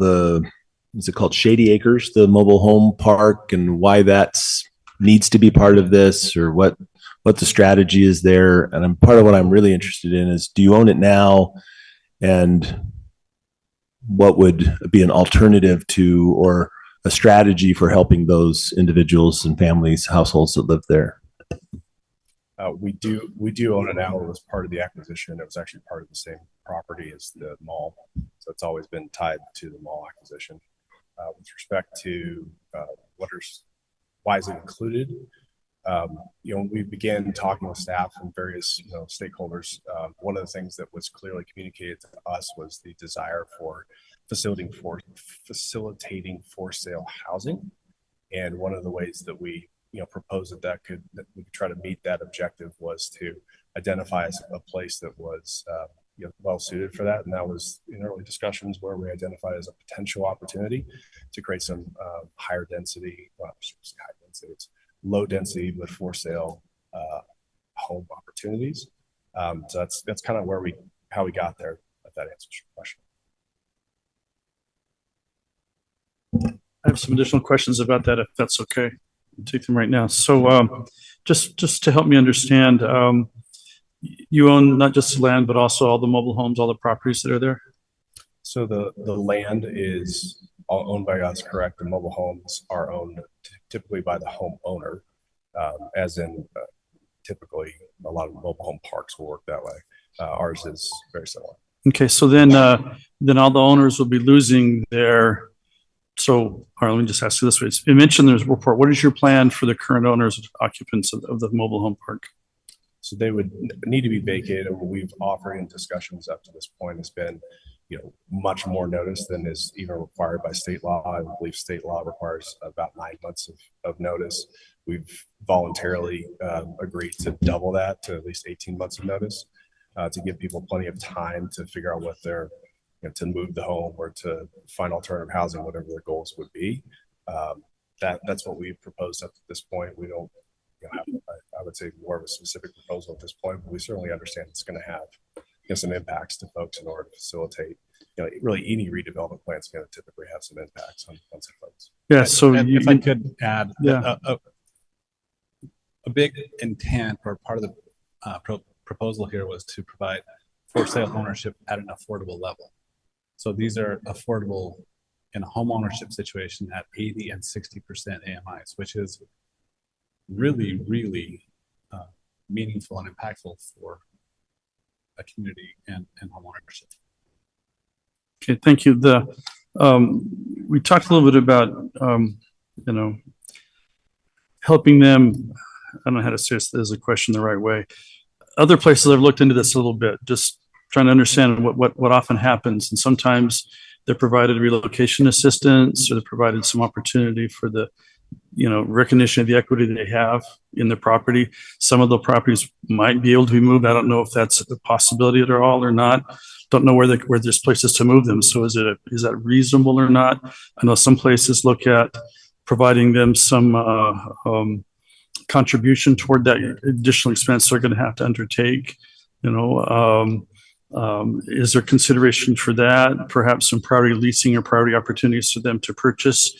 is it called Shady Acres, the mobile home park, and why that's needs to be part of this, or what the strategy is there? And part of what I'm really interested in is, do you own it now? And what would be an alternative to, or a strategy for helping those individuals and families, households that live there? We do own it now. It was part of the acquisition. It was actually part of the same property as the mall. So it's always been tied to the mall acquisition. With respect to why is it included? We began talking with staff and various stakeholders. One of the things that was clearly communicated to us was the desire for facilitating for sale housing. And one of the ways that we proposed that we could try to meet that objective was to identify as a place that was well suited for that. And that was in early discussions where we identified as a potential opportunity to create some higher density, it's low density but for sale home opportunities. So that's kind of how we got there, if that answers your question. I have some additional questions about that, if that's okay. I'll take them right now. So just to help me understand, you own not just the land, but also all the mobile homes, all the properties that are there? So the land is all owned by us, correct? The mobile homes are owned typically by the homeowner, as in typically a lot of mobile home parks will work that way. Ours is very similar. Okay, so then all the owners will be losing their So, all right, let me just ask you this way. You mentioned there's a report. What is your plan for the current owners, occupants of the mobile home park? So they would need to be vacated. And what we've offered in discussions up to this point has been, much more notice than is even required by state law. I believe state law requires about 9 months of notice. We've voluntarily agreed to double that to at least 18 months of notice to give people plenty of time to figure out what their, to move the home or to find alternative housing, whatever their goals would be. That's what we've proposed up to this point. We don't have, I would say, more of a specific proposal at this point, but we certainly understand it's going to have some impacts to folks in order to facilitate, really any redevelopment plan is going to typically have some impacts on some folks. Yeah. So if I could add, yeah. A big intent or part of the proposal here was to provide for sale ownership at an affordable level. So these are affordable in a home ownership situation at 80 and 60% AMIs, which is really, really meaningful and impactful for a community and home ownership. Okay, thank you. We talked a little bit about, helping them. I don't know how to say this as a question the right way. Other places I've looked into this a little bit, just trying to understand what often happens. And sometimes they're provided relocation assistance, or they're provided some opportunity for the, recognition of the equity they have in the property. Some of the properties might be able to be moved. I don't know if that's a possibility at all or not. Don't know where there's places to move them. So is that reasonable or not? I know some places look at providing them some contribution toward that additional expense they're going to have to undertake. Is there consideration for that? Perhaps some priority leasing or priority opportunities for them to purchase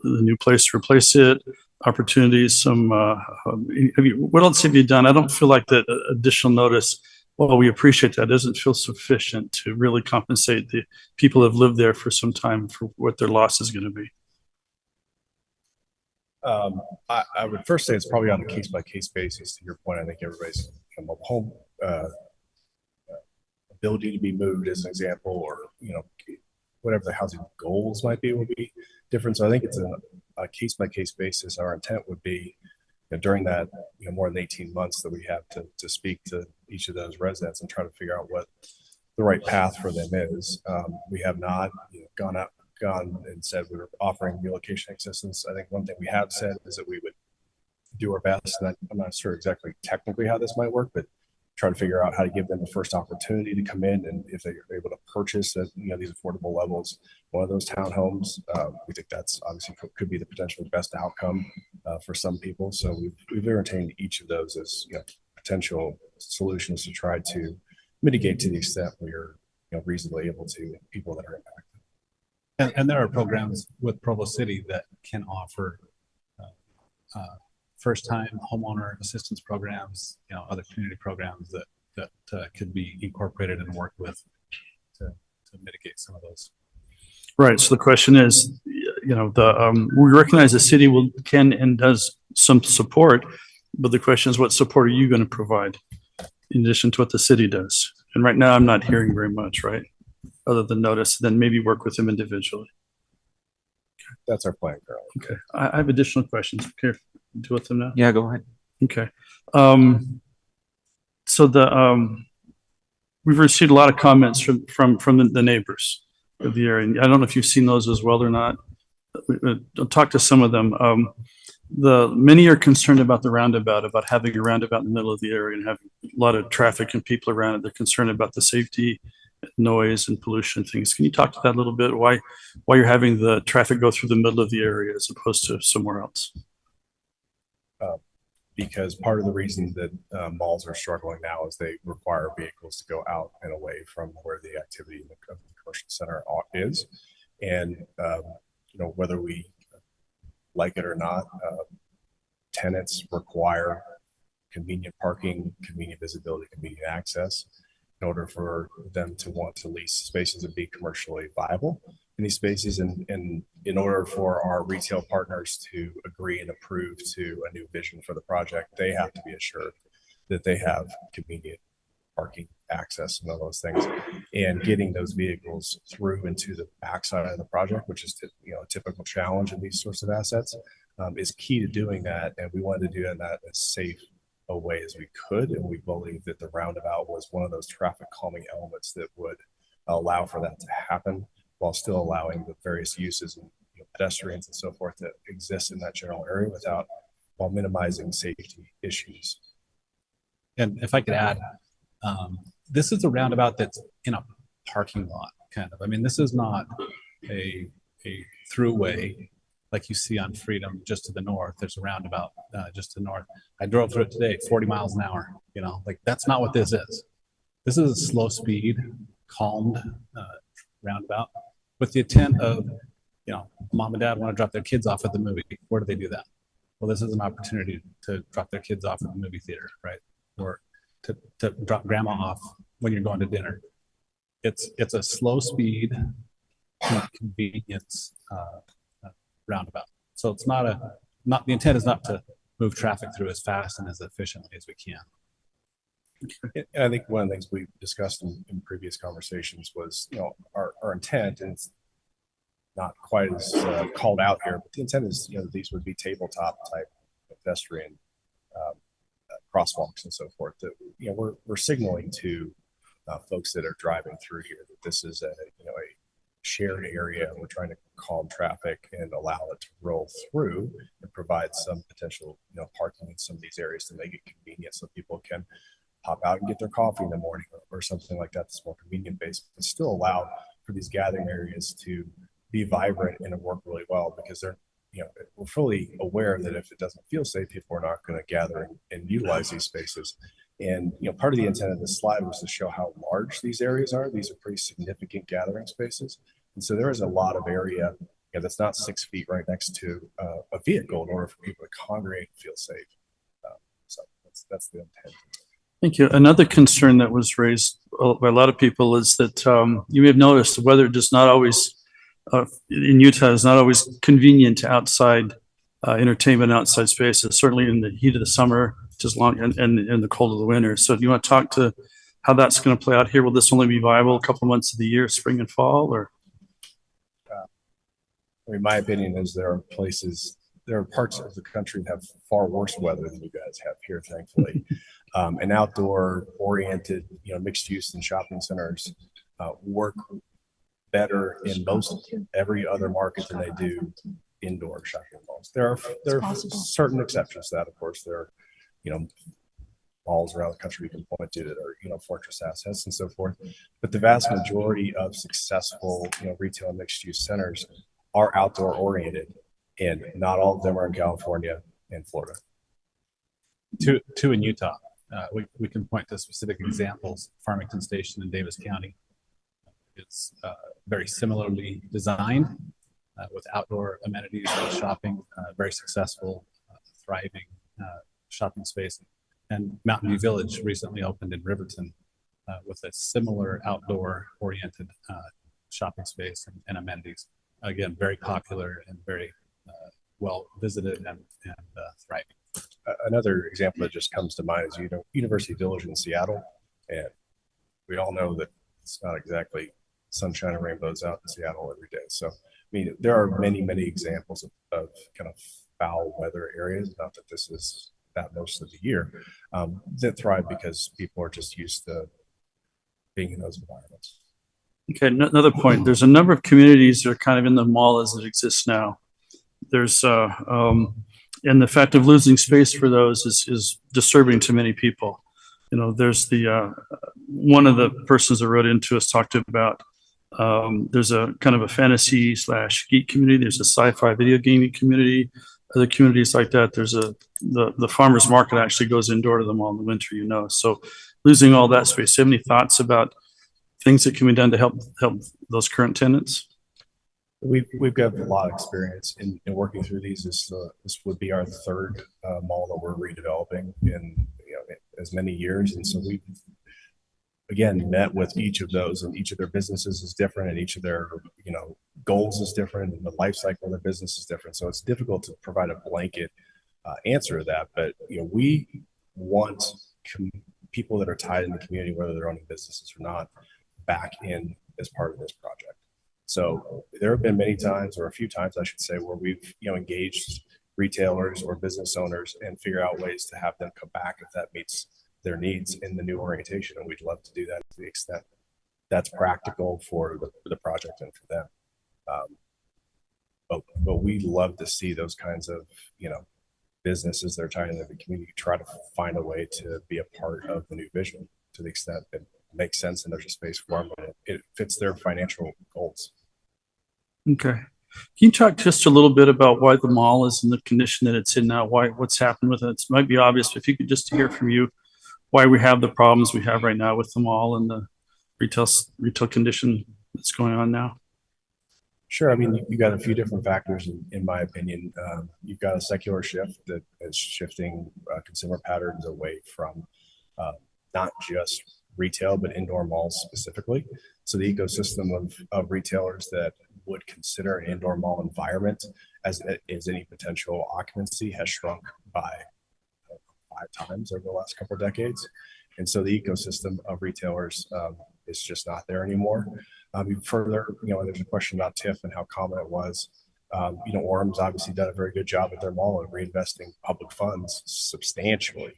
the new place to replace it, opportunities, what else have you done? I don't feel like that additional notice, well, we appreciate that, doesn't feel sufficient to really compensate the people who have lived there for some time for what their loss is going to be. I would first say it's probably on a case-by-case basis. To your point, I think everybody's home ability to be moved as an example, or whatever the housing goals might be will be different. So I think it's a case-by-case basis. Our intent would be during that more than 18 months that we have to speak to each of those residents and try to figure out what the right path for them is. We have not gone and said we were offering relocation assistance. I think one thing we have said is that we would do our best, and I'm not sure exactly technically how this might work, but try to figure out how to give them the first opportunity to come in, and if they're able to purchase at these affordable levels, one of those townhomes, we think that's obviously could be the potential best outcome for some people. So we've entertained each of those as potential solutions to try to mitigate to the extent we're reasonably able to people that are impacted. And there are programs with Provo City that can offer first-time homeowner assistance programs, other community programs that could be incorporated and worked with to mitigate some of those. Right. So the question is, we recognize the city can and does some support, but the question is, what support are you going to provide in addition to what the city does? And right now, I'm not hearing very much, right? Other than notice, then maybe work with them individually. That's our plan, Carl. Okay. I have additional questions. Okay. Do with them now? Yeah, go ahead. Okay. So we've received a lot of comments from the neighbors of the area. And I don't know if you've seen those as well or not. I'll talk to some of them. Many are concerned about the roundabout, about having a roundabout in the middle of the area and having a lot of traffic and people around it. They're concerned about the safety, noise, and pollution things. Can you talk to that a little bit? Why you're having the traffic go through the middle of the area as opposed to somewhere else? Because part of the reason that malls are struggling now is they require vehicles to go out and away from where the activity of the commercial center is. And, whether we like it or not, tenants require convenient parking, convenient visibility, convenient access in order for them to want to lease spaces and be commercially viable in these spaces. And in order for our retail partners to agree and approve to a new vision for the project, they have to be assured that they have convenient parking access and all those things, and getting those vehicles through into the backside of the project, which is a typical challenge in these sorts of assets, is key to doing that. And we wanted to do that as safe a way as we could, and we believe that the roundabout was one of those traffic calming elements that would allow for that to happen while still allowing the various uses and pedestrians and so forth that exist in that general area while minimizing safety issues. And if I could add, this is a roundabout that's in a parking lot, kind of. I mean, this is not a throughway like you see on Freedom just to the north. There's a roundabout just to the north. I drove through it today, 40 miles an hour. Like that's not what this is. This is a slow speed, calmed roundabout with the intent of, mom and dad want to drop their kids off at the movie. Where do they do that? Well, this is an opportunity to drop their kids off at the movie theater, right? Or to drop grandma off when you're going to dinner. It's a slow speed, convenience roundabout. So it's the intent is not to move traffic through as fast and as efficiently as we can. And I think one of the things we discussed in previous conversations was, our intent, and it's not quite as called out here, but the intent is, these would be tabletop type pedestrian crosswalks and so forth. That we're signaling to folks that are driving through here that this is a shared area. We're trying to calm traffic and allow it to roll through and provide some potential parking in some of these areas to make it convenient so people can hop out and get their coffee in the morning or something like that that's more convenient based, but still allow for these gathering areas to be vibrant and work really well, because we're fully aware that if it doesn't feel safe, people are not going to gather and utilize these spaces. And part of the intent of this slide was to show how large these areas are. These are pretty significant gathering spaces, and so there is a lot of area that's not 6 feet right next to a vehicle in order for people to congregate and feel safe. So that's the intent. Thank you. Another concern that was raised by a lot of people is that you may have noticed the weather does not always, in Utah, is not always convenient to outside entertainment, outside spaces, certainly in the heat of the summer, just long and in the cold of the winter. So do you want to talk to how that's going to play out here? Will this only be viable a couple of months of the year, spring and fall, or? My opinion is there are parts of the country that have far worse weather than you guys have here, thankfully. And outdoor oriented, mixed use and shopping centers work better in most every other market than they do indoor shopping malls. There are certain exceptions to that, of course. There are, malls around the country we can point to that are, fortress assets and so forth. But the vast majority of successful, retail and mixed use centers are outdoor oriented, and not all of them are in California and Florida. Two in Utah. We can point to specific examples. Farmington Station in Davis County. It's very similarly designed with outdoor amenities and shopping, very successful, thriving shopping space. And Mountain View Village recently opened in Riverton with a similar outdoor oriented shopping space and amenities. Again, very popular and very well visited and thriving. Another example that just comes to mind is University Village in Seattle, and we all know that it's not exactly sunshine and rainbows out in Seattle every day. So, there are many examples of kind of foul weather areas. Not that this is that most of the year, that thrive because people are just used to being in those environments. Okay, another point. There's a number of communities that are kind of in the mall as it exists now. There's and the fact of losing space for those is disturbing to many people. There's the one of the persons that wrote into us talked about there's a kind of a fantasy / geek community. There's a sci-fi video gaming community. Other communities like that. There's the farmers market actually goes indoor to them all in the winter. So losing all that space. Do you have any thoughts about things that can be done to help those current tenants? We've got a lot of experience in working through these. This would be our third mall that we're redeveloping in as many years, and so we've again met with each of those, and each of their businesses is different, and each of their goals is different, and the life cycle of their business is different. So it's difficult to provide a blanket answer to that. But we want people that are tied in the community, whether they're owning businesses or not, back in as part of this project. So there have been many times, or a few times I should say, where we've engaged retailers or business owners and figure out ways to have them come back if that meets their needs in the new orientation. And we'd love to do that to the extent that's practical for the project and for them. But we love to see those kinds of, businesses that are tied into the community try to find a way to be a part of the new vision to the extent it makes sense and there's a space for them and it fits their financial goals. Okay. Can you talk just a little bit about why the mall is in the condition that it's in now? What's happened with it? It might be obvious, but if you could just hear from you why we have the problems we have right now with the mall and the retail condition that's going on now. Sure. I mean, you got a few different factors in my opinion. You've got a secular shift that is shifting consumer patterns away from not just retail, but indoor malls specifically. So the ecosystem of retailers that would consider an indoor mall environment as any potential occupancy has shrunk by 5 times over the last couple of decades. And so the ecosystem of retailers is just not there anymore. Further, there's a question about TIF and how common it was. Orem's obviously done a very good job at their mall of reinvesting public funds substantially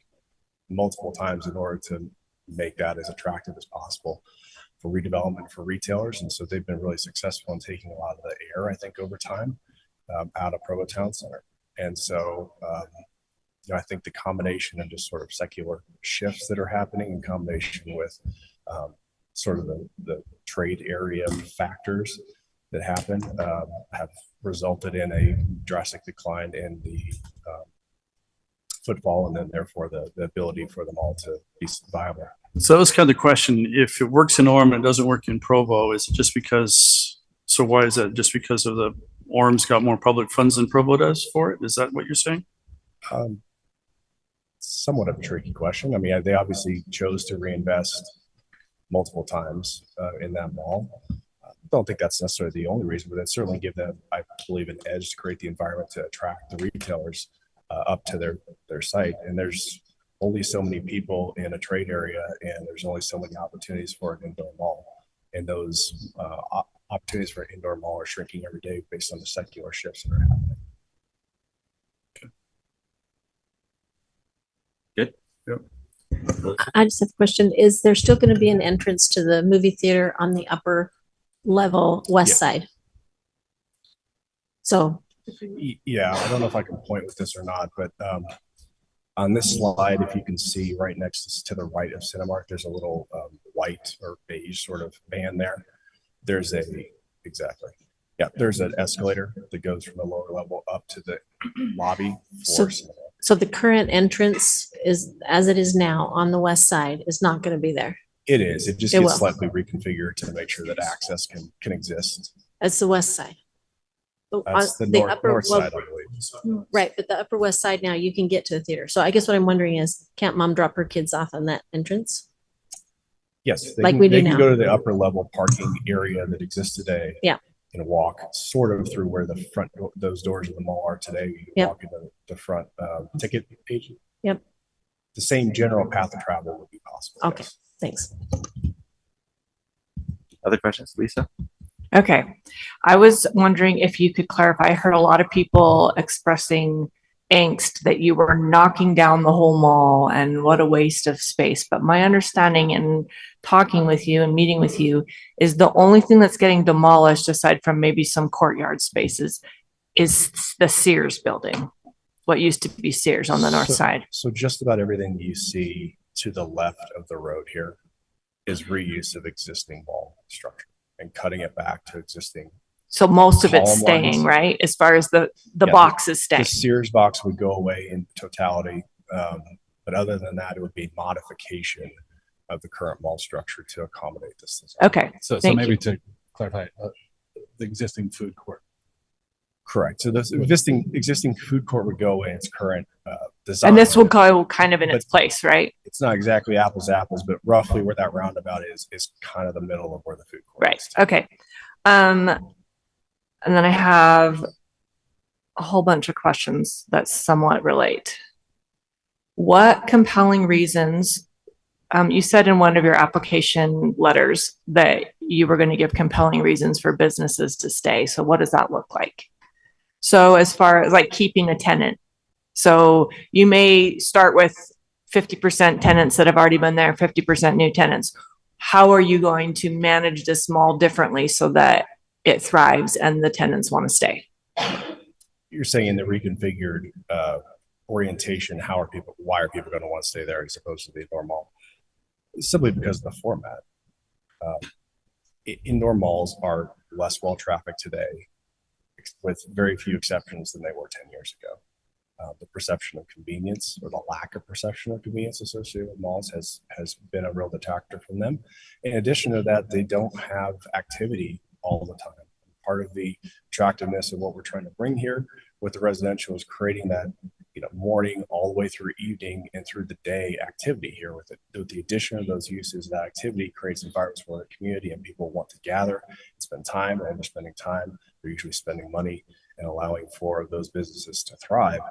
multiple times in order to make that as attractive as possible for redevelopment for retailers. And so they've been really successful in taking a lot of the air, I think, over time out of Provo Town Center. And so, I think the combination of just sort of secular shifts that are happening in combination with sort of the trade area factors that happen have resulted in a drastic decline in the footfall and then therefore the ability for the mall to be viable. So that was kind of the question. If it works in Orem and it doesn't work in Provo, is it just because, so why is that? Just because of the Orem's got more public funds than Provo does for it? Is that what you're saying? Somewhat of a tricky question. I mean, they obviously chose to reinvest multiple times in that mall. I don't think that's necessarily the only reason, but it certainly give them, I believe, an edge to create the environment to attract the retailers up to their site. And there's only so many people in a trade area, and there's only so many opportunities for an indoor mall. And those opportunities for an indoor mall are shrinking every day based on the secular shifts that are happening. Good. Yep. I just have a question. Is there still going to be an entrance to the movie theater on the upper level west side? So. Yeah, I don't know if I can point with this or not, but on this slide, if you can see right next to the right of Cinemark, there's a little white or beige sort of band there. There's there's an escalator that goes from the lower level up to the lobby for Cinemark. So the current entrance is, as it is now on the west side, is not going to be there. It is. It just gets slightly reconfigured to make sure that access can exist. That's the west side. That's the north side, I believe. Right, but the upper west side now you can get to the theater. So I guess what I'm wondering is, can't mom drop her kids off on that entrance? Yes, Like we do they now. can go to the upper level parking area that exists today. Yeah. And walk sort of through where the front, those doors of the mall are today. You can walk into the front ticket agent. Yep. The same general path of travel would be possible. Okay, yes. thanks. Other questions, Lisa? Okay. I was wondering if you could clarify. I heard a lot of people expressing angst that you were knocking down the whole mall and what a waste of space. But my understanding in talking with you and meeting with you is the only thing that's getting demolished, aside from maybe some courtyard spaces, is the Sears building. What used to be Sears on the north side. So just about everything you see to the left of the road here is reuse of existing mall structure and cutting it back to existing. So most of it's column staying, lines. right? As far as the Yeah, box is staying. The Sears box would go away in totality. But other than that, it would be modification of the current mall structure to accommodate this design. Okay. So Thank maybe you. to clarify, the existing food court. Correct. So this existing food court would go in its current design. And this will go kind of in its place, right? It's not exactly apples to apples, but roughly where that roundabout is kind of the middle of where the food court Right. is. Okay. And then I have a whole bunch of questions that somewhat relate. What compelling reasons you said in one of your application letters that you were going to give compelling reasons for businesses to stay. So what does that look like? So as far as like keeping a tenant, so you may start with 50% tenants that have already been there, 50% new tenants. How are you going to manage this mall differently so that it thrives and the tenants want to stay? You're saying in the reconfigured orientation, why are people going to want to stay there as opposed to the indoor mall? Simply because of the format. Indoor malls are less well trafficked today, with very few exceptions than they were 10 years ago. The perception of convenience, or the lack of perception of convenience associated with malls, has been a real detractor from them. In addition to that, they don't have activity all the time. Part of the attractiveness of what we're trying to bring here with the residential is creating that, morning all the way through evening and through the day activity here. With the addition of those uses, that activity creates environments for the community, and people want to gather and spend time. And when they're spending time, they're usually spending money and allowing for those businesses to thrive,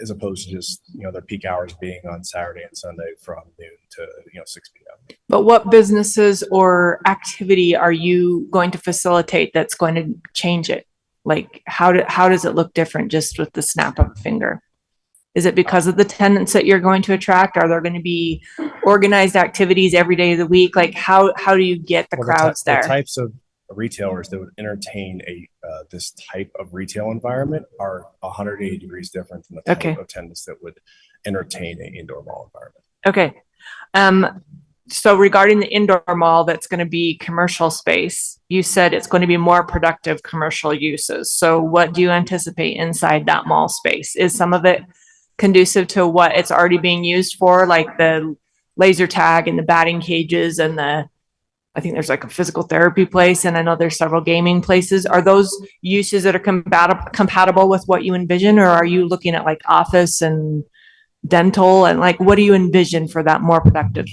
as opposed to just, their peak hours being on Saturday and Sunday from noon to 6 p.m. But what businesses or activity are you going to facilitate that's going to change it? Like how does it look different just with the snap of a finger? Is it because of the tenants that you're going to attract? Are there going to be organized activities every day of the week? Like how do you get the crowds there? The types of retailers that would entertain this type of retail environment are 180 degrees different than the type of tenants that would entertain an indoor mall environment. Okay. So regarding the indoor mall that's going to be commercial space, you said it's going to be more productive commercial uses. So what do you anticipate inside that mall space? Is some of it conducive to what it's already being used for, like the laser tag and the batting cages and I think there's like a physical therapy place, and I know there's several gaming places. Are those uses that are compatible with what you envision, or are you looking at like office and dental, and like what do you envision for that more productive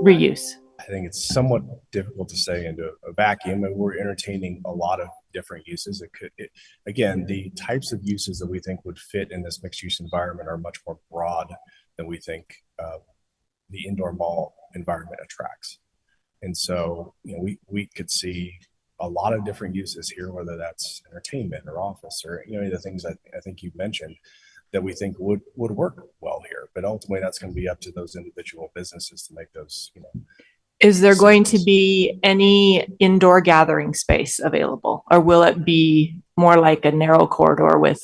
reuse? I think it's somewhat difficult to say into a vacuum, and we're entertaining a lot of different uses. Again, the types of uses that we think would fit in this mixed use environment are much more broad than we think the indoor mall environment attracts. And so, we could see a lot of different uses here, whether that's entertainment or office or, any of the things I think you mentioned that we think would work well here. But ultimately, that's going to be up to those individual businesses to make those, Is there going to be any indoor gathering space available, or will it be more like a narrow corridor with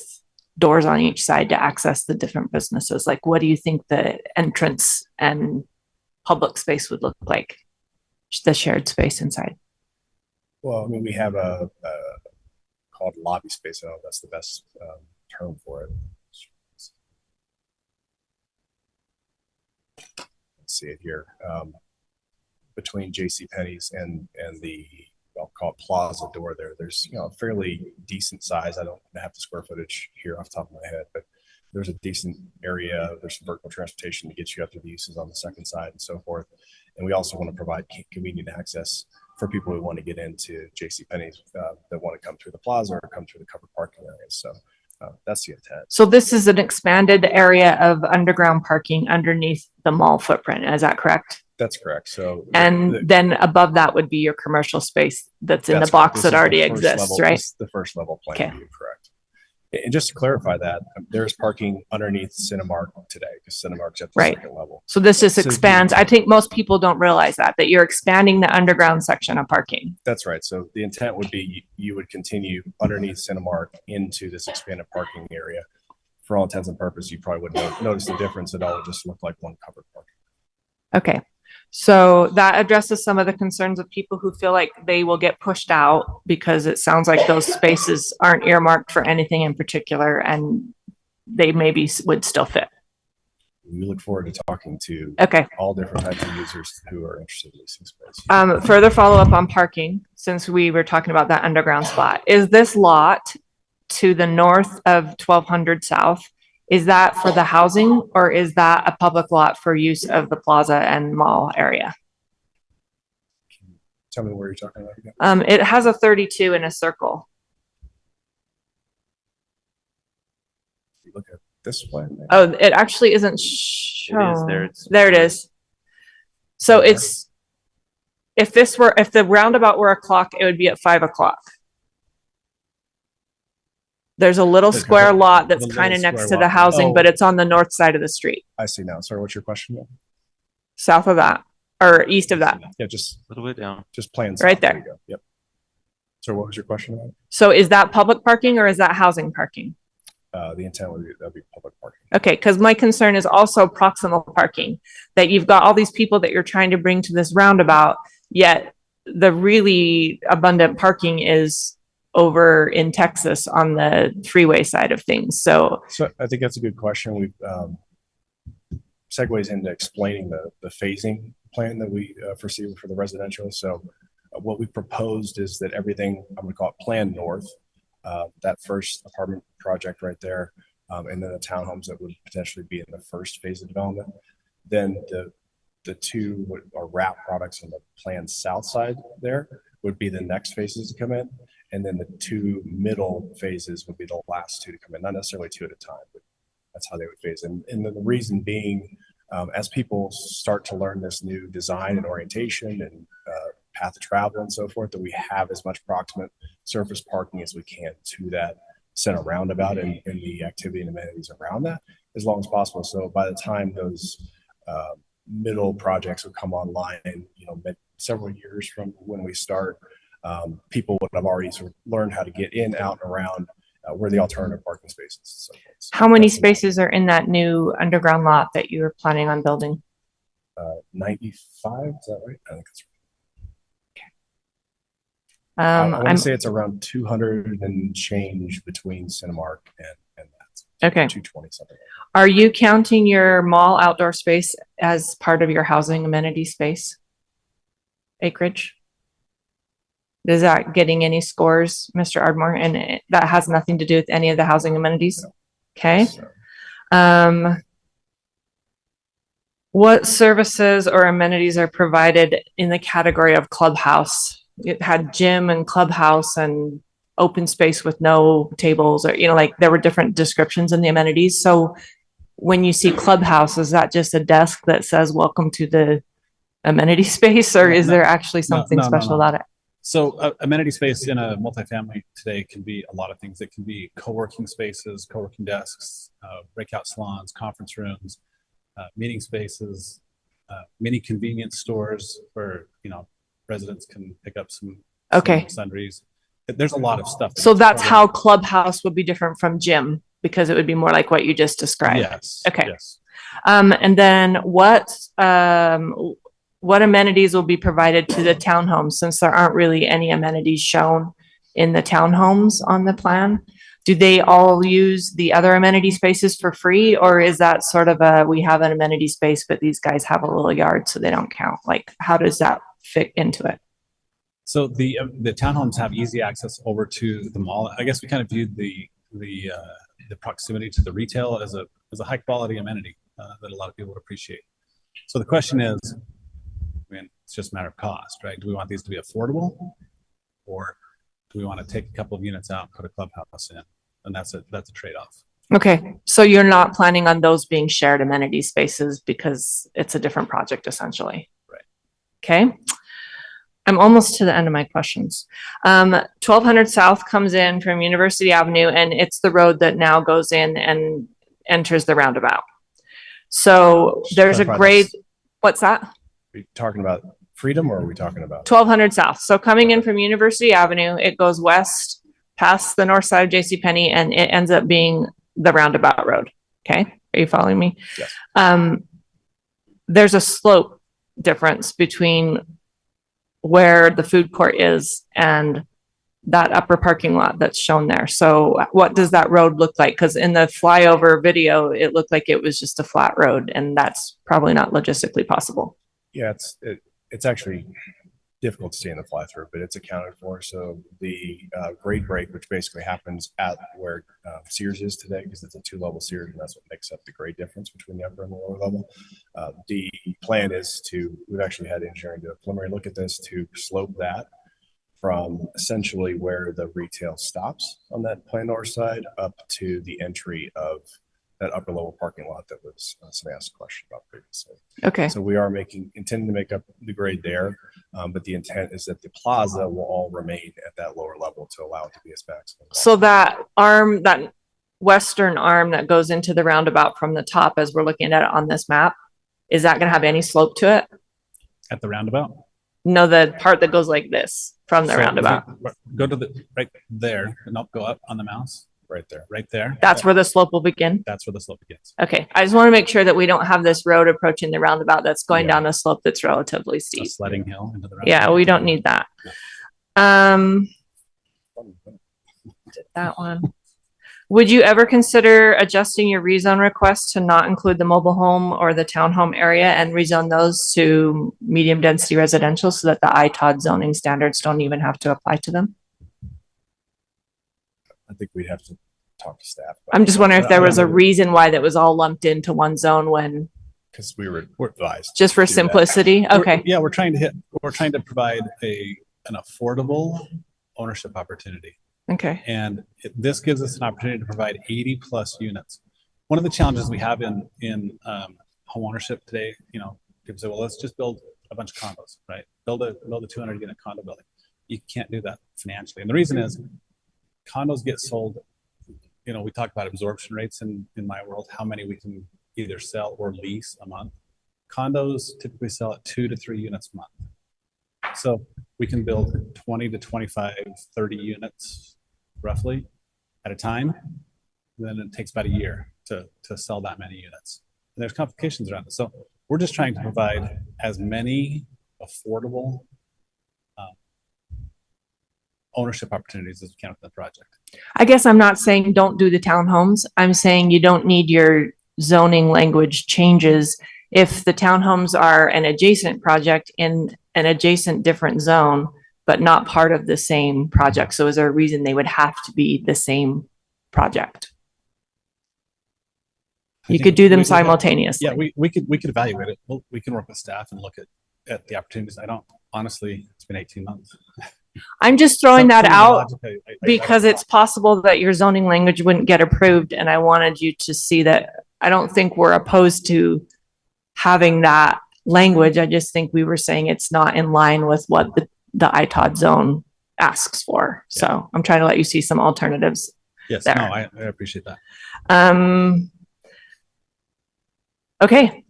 doors on each side to access the different businesses? Like, what do you think the entrance and public space would look like? The shared space inside. Well, we have a called lobby space. I don't know if that's the best term for it. Let's see it here. Between JCPenney's and the, I'll call it plaza door there's a fairly decent size. I don't have the square footage here off the top of my head, but there's a decent area. There's some vertical transportation to get you up to the uses on the second side and so forth. And we also want to provide convenient access for people who want to get into JCPenney's that want to come through the plaza or come through the covered parking areas. So that's the intent. So this is an expanded area of underground parking underneath the mall footprint. Is that correct? That's correct. So, then above that would be your commercial space that's in the box that already exists, right? The first level plan view, correct. And just to clarify that, there's parking underneath Cinemark today because Cinemark's at the second level. So this just expands. I think most people don't realize that you're expanding the underground section of parking. That's right. So the intent would be you would continue underneath Cinemark into this expanded parking area. For all intents and purposes, you probably wouldn't notice the difference at all. It would just look like one covered parking. Okay. So that addresses some of the concerns of people who feel like they will get pushed out because it sounds like those spaces aren't earmarked for anything in particular and they maybe would still fit. We look forward to talking to all different types of users who are interested in leasing space. Further follow up on parking, since we were talking about that underground spot. Is this lot to the north of 1200 South, is that for the housing or is that a public lot for use of the plaza and mall area? Tell me where you're talking about again. It has a 32 in a circle. You look at this one. Oh, it actually isn't shown. It is there. There it is. So it's, if the roundabout were a clock, it would be at 5 o'clock. There's a little square lot that's The kind of little next square to the lot. housing, Oh. but it's on the north side of the street, I see now. Sorry, what's your question? south of that, or east of that. Yeah, just A little bit down. just plain Right south. there. You go. Yep. So what was your question about? So is that public parking or is that housing parking? The intent would be that'd be public parking. Okay, because my concern is also proximal parking, that you've got all these people that you're trying to bring to this roundabout, yet the really abundant parking is over in Texas on the freeway side of things. So I think that's a good question. We've segues into explaining the phasing plan that we foresee for the residential. So what we proposed is that everything, I'm going to call it Plan North, that first apartment project right there, and then the townhomes that would potentially be in the first phase of development. Then the two are wrap products on the Plan South side there would be the next phases to come in. And then the two middle phases would be the last two to come in, not necessarily two at a time, but that's how they would phase. And the reason being, as people start to learn this new design and orientation and path of travel and so forth, that we have as much proximate surface parking as we can to that center roundabout and the activity and amenities around that as long as possible. So by the time those middle projects would come online, several years from when we start, people would have already sort of learned how to get in, out, and around where the alternative parking spaces. So how many spaces are in that new underground lot that you were planning on building? 95, is that right? I think that's right. I want to say it's around 200 and change between Cinemark and that. Okay. 220 something. Are you counting your mall outdoor space as part of your housing amenity space acreage? Is that getting any scores, Mr. Ardmore? And that has nothing to do with any of the housing amenities? No. Okay. What services or amenities are provided in the category of clubhouse? It had gym and clubhouse and open space with no tables, or, like there were different descriptions in the amenities. So when you see clubhouse, is that just a desk that says welcome to the amenity space, or is there actually something special about it? So amenity space in a multifamily today can be a lot of things. It can be co-working spaces, co-working desks, breakout salons, conference rooms, meeting spaces, mini convenience stores where, residents can pick up some sundries. There's a lot of stuff. So that's how clubhouse would be different from gym, because it would be more like what you just described. Yes. Okay. Yes. And then what amenities will be provided to the townhomes, since there aren't really any amenities shown in the townhomes on the plan? Do they all use the other amenity spaces for free, or is that sort of we have an amenity space, but these guys have a little yard, so they don't count? Like, how does that fit into it? So the townhomes have easy access over to the mall. I guess we kind of viewed the proximity to the retail as a high quality amenity that a lot of people would appreciate. So the question is, it's just a matter of cost, right? Do we want these to be affordable, or do we want to take a couple of units out and put a clubhouse in? And that's a trade-off. Okay, so you're not planning on those being shared amenity spaces because it's a different project essentially. Right. Okay. I'm almost to the end of my questions. 1200 South comes in from University Avenue, and it's the road that now goes in and enters the roundabout. So there's a grade. What's that? Are we talking about Freedom, or are we talking about 1200 South? So coming in from University Avenue, it goes west past the north side of JCPenney, and it ends up being the roundabout road. Okay. Are you following me? Yes. There's a slope difference between where the food court is and that upper parking lot that's shown there. So what does that road look like? Because in the flyover video, it looked like it was just a flat road, and that's probably not logistically possible. Yeah, it's actually difficult to see in the fly through, but it's accounted for. So the grade break, which basically happens at where Sears is today, because it's a 2-level Sears, and that's what makes up the grade difference between the upper and the lower level. The plan is we've actually had engineering do a preliminary look at this to slope that from essentially where the retail stops on that Plan North side up to the entry of that upper level parking lot that was somebody asked a question about previously. Okay. So we are intending to make up the grade there, but the intent is that the plaza will all remain at that lower level to allow it to be as maximum. So that arm, that western arm that goes into the roundabout from the top, as we're looking at it on this map, is that going to have any slope to it? At the roundabout? No, the part that goes like this from the So roundabout. Go to the right there and up, go up on the mouse. Right there. Right there. That's where the slope will begin? That's where the slope begins. Okay. I just want to make sure that we don't have this road approaching the roundabout that's going down a slope that's relatively steep. A sledding hill into the roundabout. Yeah, we don't need that. That one. Would you ever consider adjusting your rezone request to not include the mobile home or the townhome area and rezone those to medium density residential so that the ITOD zoning standards don't even have to apply to them? I think we'd have to talk to staff. I'm just wondering if there was a reason why that was all lumped into one zone when. Because we're advised. Just for simplicity? Okay. We're trying to provide an affordable ownership opportunity. Okay. And this gives us an opportunity to provide 80 plus units. One of the challenges we have in home ownership today, people say, well, let's just build a bunch of condos, right? Build a 200 unit condo building. You can't do that financially. And the reason is condos get sold, we talk about absorption rates in my world, how many we can either sell or lease a month. Condos typically sell at 2 to 3 units a month. So we can build 20 to 25, 30 units roughly at a time. And then it takes about a year to sell that many units. And there's complications around it. So we're just trying to provide as many affordable ownership opportunities as we can with the project. I guess I'm not saying don't do the townhomes. I'm saying you don't need your zoning language changes if the townhomes are an adjacent project in an adjacent different zone, but not part of the same project. So is there a reason they would have to be the same project? You could do them simultaneously. Yeah, we could evaluate it. We can work with staff and look at the opportunities. It's been 18 months. I'm just throwing that out because it's possible that your zoning language wouldn't get approved. And I wanted you to see that I don't think we're opposed to having that language. I just think we were saying it's not in line with what the ITOD zone asks for. So I'm trying to let you see some alternatives. Yes, there. no, I appreciate that. Okay.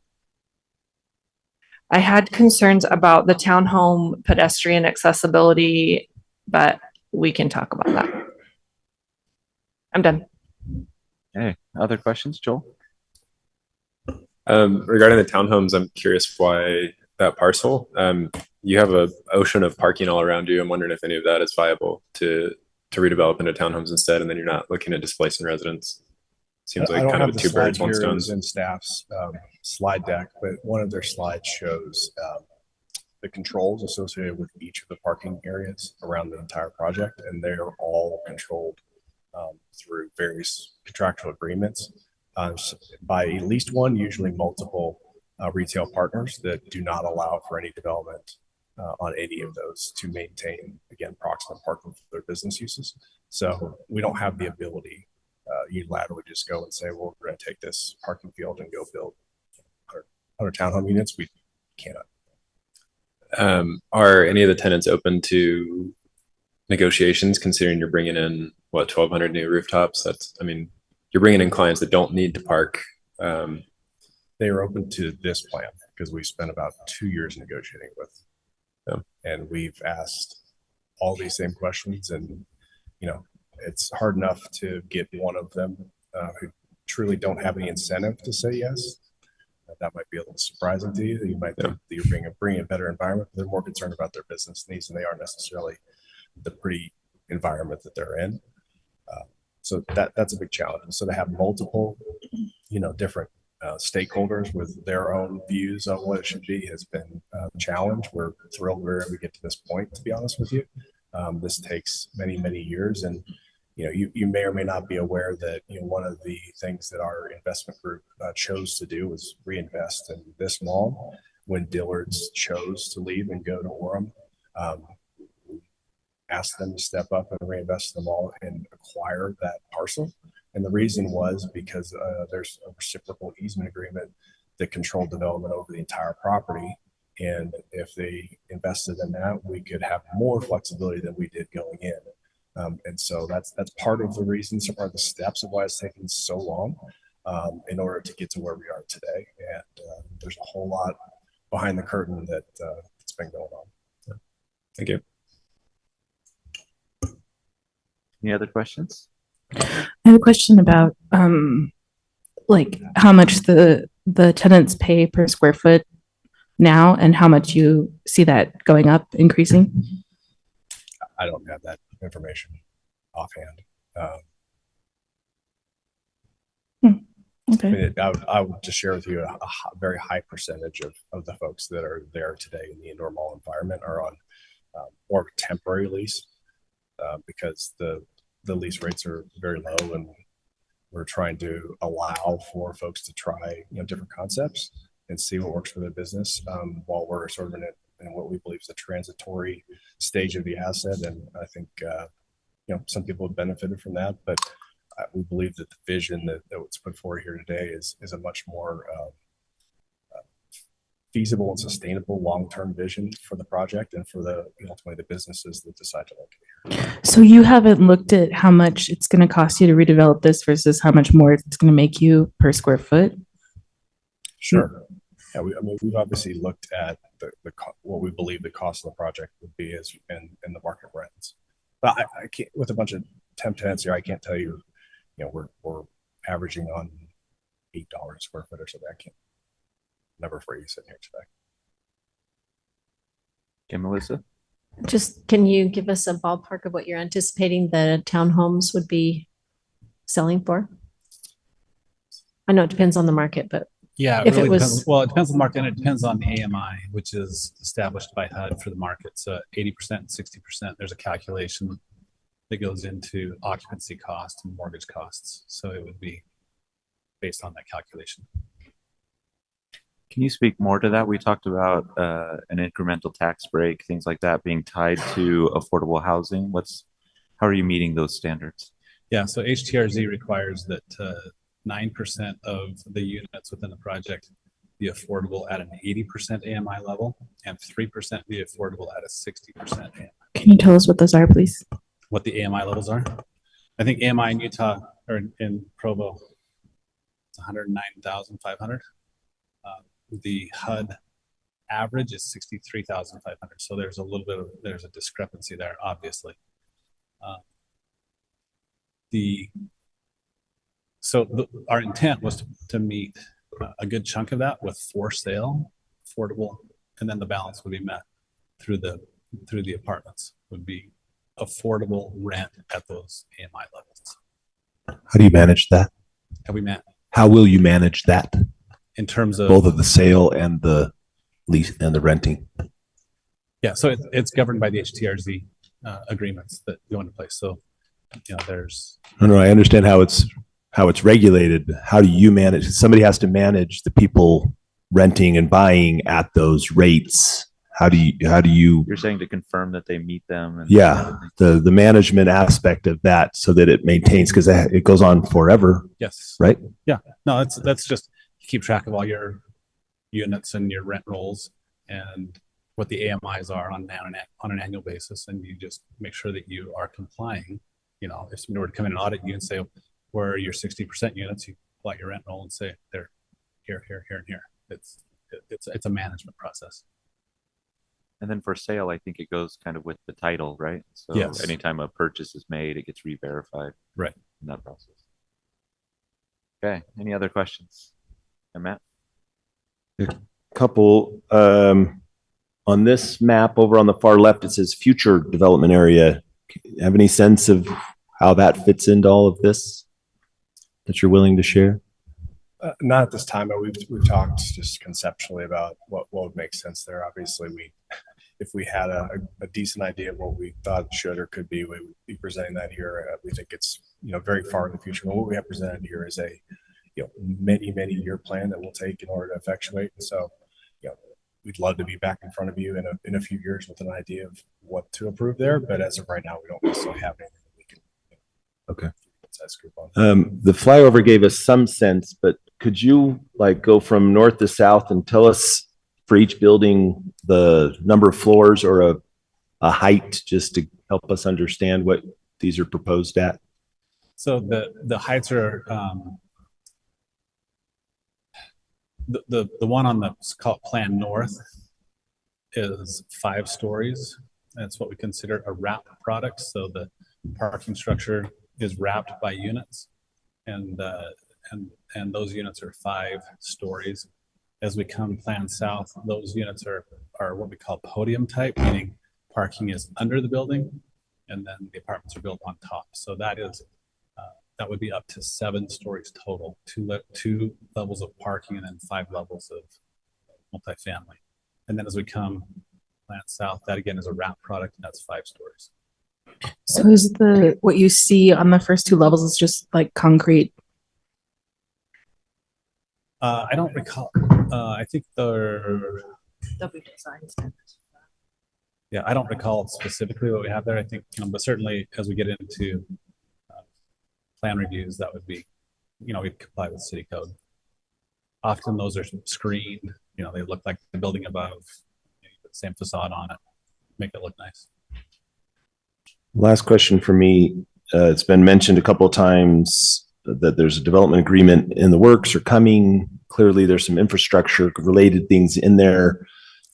I had concerns about the townhome pedestrian accessibility, but we can talk about that. I'm done. Okay, other questions, Joel? Regarding the townhomes, I'm curious why that parcel. You have an ocean of parking all around you. I'm wondering if any of that is viable to redevelop into townhomes instead, and then you're not looking at displacing residents. Seems like kind of a two birds, one stone. In staff's slide deck, but one of their slides shows the controls associated with each of the parking areas around the entire project, and they are all controlled through various contractual agreements by at least one, usually multiple retail partners that do not allow for any development on any of those to maintain, again, proximate parking for their business uses. So we don't have the ability unilaterally just go and say, well, we're going to take this parking field and go build 100 townhome units. We cannot. Are any of the tenants open to negotiations, considering you're bringing in 1,200 new rooftops? You're bringing in clients that don't need to park. They are open to this plan because we spent about 2 years negotiating with them, and we've asked all these same questions, and it's hard enough to get one of them who truly don't have any incentive to say yes. That might be a little surprising to you. You might think that you're bringing a better environment. They're more concerned about their business needs, and they aren't necessarily the pretty environment that they're in. So that's a big challenge. And so to have multiple, different stakeholders with their own views on what it should be has been a challenge. We're thrilled wherever we get to this point, to be honest with you. This takes many, many years, and you may or may not be aware that one of the things that our investment group chose to do was reinvest in this mall when Dillard's chose to leave and go to Orem. Asked them to step up and reinvest in the mall and acquire that parcel. And the reason was because there's a reciprocal easement agreement that controlled development over the entire property. And if they invested in that, we could have more flexibility than we did going in. And so that's part of the reasons, are the steps of why it's taken so long in order to get to where we are today. And there's a whole lot behind the curtain that's been going on. So, Thank you. Any other questions? I have a question about like how much the tenants pay per square foot now and how much you see that going up, increasing. I don't have that information offhand. Okay. I mean, I would just share with you a very high percentage of the folks that are there today in the indoor mall environment are on more of a temporary lease because the lease rates are very low, and we're trying to allow for folks to try different concepts and see what works for their business while we're sort of in what we believe is a transitory stage of the asset. And I think some people have benefited from that, but we believe that the vision that was put forward here today is a much more feasible and sustainable long-term vision for the project and for ultimately the businesses that decide to locate here. So you haven't looked at how much it's going to cost you to redevelop this versus how much more it's going to make you per square foot? Sure. Yeah, we've obviously looked at what we believe the cost of the project would be in the market rents. But I can't, with a bunch of temp tenants here, I can't tell you, we're averaging on $8 a square foot or something. I can't never for you sitting here today. Okay, Melissa? Just, can you give us a ballpark of what you're anticipating the townhomes would be selling for? I know it depends on the market, but Yeah, if really it was, depends. Well, it depends on the market, and it depends on the AMI, which is established by HUD for the market. So 80%, 60%, there's a calculation that goes into occupancy cost and mortgage costs. So it would be based on that calculation. Can you speak more to that? We talked about an incremental tax break, things like that being tied to affordable housing. How are you meeting those standards? Yeah, so HTRZ requires that 9% of the units within the project be affordable at an 80% AMI level and 3% be affordable at a 60% AMI. Can you tell us what those are, please? What the AMI levels are? I think AMI in Utah or in Provo, it's 109,500. The HUD average is 63,500. So there's a discrepancy there, obviously. Our intent was to meet a good chunk of that with for sale, affordable, and then the balance would be met through the apartments would be affordable rent at those AMI levels. How do you manage that? How will you manage that? In terms of both of the sale and the lease and the renting? Yeah, so it's governed by the HTRZ agreements that go into place. So, there's. No, I understand how it's regulated. How do you manage? Somebody has to manage the people renting and buying at those rates. How do you? You're saying to confirm that they meet them. And the management aspect of that so that it maintains, because it goes on forever. Yes. Right. Yeah. No, that's just keep track of all your units and your rent rolls and what the AMIs are on an annual basis, and you just make sure that you are complying. If somebody were to come in and audit you and say, where are your 60% units, you pull out your rent roll and say they're here, here, here, and here. It's a management process. And then for sale, I think it goes kind of with the title, right? So yes. Anytime a purchase is made, it gets re-verified. Right. In that process. Okay. Any other questions? And Matt? A couple. On this map over on the far left, it says future development area. Have any sense of how that fits into all of this that you're willing to share? Not at this time, but we've talked just conceptually about what would make sense there. Obviously, if we had a decent idea of what we thought it should or could be, we would be presenting that here. We think it's very far in the future. But what we have presented here is a many year plan that we'll take in order to effectuate. And so we'd love to be back in front of you in a few years with an idea of what to approve there. But as of right now, we don't necessarily have anything that we can. Okay. inside scoop on. The flyover gave us some sense, but could you like go from north to south and tell us for each building the number of floors or a height, just to help us understand what these are proposed at? So the heights are the one on the plan north is 5 stories. That's what we consider a wrap product. So the parking structure is wrapped by units, and those units are 5 stories. As we come plan south, those units are what we call podium type, meaning parking is under the building, and then the apartments are built on top. So that would be up to 7 stories total, 2 levels of parking, and then 5 levels of multifamily. And then as we come plan south, that again is a wrap product, and that's 5 stories. So is what you see on the first 2 levels is just like concrete? I don't recall. I think There'll be design standards. yeah, I don't recall specifically what we have there. I think, but certainly as we get into plan reviews, that would be, we comply with city code. Often those are screened, they look like the building above, put the same facade on it, make it look nice. Last question for me. It's been mentioned a couple of times that there's a development agreement in the works or coming. Clearly there's some infrastructure related things in there.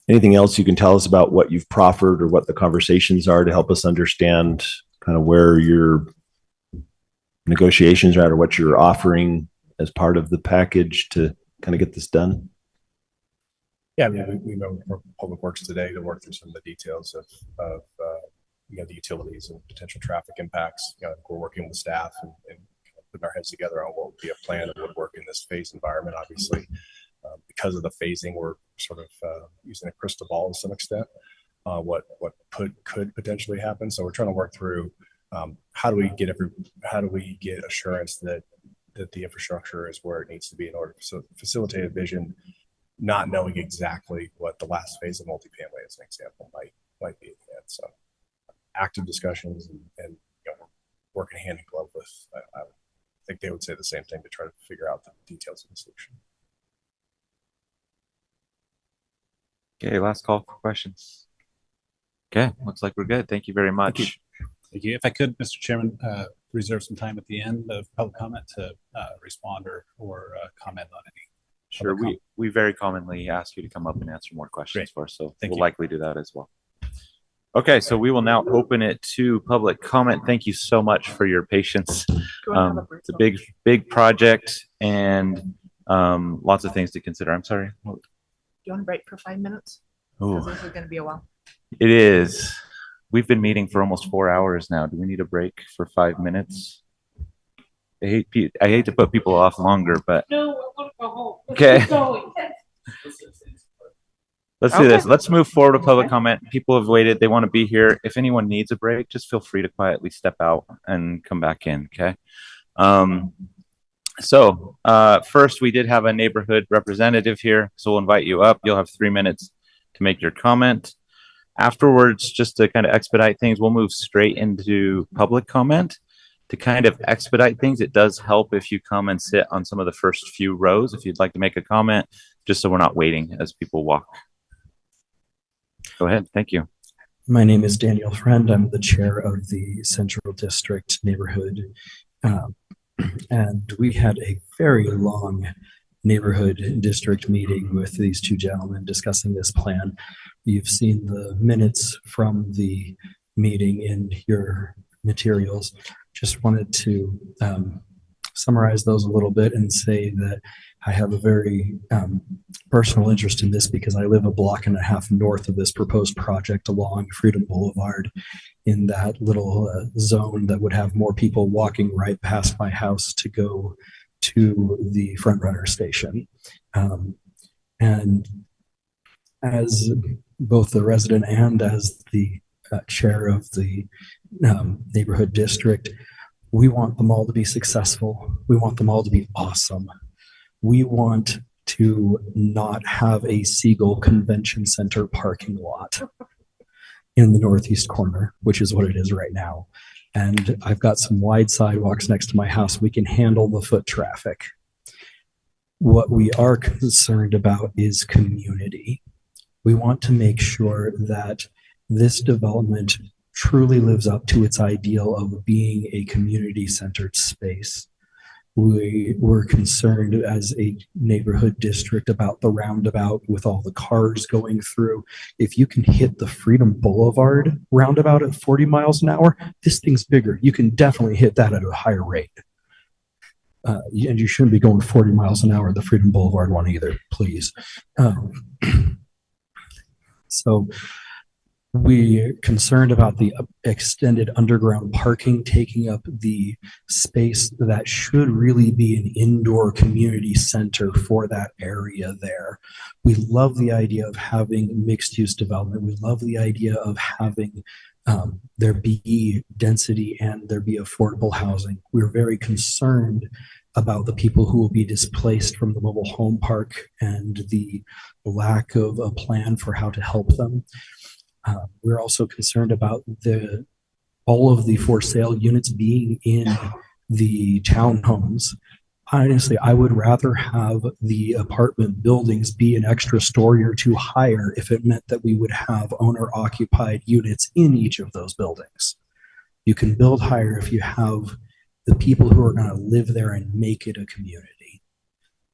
Anything else you can tell us about what you've proffered or what the conversations are to help us understand kind of where your negotiations are at or what you're offering as part of the package to kind of get this done? Yeah, I mean, we met with Public Works today to work through some of the details of the utilities and potential traffic impacts. We're working with staff and putting our heads together on what would be a plan that would work in this phase environment. Obviously, because of the phasing, we're sort of using a crystal ball to some extent. What could potentially happen. So we're trying to work through how do we get assurance that the infrastructure is where it needs to be in order to facilitate a vision, not knowing exactly what the last phase of multifamily, as an example, might be. And so active discussions and working hand in glove with, I think they would say the same thing to try to figure out the details of the solution. Okay, last call for questions. Okay, looks like we're good. Thank you very much. Thank you. If I could, Mr. Chairman, reserve some time at the end of public comment to respond or comment on any. Sure, we very commonly ask you to come up and answer more questions for us, so we'll likely do that as well. Okay, so we will now open it to public comment. Thank you so much for your patience. It's a big project and lots of things to consider. I'm sorry. Do you want to break for 5 minutes? Oh, This is going to be a while. it is. We've been meeting for almost 4 hours now. Do we need a break for 5 minutes? I hate to put people off longer, but No, I want to go home. Okay. Keep going. let's do this. Let's move forward with public comment. People have waited. They want to be here. If anyone needs a break, just feel free to quietly step out and come back in. Okay. So first, we did have a neighborhood representative here, so we'll invite you up. You'll have 3 minutes to make your comment. Afterwards, just to kind of expedite things, we'll move straight into public comment. To kind of expedite things, it does help if you come and sit on some of the first few rows if you'd like to make a comment, just so we're not waiting as people walk. Go ahead. Thank you. My name is Daniel Friend. I'm the chair of the Central District Neighborhood. And we had a very long neighborhood district meeting with these two gentlemen discussing this plan. You've seen the minutes from the meeting in your materials. Just wanted to summarize those a little bit and say that I have a very personal interest in this because I live a block and a half north of this proposed project along Freedom Boulevard in that little zone that would have more people walking right past my house to go to the front runner station. And as both the resident and as the chair of the neighborhood district, we want them all to be successful. We want them all to be awesome. We want to not have a Siegel Convention Center parking lot in the northeast corner, which is what it is right now. and I've got some wide sidewalks next to my house. We can handle the foot traffic. What we are concerned about is community. We want to make sure that this development truly lives up to its ideal of being a community-centered space. We're concerned as a neighborhood district about the roundabout with all the cars going through. If you can hit the Freedom Boulevard roundabout at 40 miles an hour, this thing's bigger. You can definitely hit that at a higher rate. And you shouldn't be going 40 miles an hour, the Freedom Boulevard one either, please. So we're concerned about the extended underground parking taking up the space that should really be an indoor community center for that area there. We love the idea of having mixed use development. We love the idea of having there be density and there be affordable housing. We're very concerned about the people who will be displaced from the mobile home park and the lack of a plan for how to help them. We're also concerned about all of the for sale units being in the townhomes. Honestly, I would rather have the apartment buildings be an extra story or two higher if it meant that we would have owner occupied units in each of those buildings. You can build higher if you have the people who are going to live there and make it a community.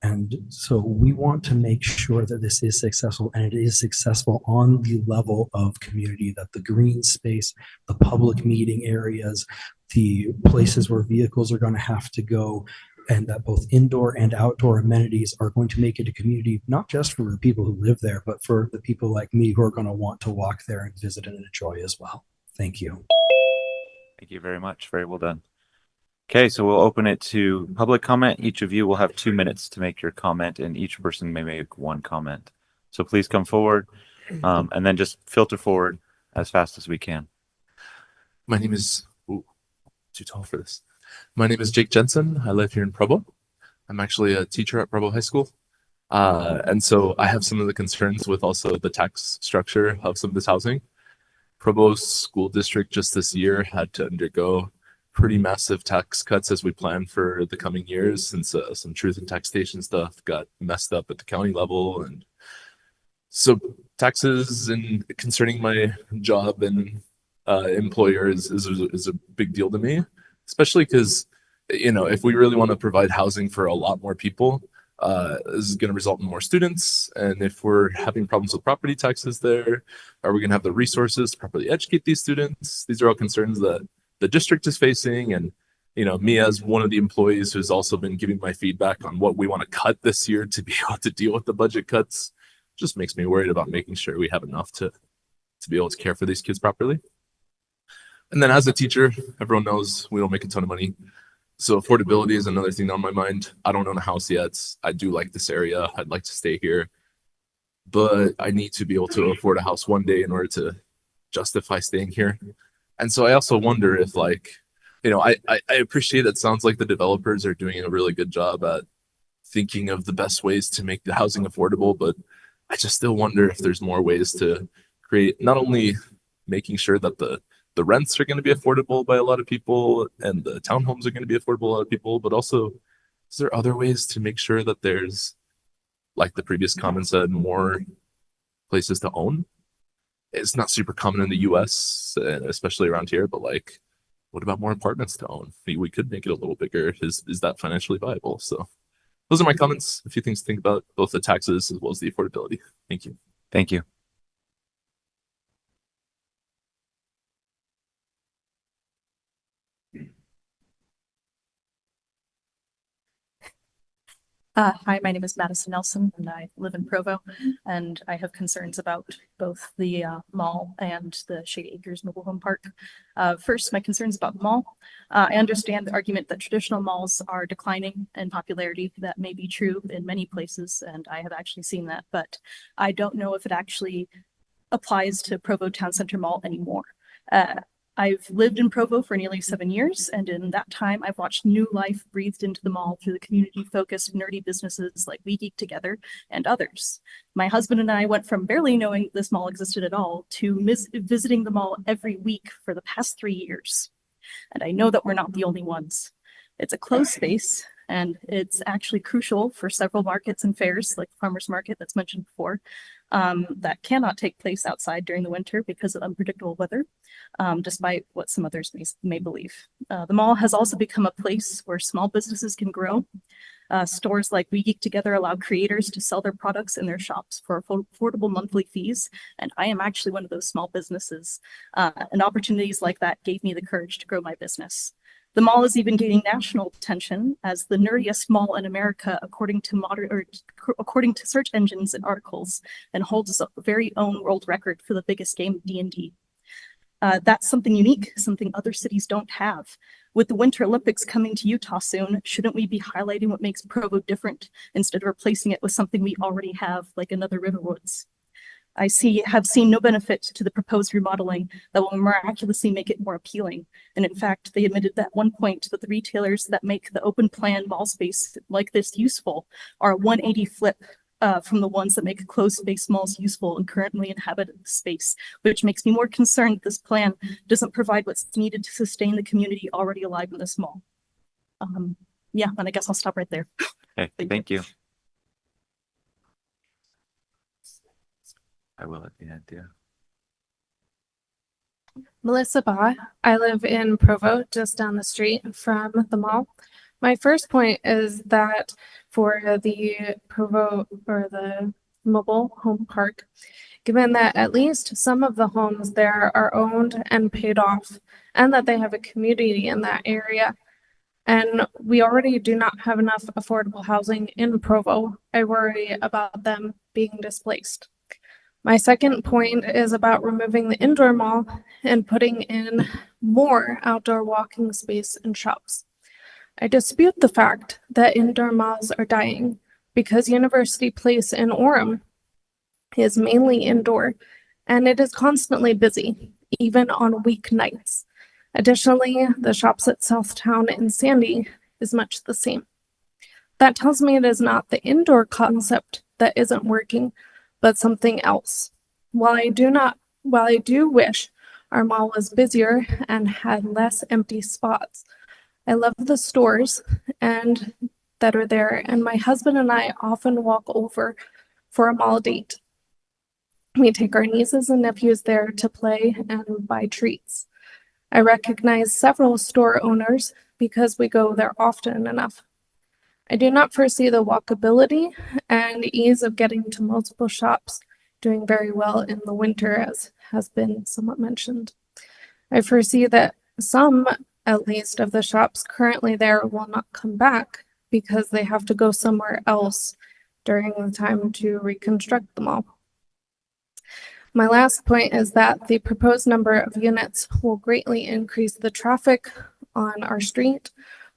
And so we want to make sure that this is successful, and it is successful on the level of community, that the green space, the public meeting areas, the places where vehicles are going to have to go, and that both indoor and outdoor amenities are going to make it a community, not just for the people who live there, but for the people like me who are going to want to walk there and visit and enjoy as well. Thank you. Thank you very much. Very well done. Okay, so we'll open it to public comment. Each of you will have 2 minutes to make your comment, and each person may make one comment. So please come forward, and then just filter forward as fast as we can. My name is, too tall for this. My name is Jake Jensen. I live here in Provo. I'm actually a teacher at Provo High School. And so I have some of the concerns with also the tax structure of some of this housing. Provo School District just this year had to undergo pretty massive tax cuts as we plan for the coming years, since some truth in taxation stuff got messed up at the county level. And so taxes and concerning my job and employer is a big deal to me, especially because, you know, if we really want to provide housing for a lot more people, this is going to result in more students. And if we're having problems with property taxes there, are we going to have the resources to properly educate these students? These are all concerns that the district is facing. And, you know, me as one of the employees who's also been giving my feedback on what we want to cut this year to be able to deal with the budget cuts, just makes me worried about making sure we have enough to be able to care for these kids properly. And then as a teacher, everyone knows we don't make a ton of money. So affordability is another thing on my mind. I don't own a house yet. I do like this area. I'd like to stay here, but I need to be able to afford a house one day in order to justify staying here. And so I also wonder if, like, you know, I appreciate it sounds like the developers are doing a really good job at thinking of the best ways to make the housing affordable, but I just still wonder if there's more ways to create, not only making sure that the rents are going to be affordable by a lot of people and the townhomes are going to be affordable by a lot of people, but also, is there other ways to make sure that there's, like the previous comment said, more places to own? It's not super common in the US, especially around here, but like, what about more apartments to own? We could make it a little bigger. Is that financially viable? So those are my comments. A few things to think about, both the taxes as well as the affordability. Thank you. Thank you. Hi, my name is Madison Nelson, and I live in Provo, and I have concerns about both the mall and the Shady Acres Mobile Home Park. First, my concerns about the mall. I understand the argument that traditional malls are declining in popularity. That may be true in many places, and I have actually seen that, but I don't know if it actually applies to Provo Town Center Mall anymore. I've lived in Provo for nearly 7 years, and in that time, I've watched new life breathed into the mall through the community-focused nerdy businesses like We Geek Together and others. My husband and I went from barely knowing this mall existed at all to visiting the mall every week for the past 3 years. And I know that we're not the only ones. It's a closed space, and it's actually crucial for several markets and fairs, like the farmers market that's mentioned before, that cannot take place outside during the winter because of unpredictable weather, despite what some others may believe. The mall has also become a place where small businesses can grow. Stores like We Geek Together allow creators to sell their products in their shops for affordable monthly fees. And I am actually one of those small businesses. And opportunities like that gave me the courage to grow my business. The mall is even gaining national attention as the nerdiest mall in America, according to search engines and articles, and holds a very own world record for the biggest game, D&D. That's something unique, something other cities don't have. With the Winter Olympics coming to Utah soon, shouldn't we be highlighting what makes Provo different instead of replacing it with something we already have, like another Riverwoods? I have seen no benefit to the proposed remodeling that will miraculously make it more appealing. And in fact, they admitted at one point that the retailers that make the open plan mall space like this useful are a 180 flip from the ones that make closed space malls useful and currently inhabited space, which makes me more concerned that this plan doesn't provide what's needed to sustain the community already alive in this mall. Yeah, and I guess I'll stop right there. Okay, thank you. I will at the end, yeah. Melissa Baugh. I live in Provo, just down the street from the mall. My first point is that for the Provo or the mobile home park, given that at least some of the homes there are owned and paid off, and that they have a community in that area, and we already do not have enough affordable housing in Provo, I worry about them being displaced. My second point is about removing the indoor mall and putting in more outdoor walking space and shops. I dispute the fact that indoor malls are dying because University Place in Orem is mainly indoor and it is constantly busy, even on weeknights. Additionally, the shops at S Towne and Sandy is much the same. That tells me it is not the indoor concept that isn't working, but something else. While I do wish our mall was busier and had less empty spots, I love the stores and that are there, and my husband and I often walk over for a mall date. We take our nieces and nephews there to play and buy treats. I recognize several store owners because we go there often enough. I do not foresee the walkability and ease of getting to multiple shops doing very well in the winter, as has been somewhat mentioned. I foresee that some, at least, of the shops currently there will not come back because they have to go somewhere else during the time to reconstruct the mall. My last point is that the proposed number of units will greatly increase the traffic on our street.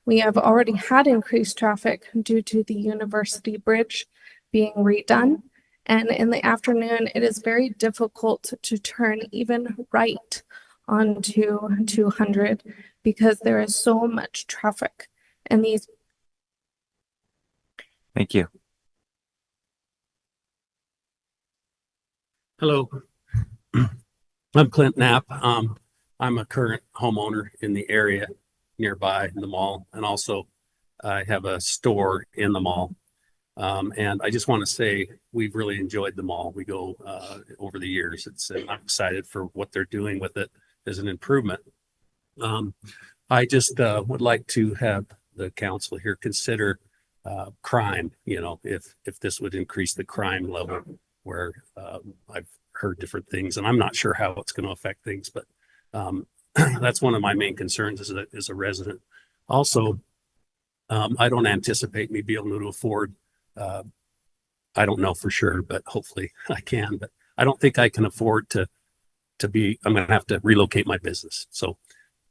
We have already had increased traffic due to the University Bridge being redone. And in the afternoon, it is very difficult to turn even right onto 200 because there is so much traffic. And these. Thank you. Hello, I'm Clint Knapp. I'm a current homeowner in the area nearby the mall, and also I have a store in the mall. And I just want to say we've really enjoyed the mall. We go over the years. I'm excited for what they're doing with it as an improvement. I just would like to have the council here consider crime. You know, if this would increase the crime level, where I've heard different things, and I'm not sure how it's going to affect things, but that's one of my main concerns as a resident. Also, I don't anticipate me being able to afford. I don't know for sure, but hopefully I can. But I don't think I can afford to be. I'm going to have to relocate my business. So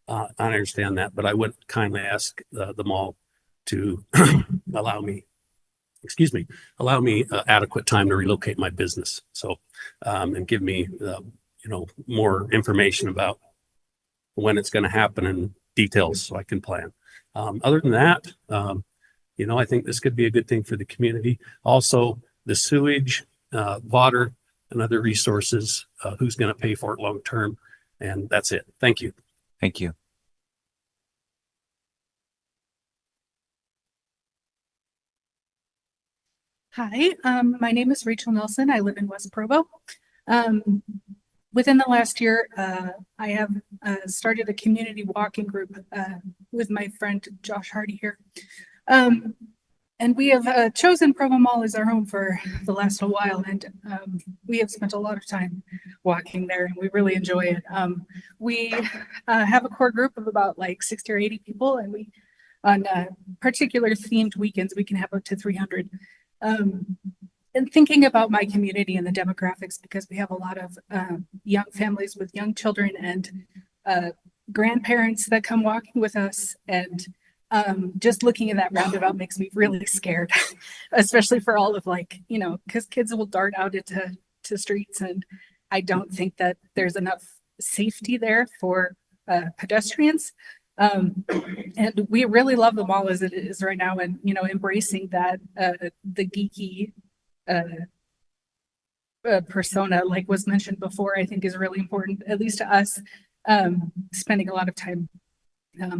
I understand that, but I would kindly ask the mall to allow me adequate time to relocate my business. So, and give me, more information about when it's going to happen and details so I can plan. Other than that, I think this could be a good thing for the community. Also, the sewage, water, and other resources, who's going to pay for it long term? And that's it. Thank you. Thank you. Hi, my name is Rachel Nelson. I live in West Provo. Within the last year, I have started a community walking group with my friend Josh Hardy here. And we have chosen Provo Mall as our home for the last while, and we have spent a lot of time walking there, and we really enjoy it. We have a core group of about like 60 or 80 people, and we, on particular themed weekends, we can have up to 300. And thinking about my community and the demographics, because we have a lot of young families with young children and grandparents that come walking with us, and just looking at that roundabout makes me really scared, especially for all of because kids will dart out into streets, and I don't think that there's enough safety there for pedestrians. And we really love the mall as it is right now, and embracing that the geeky persona, like was mentioned before, I think is really important, at least to us, spending a lot of time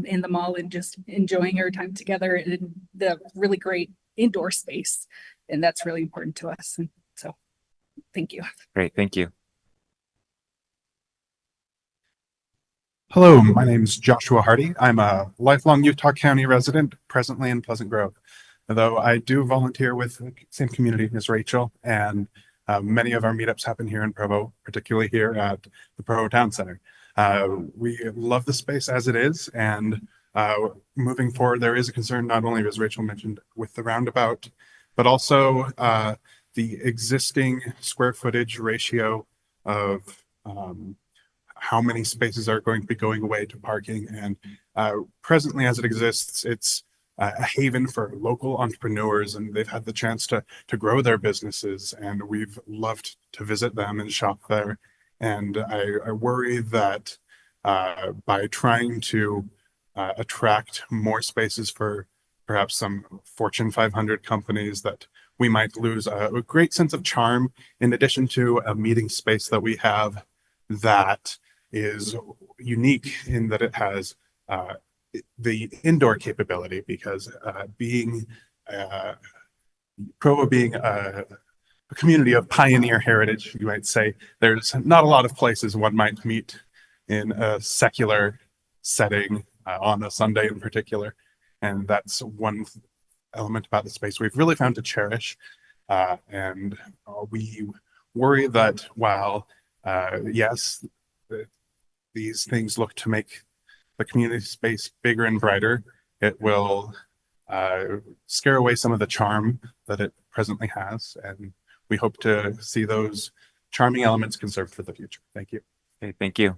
in the mall and just enjoying our time together in the really great indoor space. And that's really important to us. And so thank you. Great. Thank you. Hello, my name is Joshua Hardy. I'm a lifelong Utah County resident, presently in Pleasant Grove. Although I do volunteer with the same community as Rachel, and many of our meetups happen here in Provo, particularly here at the Provo Town Center. We love the space as it is, and moving forward, there is a concern, not only as Rachel mentioned, with the roundabout, but also the existing square footage ratio of how many spaces are going to be going away to parking. And presently, as it exists, it's a haven for local entrepreneurs, and they've had the chance to grow their businesses, and we've loved to visit them and shop there. And I worry that by trying to attract more spaces for perhaps some Fortune 500 companies, that we might lose a great sense of charm, in addition to a meeting space that we have that is unique in that it has the indoor capability, because Provo being a community of pioneer heritage, you might say, there's not a lot of places one might meet in a secular setting on a Sunday in particular. And that's one element about the space we've really found to cherish. And we worry that while, yes, these things look to make the community space bigger and brighter, it will scare away some of the charm that it presently has. And we hope to see those charming elements conserved for the future. Thank you. Okay, thank you.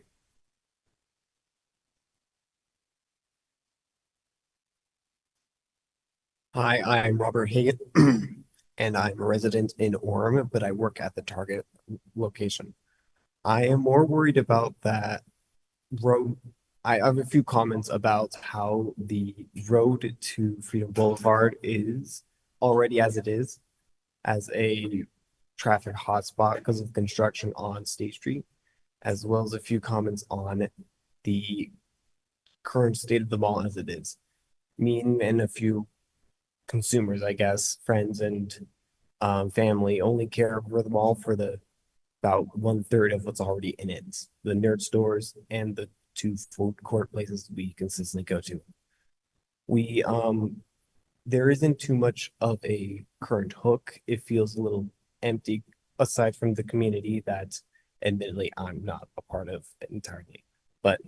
Hi, I'm Robert Hagan, and I'm a resident in Orem, but I work at the target location. I am more worried about that road. I have a few comments about how the road to Freedom Boulevard is already as it is, as a traffic hotspot because of construction on State Street, as well as a few comments on the current state of the mall as it is. Me and a few consumers, I guess, friends and family, only care for the mall for the about 1/3 of what's already in it. The nerd stores and the 2 food court places we consistently go to. We there isn't too much of a current hook. It feels a little empty aside from the community that admittedly I'm not a part of entirely. But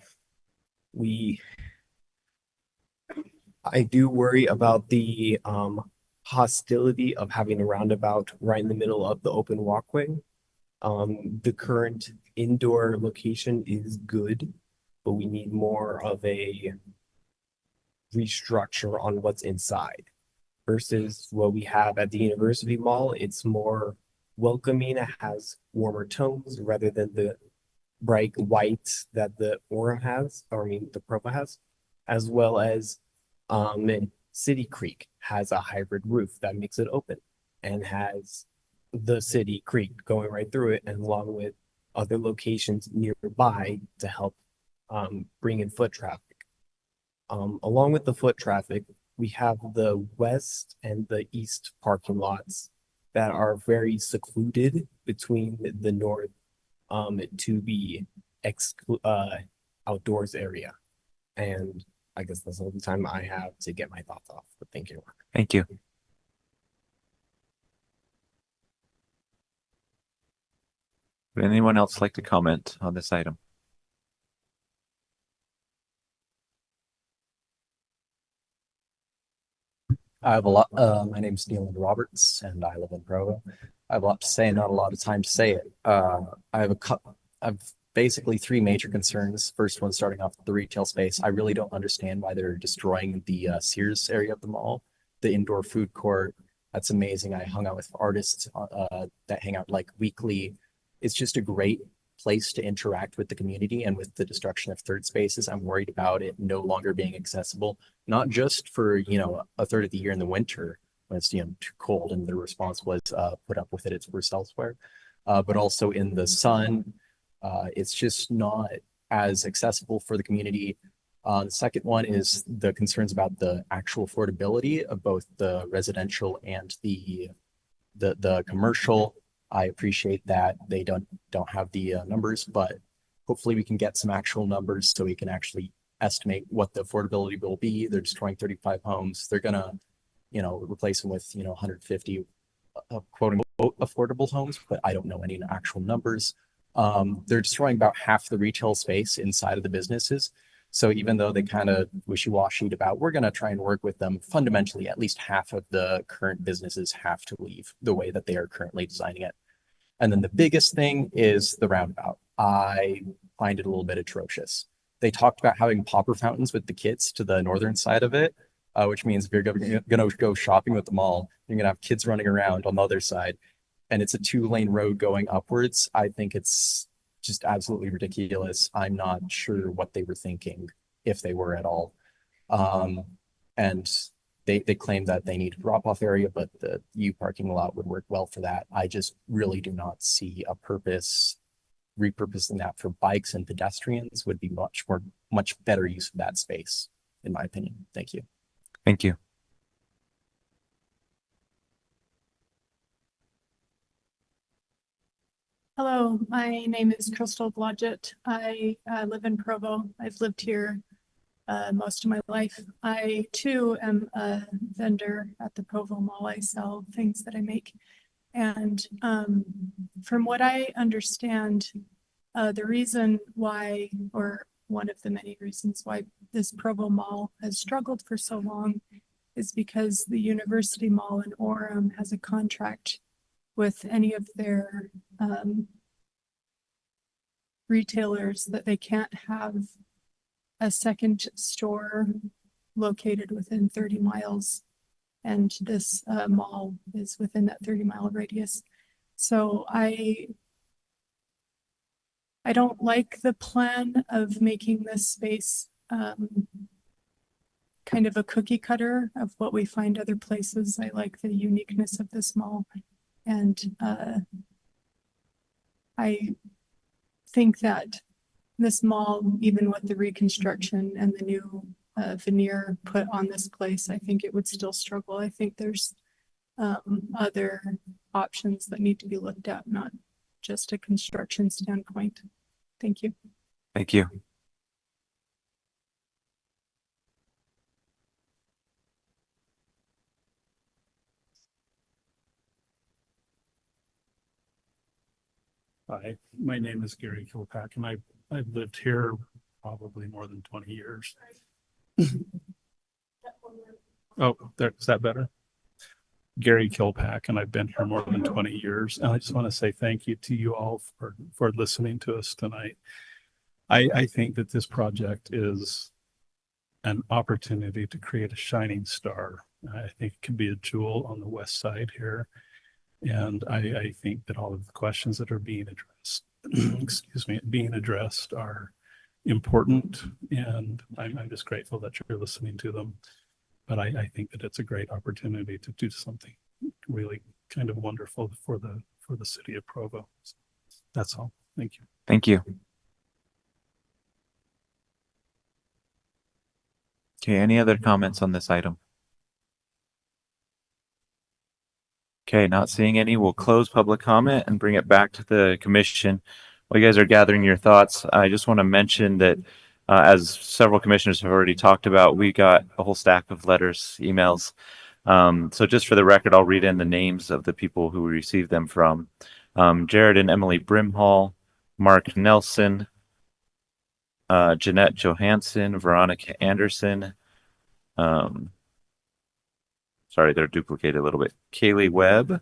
I do worry about the hostility of having a roundabout right in the middle of the open walkway. The current indoor location is good, but we need more of a restructure on what's inside versus what we have at the University Mall. It's more welcoming. It has warmer tones rather than the bright whites that the Orem has, or I mean the Provo has, as well as City Creek has a hybrid roof that makes it open and has the City Creek going right through it, and along with other locations nearby to help bring in foot traffic. Along with the foot traffic, we have the west and the east parking lots that are very secluded between the north to the outdoors area. And I guess that's all the time I have to get my thoughts off, but thank you. Thank you. Would anyone else like to comment on this item? I have a lot. My name's Neil Roberts, and I live in Provo. I have a lot to say, not a lot of time to say it. I've basically three major concerns. First one, starting off with the retail space. I really don't understand why they're destroying the Sears area of the mall, the indoor food court. That's amazing. I hung out with artists that hang out like weekly. It's just a great place to interact with the community, and with the destruction of third spaces, I'm worried about it no longer being accessible, not just for, a third of the year in the winter when it's, too cold and the response was put up with it, it's worse elsewhere, but also in the sun. It's just not as accessible for the community. The second one is the concerns about the actual affordability of both the residential and the commercial. I appreciate that they don't have the numbers, but hopefully we can get some actual numbers so we can actually estimate what the affordability will be. They're destroying 35 homes. They're gonna, replace them with, 150 quote unquote affordable homes, but I don't know any actual numbers. They're destroying about half the retail space inside of the businesses. So even though they kind of wishy-washy about, we're going to try and work with them, fundamentally, at least half of the current businesses have to leave the way that they are currently designing it. And then the biggest thing is the roundabout. I find it a little bit atrocious. They talked about having popper fountains with the kids to the northern side of it, which means if you're going to go shopping with the mall, you're going to have kids running around on the other side. And it's a 2-lane road going upwards. I think it's just absolutely ridiculous. I'm not sure what they were thinking, if they were at all. And they claim that they need a drop-off area, but the U parking lot would work well for that. I just really do not see a purpose. Repurposing that for bikes and pedestrians would be much better use of that space, in my opinion. Thank you. Thank you. Hello, my name is Crystal Blodgett. I live in Provo. I've lived here most of my life. I too am a vendor at the Provo Mall. I sell things that I make. And from what I understand, the reason why, or one of the many reasons why this Provo Mall has struggled for so long is because the University Mall in Orem has a contract with any of their retailers that they can't have a second store located within 30 miles. And this mall is within that 30-mile radius. So I don't like the plan of making this space kind of a cookie cutter of what we find other places. I like the uniqueness of this mall. And I think that this mall, even with the reconstruction and the new veneer put on this place, I think it would still struggle. I think there's other options that need to be looked at, not just a construction standpoint. Thank you. Thank you. Hi, my name is Gary Kilpack, and I've lived here probably more than 20 years. Oh, is that better? Gary Kilpack, and I've been here more than 20 years. And I just want to say thank you to you all for listening to us tonight. I think that this project is an opportunity to create a shining star. I think it can be a jewel on the west side here. And I think that all of the questions that are being addressed, being addressed are important. And I'm just grateful that you're listening to them. But I think that it's a great opportunity to do something really kind of wonderful for the city of Provo. So that's all. Thank you. Thank you. Okay, any other comments on this item? Okay, not seeing any. We'll close public comment and bring it back to the commission. While you guys are gathering your thoughts, I just want to mention that as several commissioners have already talked about, we got a whole stack of letters, emails. So just for the record, I'll read in the names of the people who we received them from. Jared and Emily Brimhall, Mark Nelson, Jeanette Johansson, Veronica Anderson. Sorry, they're duplicated a little bit. Kaylee Webb,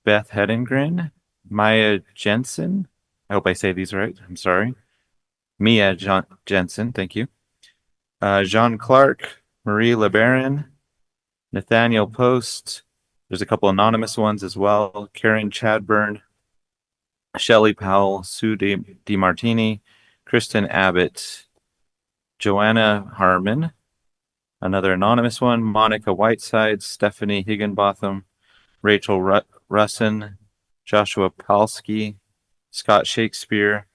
Beth Hedengren, Maya Jensen. I hope I say these right. I'm sorry. Mia Jensen, thank you. Jean Clark, Marie LeBaron, Nathaniel Post. There's a couple anonymous ones as well. Karen Chadburn, Shelley Powell, Sue DiMartini, Kristen Abbott, Joanna Harmon, another anonymous one, Monica Whiteside, Stephanie Higginbotham, Rachel Russin, Joshua Palsky, Scott Shakespeare,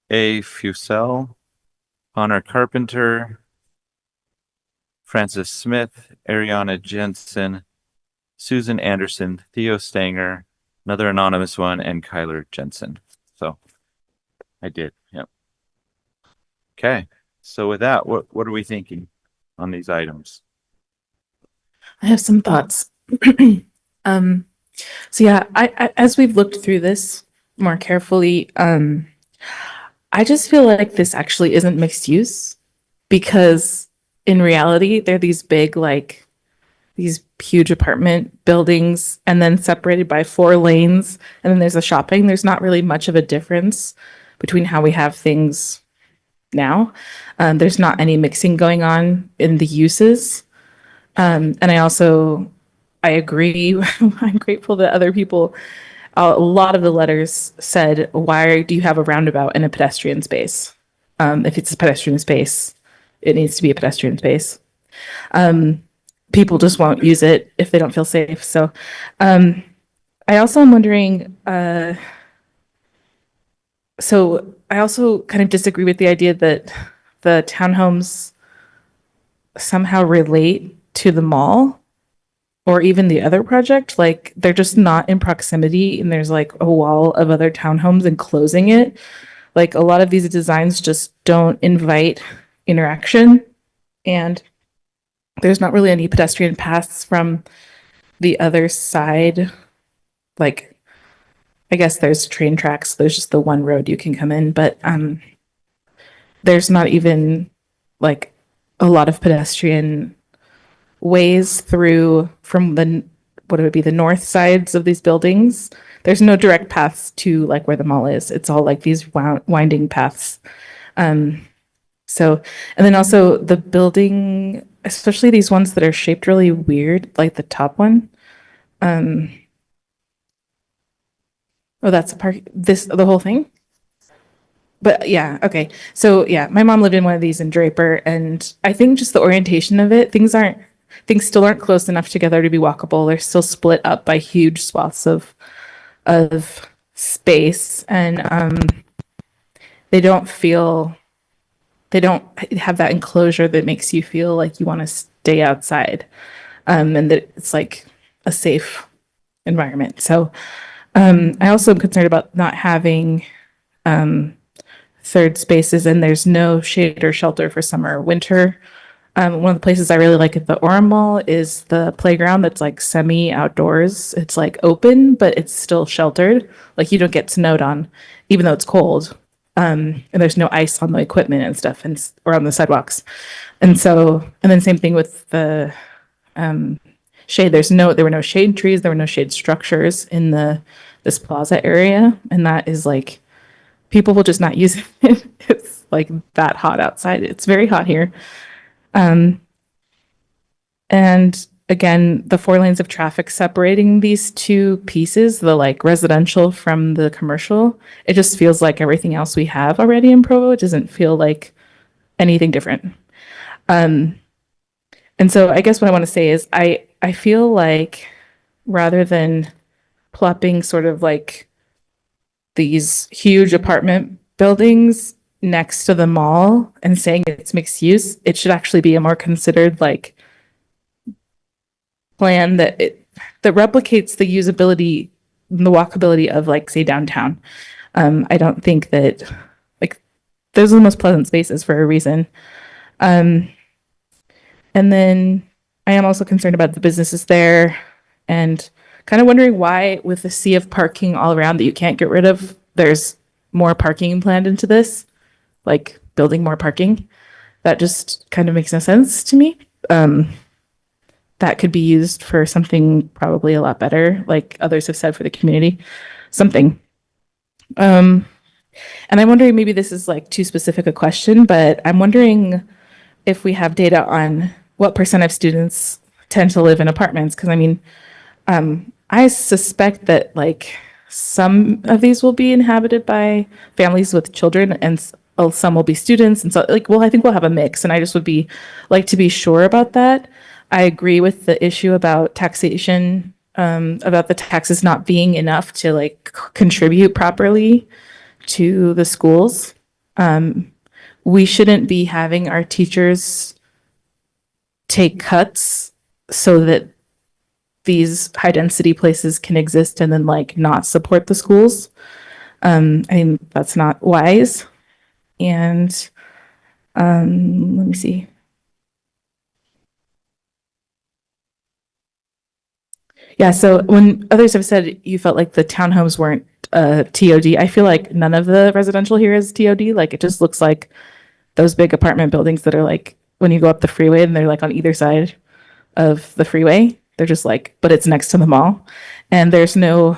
A. Fusel, Connor Carpenter, Francis Smith, Ariana Jensen, Susan Anderson, Theo Stanger, another anonymous one, and Kyler Jensen. So I did. Yep. Okay. So with that, what are we thinking on these items? I have some thoughts. So yeah, I as we've looked through this more carefully, I just feel like this actually isn't mixed use, because in reality, they're these big, like these huge apartment buildings, and then separated by 4 lanes, and then there's a shopping. There's not really much of a difference between how we have things now. There's not any mixing going on in the uses. And I agree. I'm grateful that other people, a lot of the letters said, why do you have a roundabout in a pedestrian space? If it's a pedestrian space, it needs to be a pedestrian space. People just won't use it if they don't feel safe. So I also am wondering, so I also kind of disagree with the idea that the townhomes somehow relate to the mall or even the other project. Like, they're just not in proximity, and there's like a wall of other townhomes enclosing it. Like, a lot of these designs just don't invite interaction, and there's not really any pedestrian paths from the other side. Like, I guess there's train tracks. There's just the one road you can come in, but there's not even like a lot of pedestrian ways through from what would be the north sides of these buildings. There's no direct paths to like where the mall is. It's all like these winding paths. So, and then also the building, especially these ones that are shaped really weird, like the top one. Oh, that's a park. The whole thing. But yeah, okay. So yeah, my mom lived in one of these in Draper, and I think just the orientation of it, things still aren't close enough together to be walkable. They're still split up by huge swaths of space, and they don't have that enclosure that makes you feel like you want to stay outside, and that it's like a safe environment. So I also am concerned about not having third spaces, and there's no shade or shelter for summer or winter. One of the places I really like at the Orem Mall is the playground that's like semi-outdoors. It's like open, but it's still sheltered. Like, you don't get snowed on, even though it's cold. And there's no ice on the equipment and stuff, or on the sidewalks. And then same thing with the shade. There were no shade trees. There were no shade structures in this plaza area. And that is like, people will just not use it. It's like that hot outside. It's very hot here. And again, the 4 lanes of traffic separating these two pieces, the like residential from the commercial, it just feels like everything else we have already in Provo. It doesn't feel like anything different. And so I guess what I want to say is I feel like, rather than plopping sort of like these huge apartment buildings next to the mall and saying it's mixed use, it should actually be a more considered like plan that that replicates the usability, and the walkability of like, say, downtown. I don't think that like those are the most pleasant spaces for a reason. And then I am also concerned about the businesses there and kind of wondering why, with the sea of parking all around that you can't get rid of, there's more parking planned into this, like building more parking. That just kind of makes no sense to me. That could be used for something probably a lot better, like others have said, for the community, something. And I'm wondering, maybe this is like too specific a question, but I'm wondering if we have data on what % of students tend to live in apartments. Because I mean, I suspect that like some of these will be inhabited by families with children, and some will be students. And so like, well, I think we'll have a mix, and I just would be like to be sure about that. I agree with the issue about taxation, about the taxes not being enough to like contribute properly to the schools. We shouldn't be having our teachers take cuts so that these high density places can exist and then like not support the schools. I mean, that's not wise. And let me see. Yeah, so when others have said you felt like the townhomes weren't TOD, I feel like none of the residential here is TOD. Like, it just looks like those big apartment buildings that are like, when you go up the freeway and they're like on either side of the freeway, they're just like, but it's next to the mall. And there's no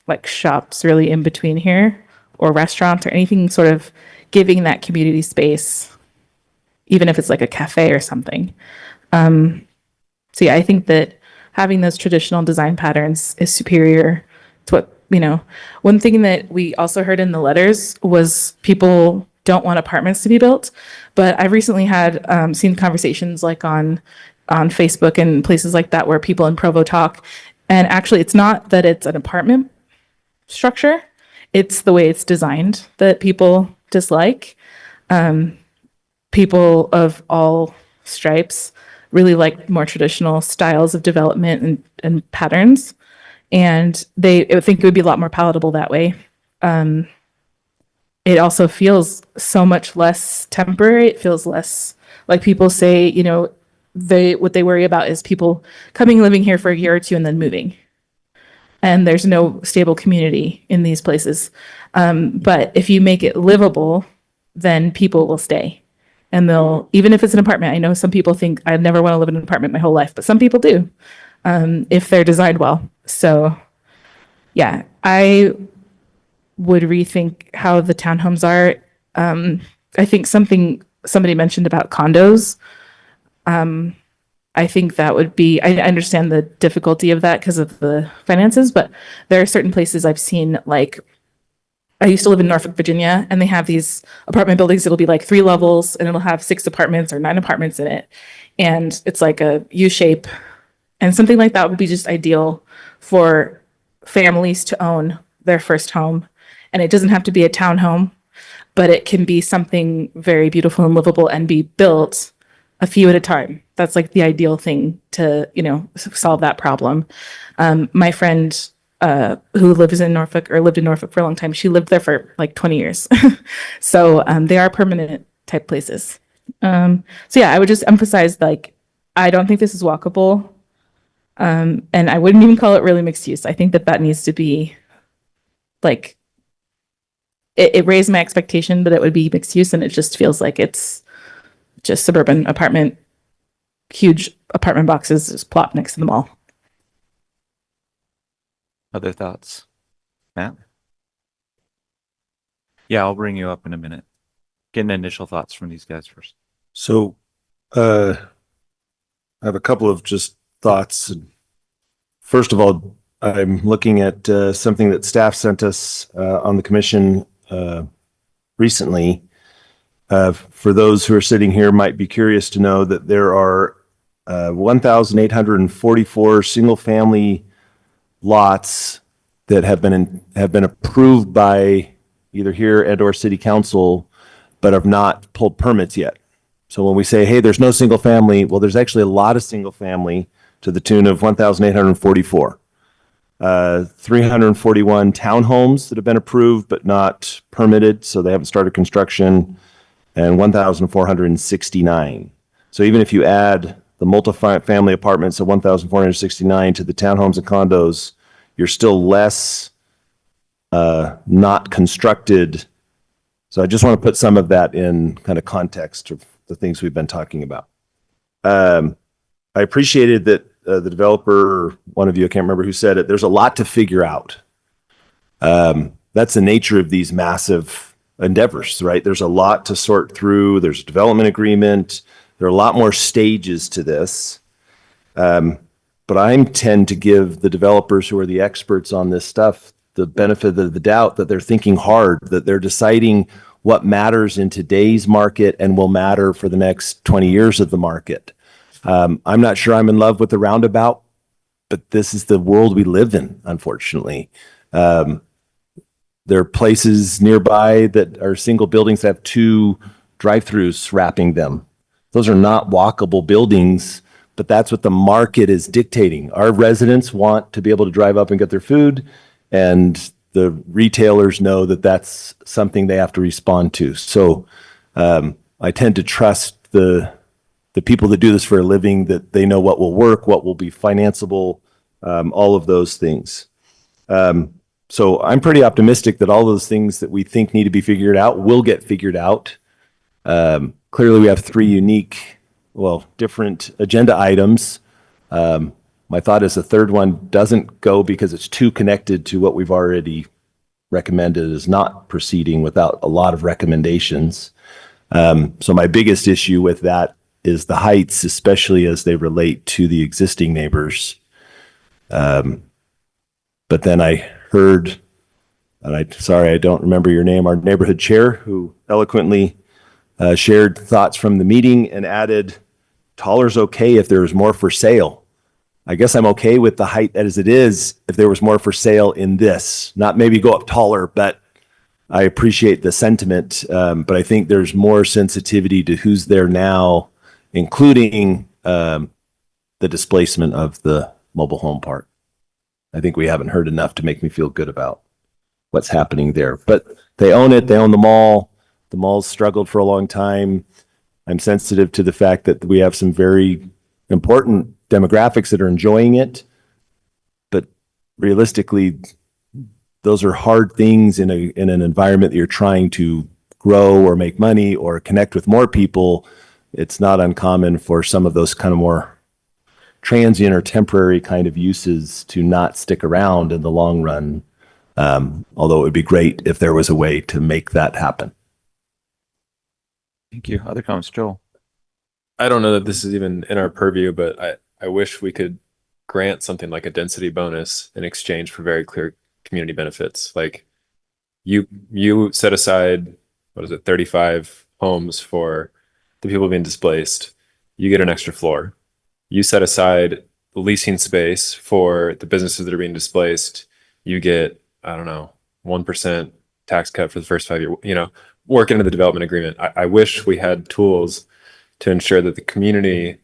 like shops really in between here, or restaurants or anything sort of giving that community space, even if it's like a cafe or something. So yeah, I think that having those traditional design patterns is superior to what, you know. One thing that we also heard in the letters was people don't want apartments to be built, but I've recently had seen conversations like on Facebook and places like that where people in Provo talk, and actually it's not that it's an apartment structure, it's the way it's designed that people dislike. People of all stripes really like more traditional styles of development and patterns. And I think it would be a lot more palatable that way. It also feels so much less temporary. It feels less like people say, you know, what they worry about is people coming, living here for a year or two and then moving. And there's no stable community in these places. But if you make it livable, then people will stay. And they'll, even if it's an apartment, I know some people think I never want to live in an apartment my whole life, but some people do, if they're designed well. So yeah, I would rethink how the townhomes are. I think somebody mentioned about condos. I think that would be, I understand the difficulty of that because of the finances, but there are certain places I've seen, like I used to live in Norfolk, Virginia, and they have these apartment buildings. It'll be like 3 levels and it'll have 6 apartments or 9 apartments in it. And it's like a U shape, and something like that would be just ideal for families to own their first home. And it doesn't have to be a townhome, but it can be something very beautiful and livable and be built a few at a time. That's like the ideal thing to, you know, solve that problem. My friend who lives in Norfolk, or lived in Norfolk for a long time, she lived there for like 20 years. So they are permanent type places. So yeah, I would just emphasize, like, I don't think this is walkable. And I wouldn't even call it really mixed use. I think that needs to be like, it raised my expectation that it would be mixed use, and it just feels like it's just suburban apartment, huge apartment boxes just plopped next to the mall. Other thoughts? Matt? Yeah, I'll bring you up in a minute. Getting initial thoughts from these guys first. So, I have a couple of just thoughts. First of all, I'm looking at something that staff sent us on the commission recently. For those who are sitting here, might be curious to know that there are 1,844 single-family lots that have been approved by either here and or city council, but have not pulled permits yet. So when we say, hey, there's no single family, well, there's actually a lot of single family to the tune of 1,844. 341 townhomes that have been approved but not permitted, so they haven't started construction, and 1,469. So even if you add the multifamily apartments of 1,469 to the townhomes and condos, you're still less not constructed. So I just want to put some of that in kind of context of the things we've been talking about. I appreciated that the developer, or one of you, I can't remember who said it, there's a lot to figure out. That's the nature of these massive endeavors, right? There's a lot to sort through. There's a development agreement. There are a lot more stages to this. But I tend to give the developers who are the experts on this stuff the benefit of the doubt that they're thinking hard, that they're deciding what matters in today's market and will matter for the next 20 years of the market. I'm not sure I'm in love with the roundabout, but this is the world we live in, unfortunately. There are places nearby that are single buildings that have 2 drive-throughs wrapping them. Those are not walkable buildings, but that's what the market is dictating. Our residents want to be able to drive up and get their food, and the retailers know that that's something they have to respond to. So I tend to trust the people that do this for a living, that they know what will work, what will be financeable, all of those things. So I'm pretty optimistic that all those things that we think need to be figured out will get figured out. Clearly, we have 3 unique, different agenda items. My thought is the third one doesn't go because it's too connected to what we've already recommended as not proceeding without a lot of recommendations. So my biggest issue with that is the heights, especially as they relate to the existing neighbors. But then I heard, and I don't remember your name, our neighborhood chair, who eloquently shared thoughts from the meeting and added, taller's okay if there's more for sale. I guess I'm okay with the height as it is if there was more for sale in this, not maybe go up taller, but I appreciate the sentiment. But I think there's more sensitivity to who's there now, including the displacement of the mobile home park. I think we haven't heard enough to make me feel good about what's happening there. But they own it. They own the mall. The mall's struggled for a long time. I'm sensitive to the fact that we have some very important demographics that are enjoying it. But realistically, those are hard things in an environment that you're trying to grow or make money or connect with more people. It's not uncommon for some of those kind of more transient or temporary kind of uses to not stick around in the long run. Although it would be great if there was a way to make that happen. Thank you. Other comments, Joel? I don't know that this is even in our purview, but I wish we could grant something like a density bonus in exchange for very clear community benefits. Like you set aside, 35 homes for the people being displaced. You get an extra floor. You set aside leasing space for the businesses that are being displaced. You get, 1% tax cut for the first 5 years, work into the development agreement. I wish we had tools to ensure that the community,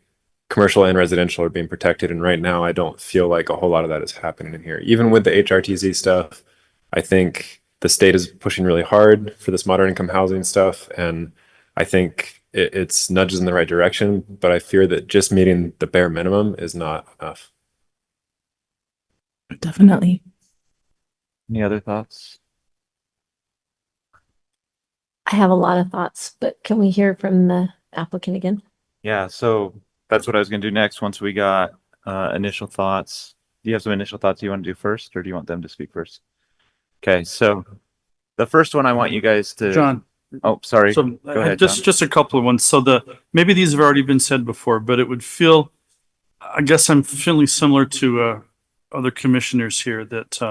commercial and residential, are being protected. And right now, I don't feel like a whole lot of that is happening in here. Even with the HRTZ stuff, I think the state is pushing really hard for this moderate income housing stuff. And I think it's nudges in the right direction, but I fear that just meeting the bare minimum is not enough. Definitely. Any other thoughts? I have a lot of thoughts, but can we hear from the applicant again? Yeah, so that's what I was going to do next once we got initial thoughts. Do you have some initial thoughts you want to do first, or do you want them to speak first? Okay, so the first one I want you guys to... John. Oh, sorry. So Go ahead, just a couple of ones. So maybe these have already been said before, but it would feel, I guess I'm feeling similar to other commissioners here that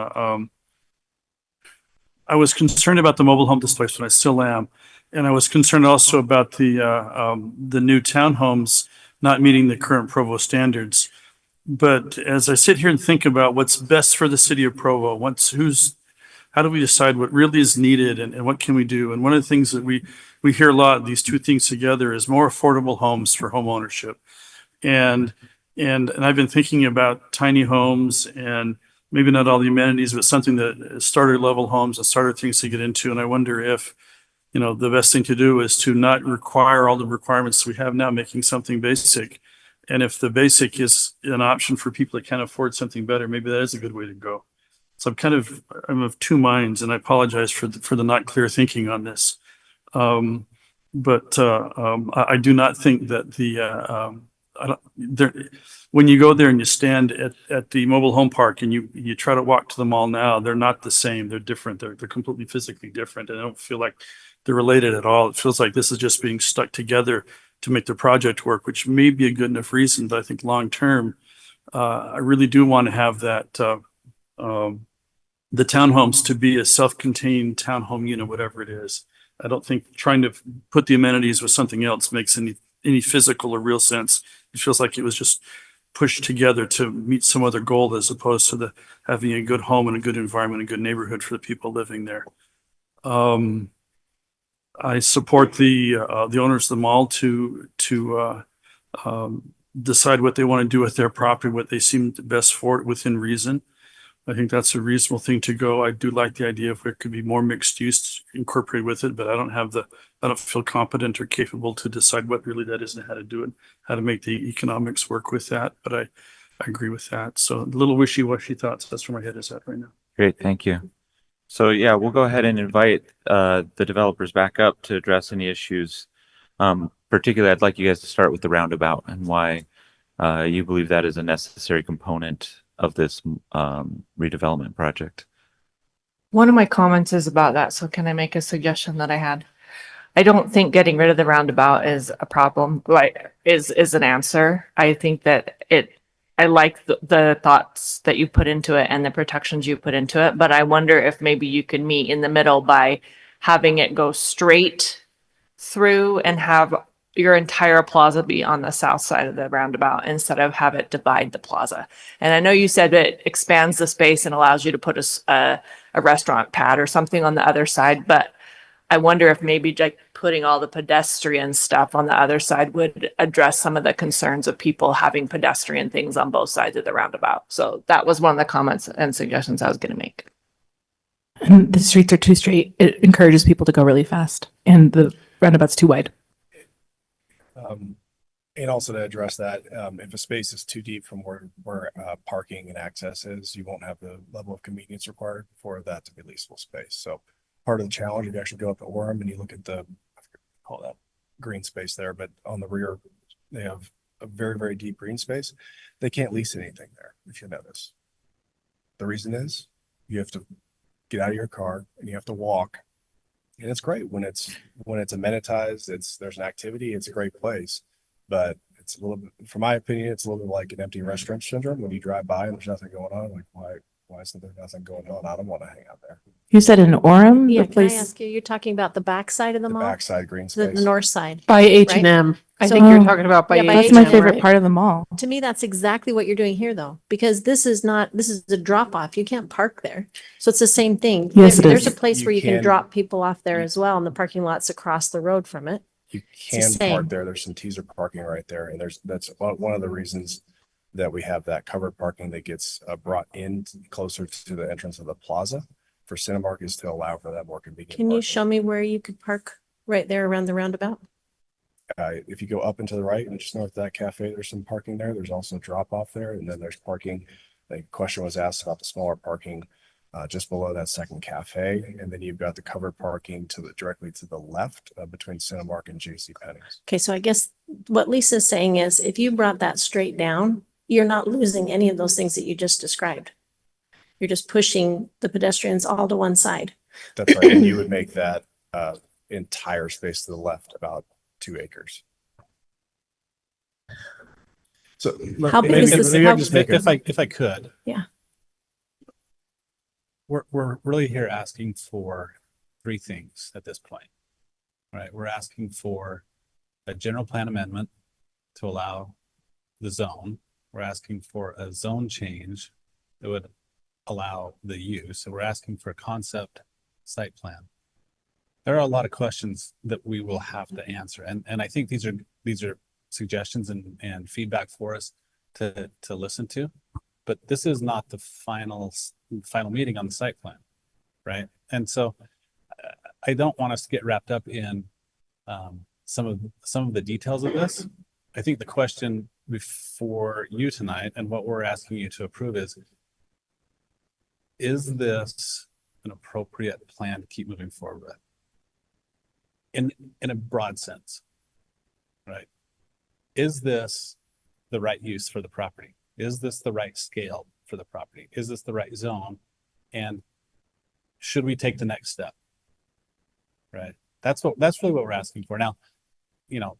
I was concerned about the mobile home displacement. I still am. And I was concerned also about the new townhomes not meeting the current Provo standards. But as I sit here and think about what's best for the city of Provo, how do we decide what really is needed and what can we do? And one of the things that we hear a lot, these two things together, is more affordable homes for home ownership. And And I've been thinking about tiny homes and maybe not all the amenities, but something that is starter level homes and starter things to get into. And I wonder if, you know, the best thing to do is to not require all the requirements we have now, making something basic. And if the basic is an option for people that can't afford something better, maybe that is a good way to go. So I'm of two minds, and I apologize for the not clear thinking on this. I do not think that when you go there and you stand at the mobile home park and you try to walk to the mall now, they're not the same. They're different. They're completely physically different. And I don't feel like they're related at all. It feels like this is just being stuck together to make the project work, which may be a good enough reason. But I think long term, I really do want to have that the townhomes to be a self-contained townhome unit, whatever it is. I don't think trying to put the amenities with something else makes any physical or real sense. It feels like it was just pushed together to meet some other goal as opposed to having a good home and a good environment, a good neighborhood for the people living there. I support the owners of the mall to decide what they want to do with their property, what they seem best for it within reason. I think that's a reasonable thing to go. I do like the idea if there could be more mixed use incorporated with it, but I don't feel competent or capable to decide what really that is and how to do it, how to make the economics work with that. But I agree with that. So a little wishy-washy thoughts. That's where my head is at right now. Great, thank you. So yeah, we'll go ahead and invite the developers back up to address any issues. Particularly, I'd like you guys to start with the roundabout and why you believe that is a necessary component of this redevelopment project. One of my comments is about that. So can I make a suggestion that I had? I don't think getting rid of the roundabout is a problem, like is an answer. I think that I like the thoughts that you put into it and the protections you put into it, but I wonder if maybe you could meet in the middle by having it go straight through and have your entire plaza be on the south side of the roundabout instead of have it divide the plaza. And I know you said that it expands the space and allows you to put a restaurant pad or something on the other side, but I wonder if maybe like putting all the pedestrian stuff on the other side would address some of the concerns of people having pedestrian things on both sides of the roundabout. So that was one of the comments and suggestions I was going to make. And the streets are too straight. It encourages people to go really fast, and the roundabout's too wide. And also to address that, if a space is too deep from where parking and access is, you won't have the level of convenience required for that to be leasable space. So part of the challenge, if you actually go up to Orem and you look at call that green space there, but on the rear, they have a very, very deep green space. They can't lease anything there, if you notice. The reason is you have to get out of your car and you have to walk. And it's great when it's amenitized, there's an activity, it's a great place. But it's a little bit, from my opinion, it's a little bit like an empty restaurant syndrome. When you drive by and there's nothing going on, like why isn't there nothing going on? I don't want to hang out there. You said in Orem, Yeah, the can I place ask you, you're talking about the backside of the The mall? backside green The space. north side. By H&M. I think you're talking about by Yeah, by that's H&M. my favorite right? part of the mall. To me, that's exactly what you're doing here though, because this is a drop off. You can't park there. So it's the same thing. Yes, it There's is. a place You where you can can- drop people off there as well, and the parking lot's across the road from it. You the can same. park there. There's some teaser parking right there. And that's one of the reasons that we have that covered parking that gets brought in closer to the entrance of the plaza for Cinemark is to allow for that more convenient Can you parking. show me where you could park right there around the roundabout? If you go up and to the right and just north of that cafe, there's some parking there. There's also drop off there. And then there's parking. The question was asked about the smaller parking just below that second cafe. And then you've got the covered parking directly to the left between Cinemark and JCPenney's. Okay, so I guess what Lisa's saying is if you brought that straight down, you're not losing any of those things that you just described. You're just pushing the pedestrians all to one side. That's right. And you would make that entire space to the left about 2 acres. So How big is this? Maybe How- I'm just making, if I could. Yeah. We're really here asking for 3 things at this point. Right? We're asking for a general plan amendment to allow the zone. We're asking for a zone change that would allow the use. So we're asking for a concept site plan. There are a lot of questions that we will have to answer. And I think these are suggestions and feedback for us to listen to, but this is not the final meeting on the site plan, right? And so I don't want us to get wrapped up in some of the details of this. I think the question before you tonight and what we're asking you to approve is this an appropriate plan to keep moving forward with? In a broad sense, right? Is this the right use for the property? Is this the right scale for the property? Is this the right zone? And should we take the next step? Right? That's really what we're asking for. Now, you know,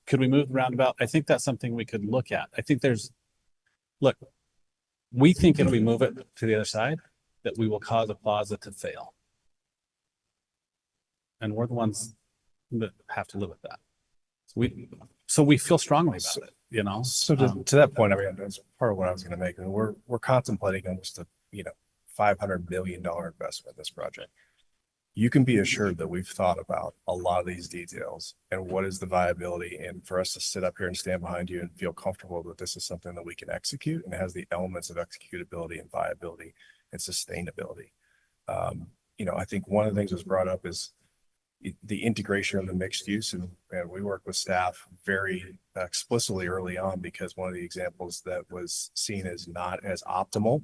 could we move the roundabout? I think that's something we could look at. I think look, we think if we move it to the other side, that we will cause a plaza to fail. And we're the ones that have to live with that. So we feel strongly about it, you know? So to that point, I mean, that's part of what I was going to make. I mean, we're contemplating almost a, $500 million investment in this project. You can be assured that we've thought about a lot of these details and what is the viability, and for us to sit up here and stand behind you and feel comfortable that this is something that we can execute and has the elements of executability and viability and sustainability. I think one of the things that's brought up is the integration of the mixed use, and we work with staff very explicitly early on, because one of the examples that was seen as not as optimal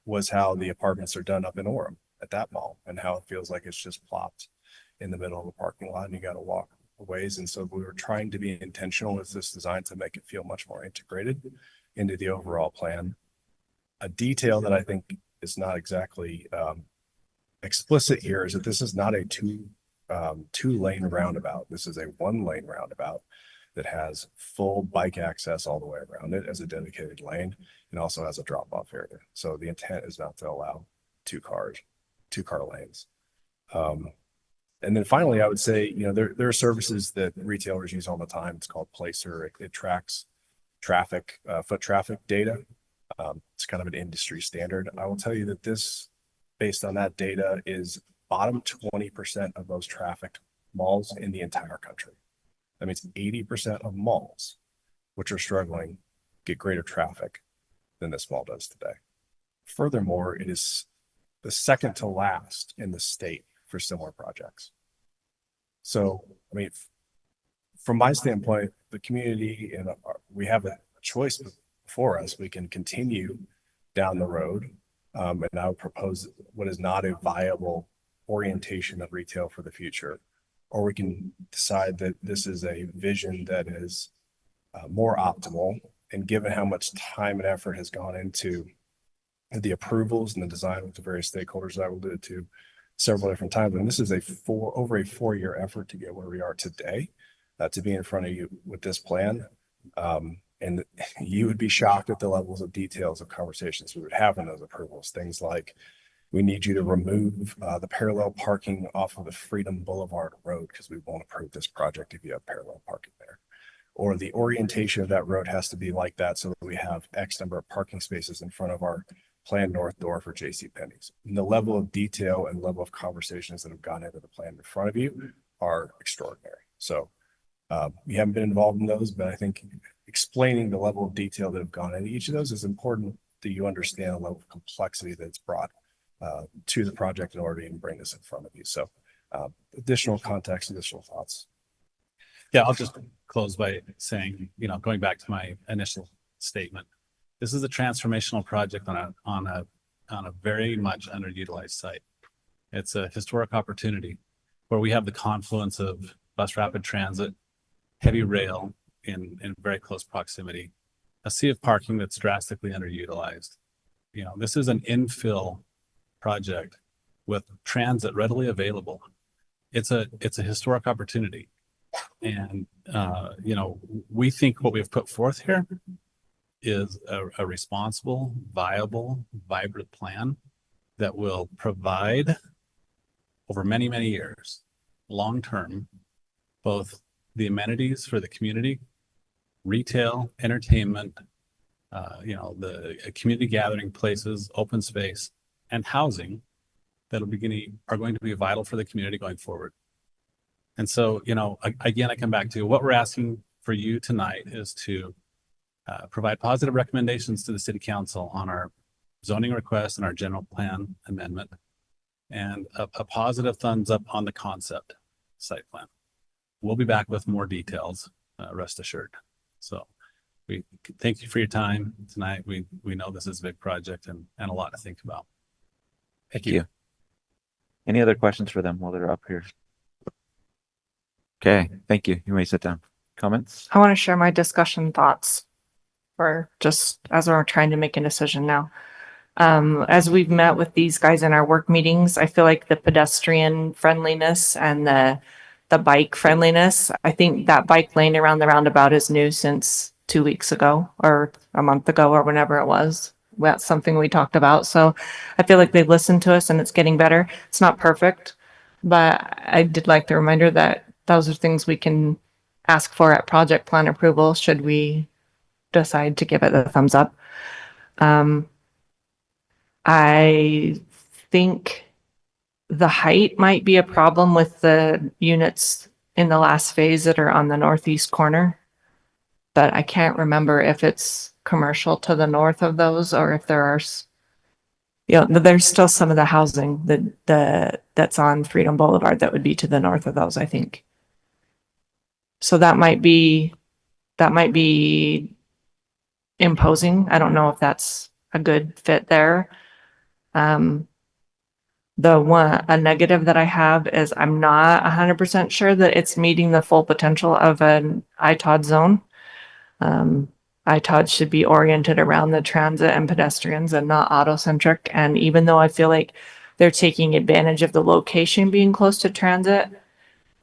was how the apartments are done up in Orem at that mall, and how it feels like it's just plopped in the middle of the parking lot and you got to walk a ways. And so we were trying to be intentional with this design to make it feel much more integrated into the overall plan. A detail that I think is not exactly explicit here is that this is not a two-lane roundabout. This is a one-lane roundabout that has full bike access all the way around it as a dedicated lane, and also has a drop-off area. So the intent is not to allow two-car lanes. And then finally, I would say, there are services that retailers use all the time. It's called Placer. It tracks traffic, foot traffic data. It's kind of an industry standard. I will tell you that this, based on that data, is bottom 20% of those trafficked malls in the entire country. That means 80% of malls, which are struggling, get greater traffic than this mall does today. Furthermore, it is the second to last in the state for similar projects. So, I mean, from my standpoint, the community and we have a choice before us. We can continue down the road, and I would propose what is not a viable orientation of retail for the future, or we can decide that this is a vision that is more optimal. And given how much time and effort has gone into the approvals and the design with the various stakeholders that I alluded to several different times, and this is over a 4-year effort to get where we are today, to be in front of you with this plan. And you would be shocked at the levels of details of conversations we would have in those approvals. Things like, we need you to remove the parallel parking off of the Freedom Boulevard Road because we won't approve this project if you have parallel parking there. Or the orientation of that road has to be like that so that we have X number of parking spaces in front of our planned north door for JCPenney's. And the level of detail and level of conversations that have gone into the plan in front of you are extraordinary. So we haven't been involved in those, but I think explaining the level of detail that have gone into each of those is important, that you understand the level of complexity that's brought to the project in order to even bring this in front of you. So additional context, additional thoughts. Yeah, I'll just close by saying, going back to my initial statement, this is a transformational project on a very much underutilized site. It's a historic opportunity where we have the confluence of bus rapid transit, heavy rail in very close proximity, a sea of parking that's drastically underutilized. This is an infill project with transit readily available. It's a historic opportunity. And, we think what we've put forth here is a responsible, viable, vibrant plan that will provide over many, many years, long-term, both the amenities for the community, retail, entertainment, the community gathering places, open space, and housing that are going to be vital for the community going forward. And so, again, I come back to what we're asking for you tonight is to provide positive recommendations to the city council on our zoning request and our general plan amendment, and a positive thumbs up on the concept site plan. We'll be back with more details, rest assured. So we thank you for your time tonight. We know this is a big project and a lot to think about. Thank you. Any other questions for them while they're up here? Okay, thank you. You may sit down. Comments? I want to share my discussion thoughts for just as we're trying to make a decision now. As we've met with these guys in our work meetings, I feel like the pedestrian friendliness and the bike friendliness, I think that bike lane around the roundabout is new since 2 weeks ago or a month ago or whenever it was. That's something we talked about. So I feel like they've listened to us and it's getting better. It's not perfect, but I did like the reminder that those are things we can ask for at project plan approval should we decide to give it the thumbs up. I think the height might be a problem with the units in the last phase that are on the northeast corner, but I can't remember if it's commercial to the north of those or if there are, there's still some of the housing that's on Freedom Boulevard that would be to the north of those, I think. So that might be imposing. I don't know if that's a good fit there. A negative that I have is I'm not 100% sure that it's meeting the full potential of an ITOD zone. ITOD should be oriented around the transit and pedestrians and not auto-centric. And even though I feel like they're taking advantage of the location being close to transit,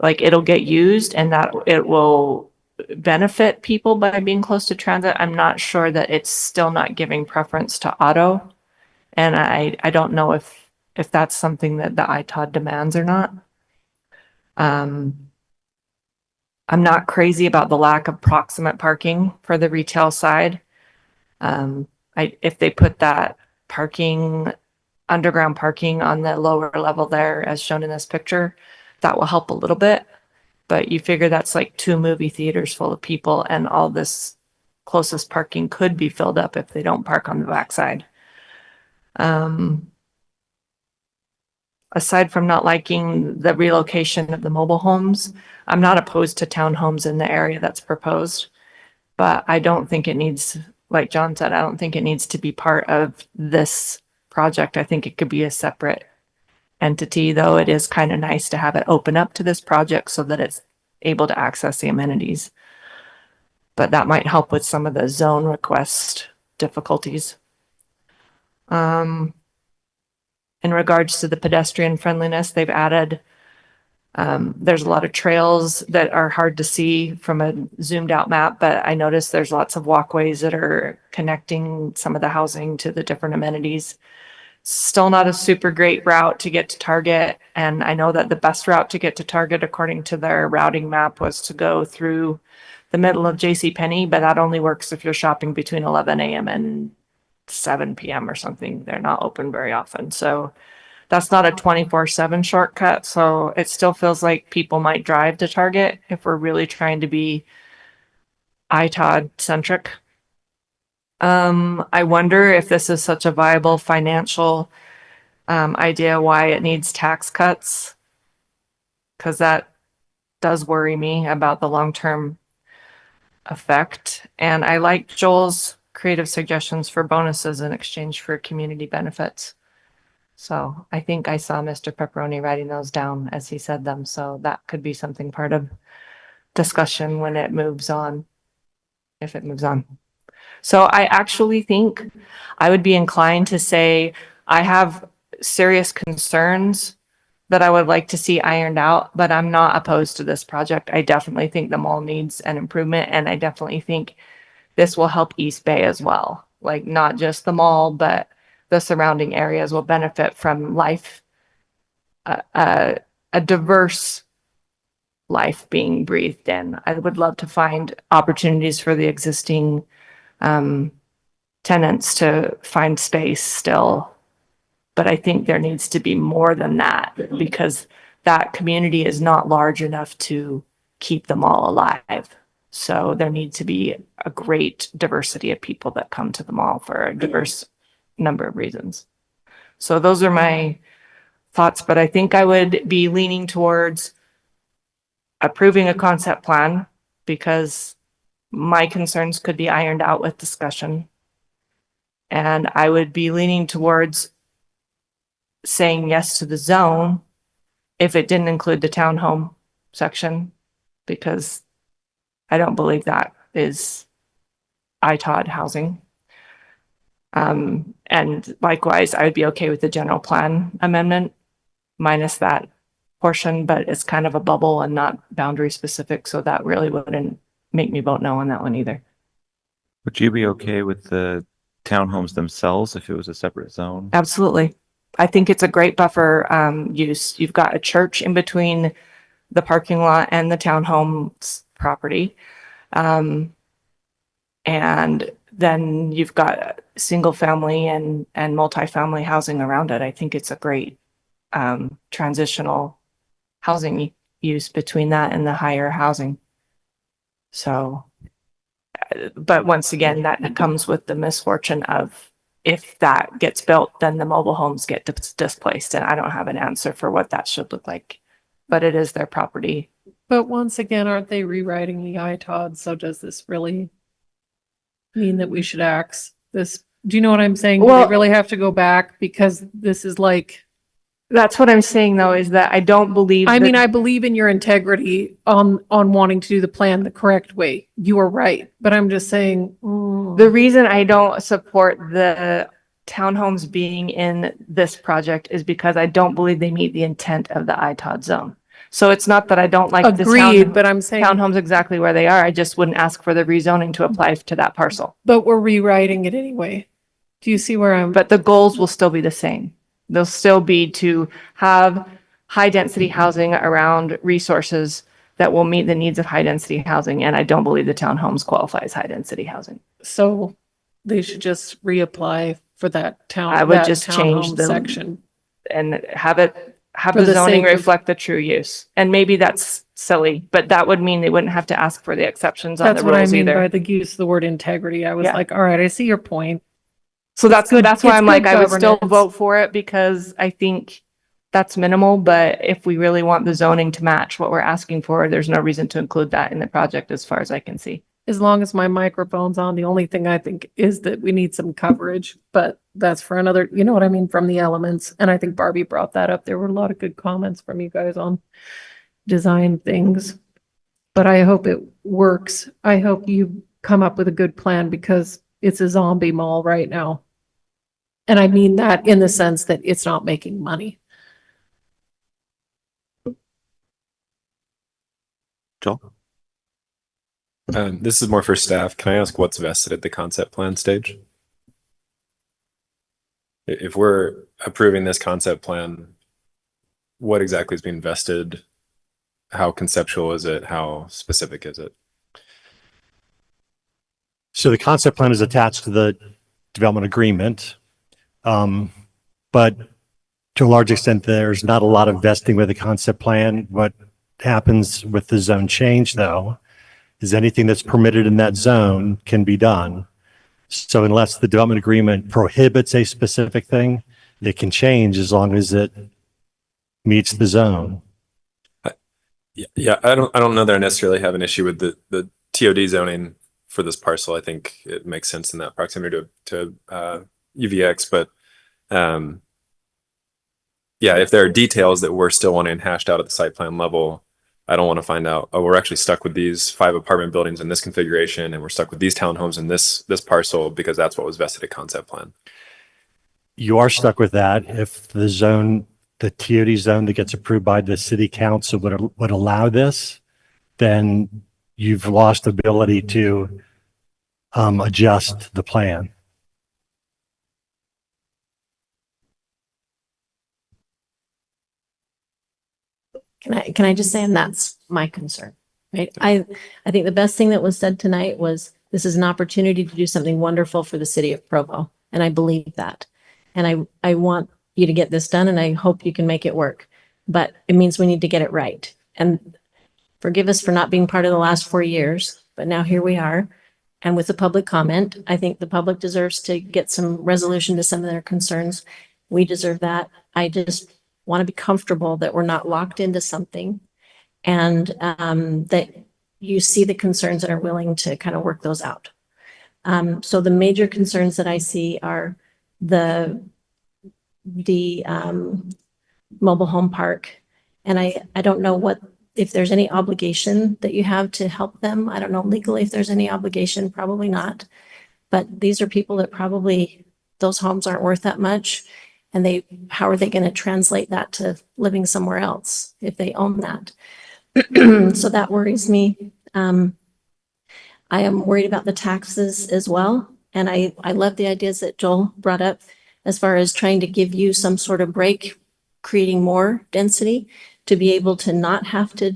like it'll get used and that it will benefit people by being close to transit, I'm not sure that it's still not giving preference to auto. And I don't know if that's something that the ITOD demands or not. I'm not crazy about the lack of proximate parking for the retail side. If they put that underground parking on the lower level there, as shown in this picture, that will help a little bit. But you figure that's like 2 movie theaters full of people, and all this closest parking could be filled up if they don't park on the backside. Aside from not liking the relocation of the mobile homes, I'm not opposed to townhomes in the area that's proposed, but I don't think it needs, like John said, I don't think it needs to be part of this project. I think it could be a separate entity, though it is kind of nice to have it open up to this project so that it's able to access the amenities. But that might help with some of the zone request difficulties. In regards to the pedestrian friendliness, they've added, there's a lot of trails that are hard to see from a zoomed out map, but I noticed there's lots of walkways that are connecting some of the housing to the different amenities. Still not a super great route to get to Target. And I know that the best route to get to Target, according to their routing map, was to go through the middle of JCPenney, but that only works if you're shopping between 11 a.m. and 7 p.m. or something. They're not open very often. So that's not a 24/7 shortcut. So it still feels like people might drive to Target if we're really trying to be ITOD centric. I wonder if this is such a viable financial idea, why it needs tax cuts, because that does worry me about the long-term effect. And I like Joel's creative suggestions for bonuses in exchange for community benefits. So I think I saw Mr. Pepperoni writing those down as he said them. So that could be something part of discussion when it moves on, if it moves on. So I actually think I would be inclined to say I have serious concerns that I would like to see ironed out, but I'm not opposed to this project. I definitely think the mall needs an improvement, and I definitely think this will help East Bay as well. Like not just the mall, but the surrounding areas will benefit from life, a diverse life being breathed in. I would love to find opportunities for the existing tenants to find space still. But I think there needs to be more than that, because that community is not large enough to keep them all alive. So there needs to be a great diversity of people that come to the mall for a diverse number of reasons. So those are my thoughts, but I think I would be leaning towards approving a concept plan because my concerns could be ironed out with discussion. And I would be leaning towards saying yes to the zone if it didn't include the townhome section, because I don't believe that is ITOD housing. And likewise, I would be okay with the general plan amendment minus that portion, but it's kind of a bubble and not boundary specific. So that really wouldn't make me vote no on that one either. Would you be okay with the townhomes themselves if it was a separate zone? Absolutely. I think it's a great buffer use. You've got a church in between the parking lot and the townhomes property. And then you've got single family and multifamily housing around it. I think it's a great transitional housing use between that and the higher housing. So, but once again, that comes with the misfortune of if that gets built, then the mobile homes get displaced. And I don't have an answer for what that should look like, but it is their property. But once again, aren't they rewriting the ITOD? So does this really mean that we should axe this? Do you know what I'm saying? Do Well, we really have to go back because this is like, that's what I'm saying though, is that I don't believe. I mean, I believe in your integrity on wanting to do the plan the correct way. You are right. But I'm just saying. The reason I don't support the townhomes being in this project is because I don't believe they meet the intent of the ITOD zone. So it's not that I don't like the Agreed, but I'm saying. townhomes exactly where they are. I just wouldn't ask for the rezoning to apply to that parcel. But we're rewriting it anyway. Do you see where I'm? But the goals will still be the same. They'll still be to have high density housing around resources that will meet the needs of high density housing. And I don't believe the townhomes qualify as high density housing. So they should just reapply for that town. I would that just change townhome the section. and have For the the zoning sake of- reflect the true use. And maybe that's silly, but that would mean they wouldn't have to ask for the exceptions on That's the what I rules mean by either. the use of the word integrity. I was Yeah. like, all right, I see your point. So that's good- why it's I'm like, good I would still governance. vote for it because I think that's minimal, but if we really want the zoning to match what we're asking for, there's no reason to include that in the project as far as I can see. As long as my microphone's on, the only thing I think is that we need some coverage, but that's for another, you know what I mean, from the elements. And I think Barbie brought that up. There were a lot of good comments from you guys on design things. But I hope it works. I hope you come up with a good plan because it's a zombie mall right now. And I mean that in the sense that it's not making money. Joel? This is more for staff. Can I ask what's vested at the concept plan stage? If we're approving this concept plan, what exactly is being vested? How conceptual is it? How specific is it? So the concept plan is attached to the development agreement. But to a large extent, there's not a lot of vesting with the concept plan. What happens with the zone change though, is anything that's permitted in that zone can be done. So unless the development agreement prohibits a specific thing, it can change as long as it meets the zone. Yeah, I don't know that I necessarily have an issue with the TOD zoning for this parcel. I think it makes sense in that proximity to UVX, but yeah, if there are details that we're still wanting hashed out at the site plan level, I don't want to find out, oh, we're actually stuck with these 5 apartment buildings in this configuration, and we're stuck with these townhomes in this parcel because that's what was vested at concept plan. You are stuck with that if the zone, the TOD zone that gets approved by the city council would allow this, then you've lost the ability to adjust the plan. Can I just say, and that's my concern, right? I think the best thing that was said tonight was this is an opportunity to do something wonderful for the city of Provo. And I believe that. And I want you to get this done and I hope you can make it work. But it means we need to get it right. And forgive us for not being part of the last 4 years, but now here we are. And with the public comment, I think the public deserves to get some resolution to some of their concerns. We deserve that. I just want to be comfortable that we're not locked into something and that you see the concerns and are willing to kind of work those out. So the major concerns that I see are the mobile home park. And I don't know if there's any obligation that you have to help them. I don't know legally if there's any obligation, probably not. But these are people that probably, those homes aren't worth that much. And how are they going to translate that to living somewhere else if they own that? So that worries me. I am worried about the taxes as well. And I love the ideas that Joel brought up as far as trying to give you some sort of break, creating more density to be able to not have to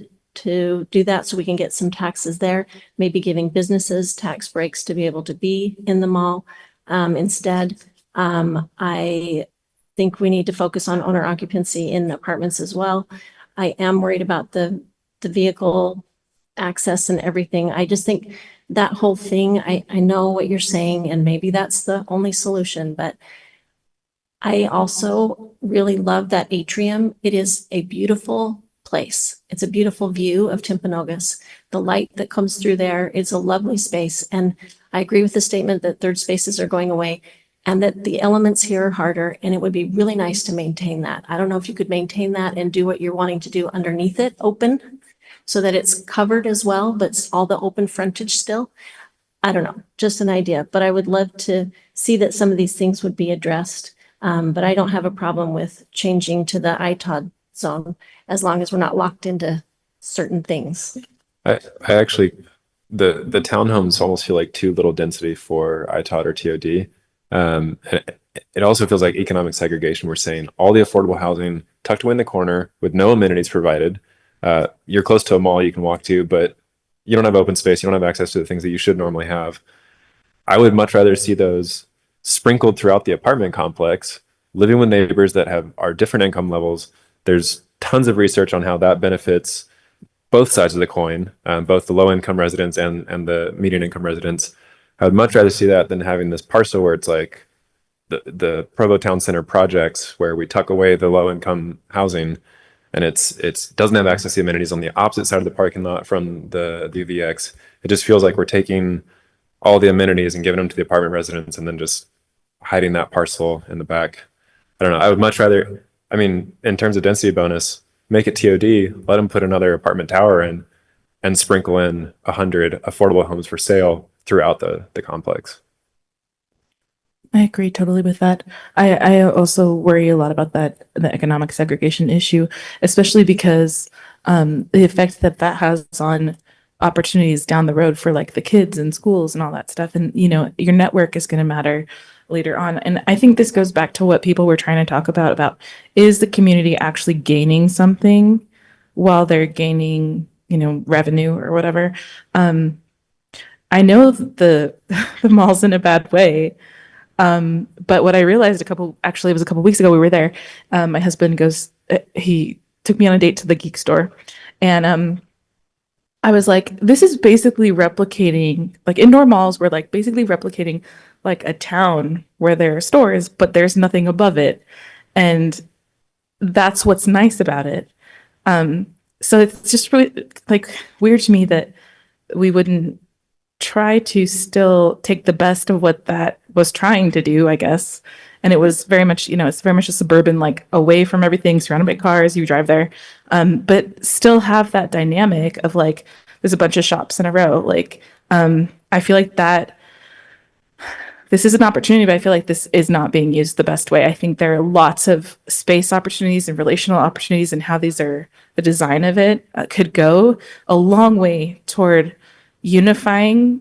do that, so we can get some taxes there, maybe giving businesses tax breaks to be able to be in the mall. Instead, I think we need to focus on owner occupancy in apartments as well. I am worried about the vehicle access and everything. I just think that whole thing, I know what you're saying, and maybe that's the only solution, but I also really love that atrium. It is a beautiful place. It's a beautiful view of Timpanogos. The light that comes through there is a lovely space. And I agree with the statement that third spaces are going away and that the elements here are harder, and it would be really nice to maintain that. I don't know if you could maintain that and do what you're wanting to do underneath it, open, so that it's covered as well, but it's all the open frontage still. I don't know, just an idea, but I would love to see that some of these things would be addressed. But I don't have a problem with changing to the ITOD zone as long as we're not locked into certain things. I actually, the townhomes almost feel like too little density for ITOD or TOD. It also feels like economic segregation. We're saying all the affordable housing tucked away in the corner with no amenities provided. You're close to a mall you can walk to, but you don't have open space. You don't have access to the things that you should normally have. I would much rather see those sprinkled throughout the apartment complex, living with neighbors that are different income levels. There's tons of research on how that benefits both sides of the coin, both the low income residents and the median income residents. I would much rather see that than having this parcel where it's like the Provo Town Center projects where we tuck away the low income housing and it's doesn't have access to the amenities on the opposite side of the parking lot from the VX. It just feels like we're taking all the amenities and giving them to the apartment residents and then just hiding that parcel in the back. I don't know. I would much rather, I mean, in terms of density bonus, make it TOD, let them put another apartment tower in and sprinkle in 100 affordable homes for sale throughout the complex. I agree totally with that. I also worry a lot about the economic segregation issue, especially because the effect that has on opportunities down the road for like the kids and schools and all that stuff. And, you know, your network is going to matter later on. And I think this goes back to what people were trying to talk about is the community actually gaining something while they're gaining, you know, revenue or whatever. I know the mall's in a bad way. But what I realized it was a couple weeks ago, we were there. My husband he took me on a date to the geek store, and I was like, this is basically replicating, like indoor malls were like basically replicating like a town where there are stores, but there's nothing above it. And that's what's nice about it. So it's just really like weird to me that we wouldn't try to still take the best of what that was trying to do, I guess. And it was very much, you know, it's very much a suburban, like away from everything, surrounded by cars, you drive there. But still have that dynamic of like, there's a bunch of shops in a row. Like, I feel like this is an opportunity, but I feel like this is not being used the best way. I think there are lots of space opportunities and relational opportunities, and how the design of it could go a long way toward unifying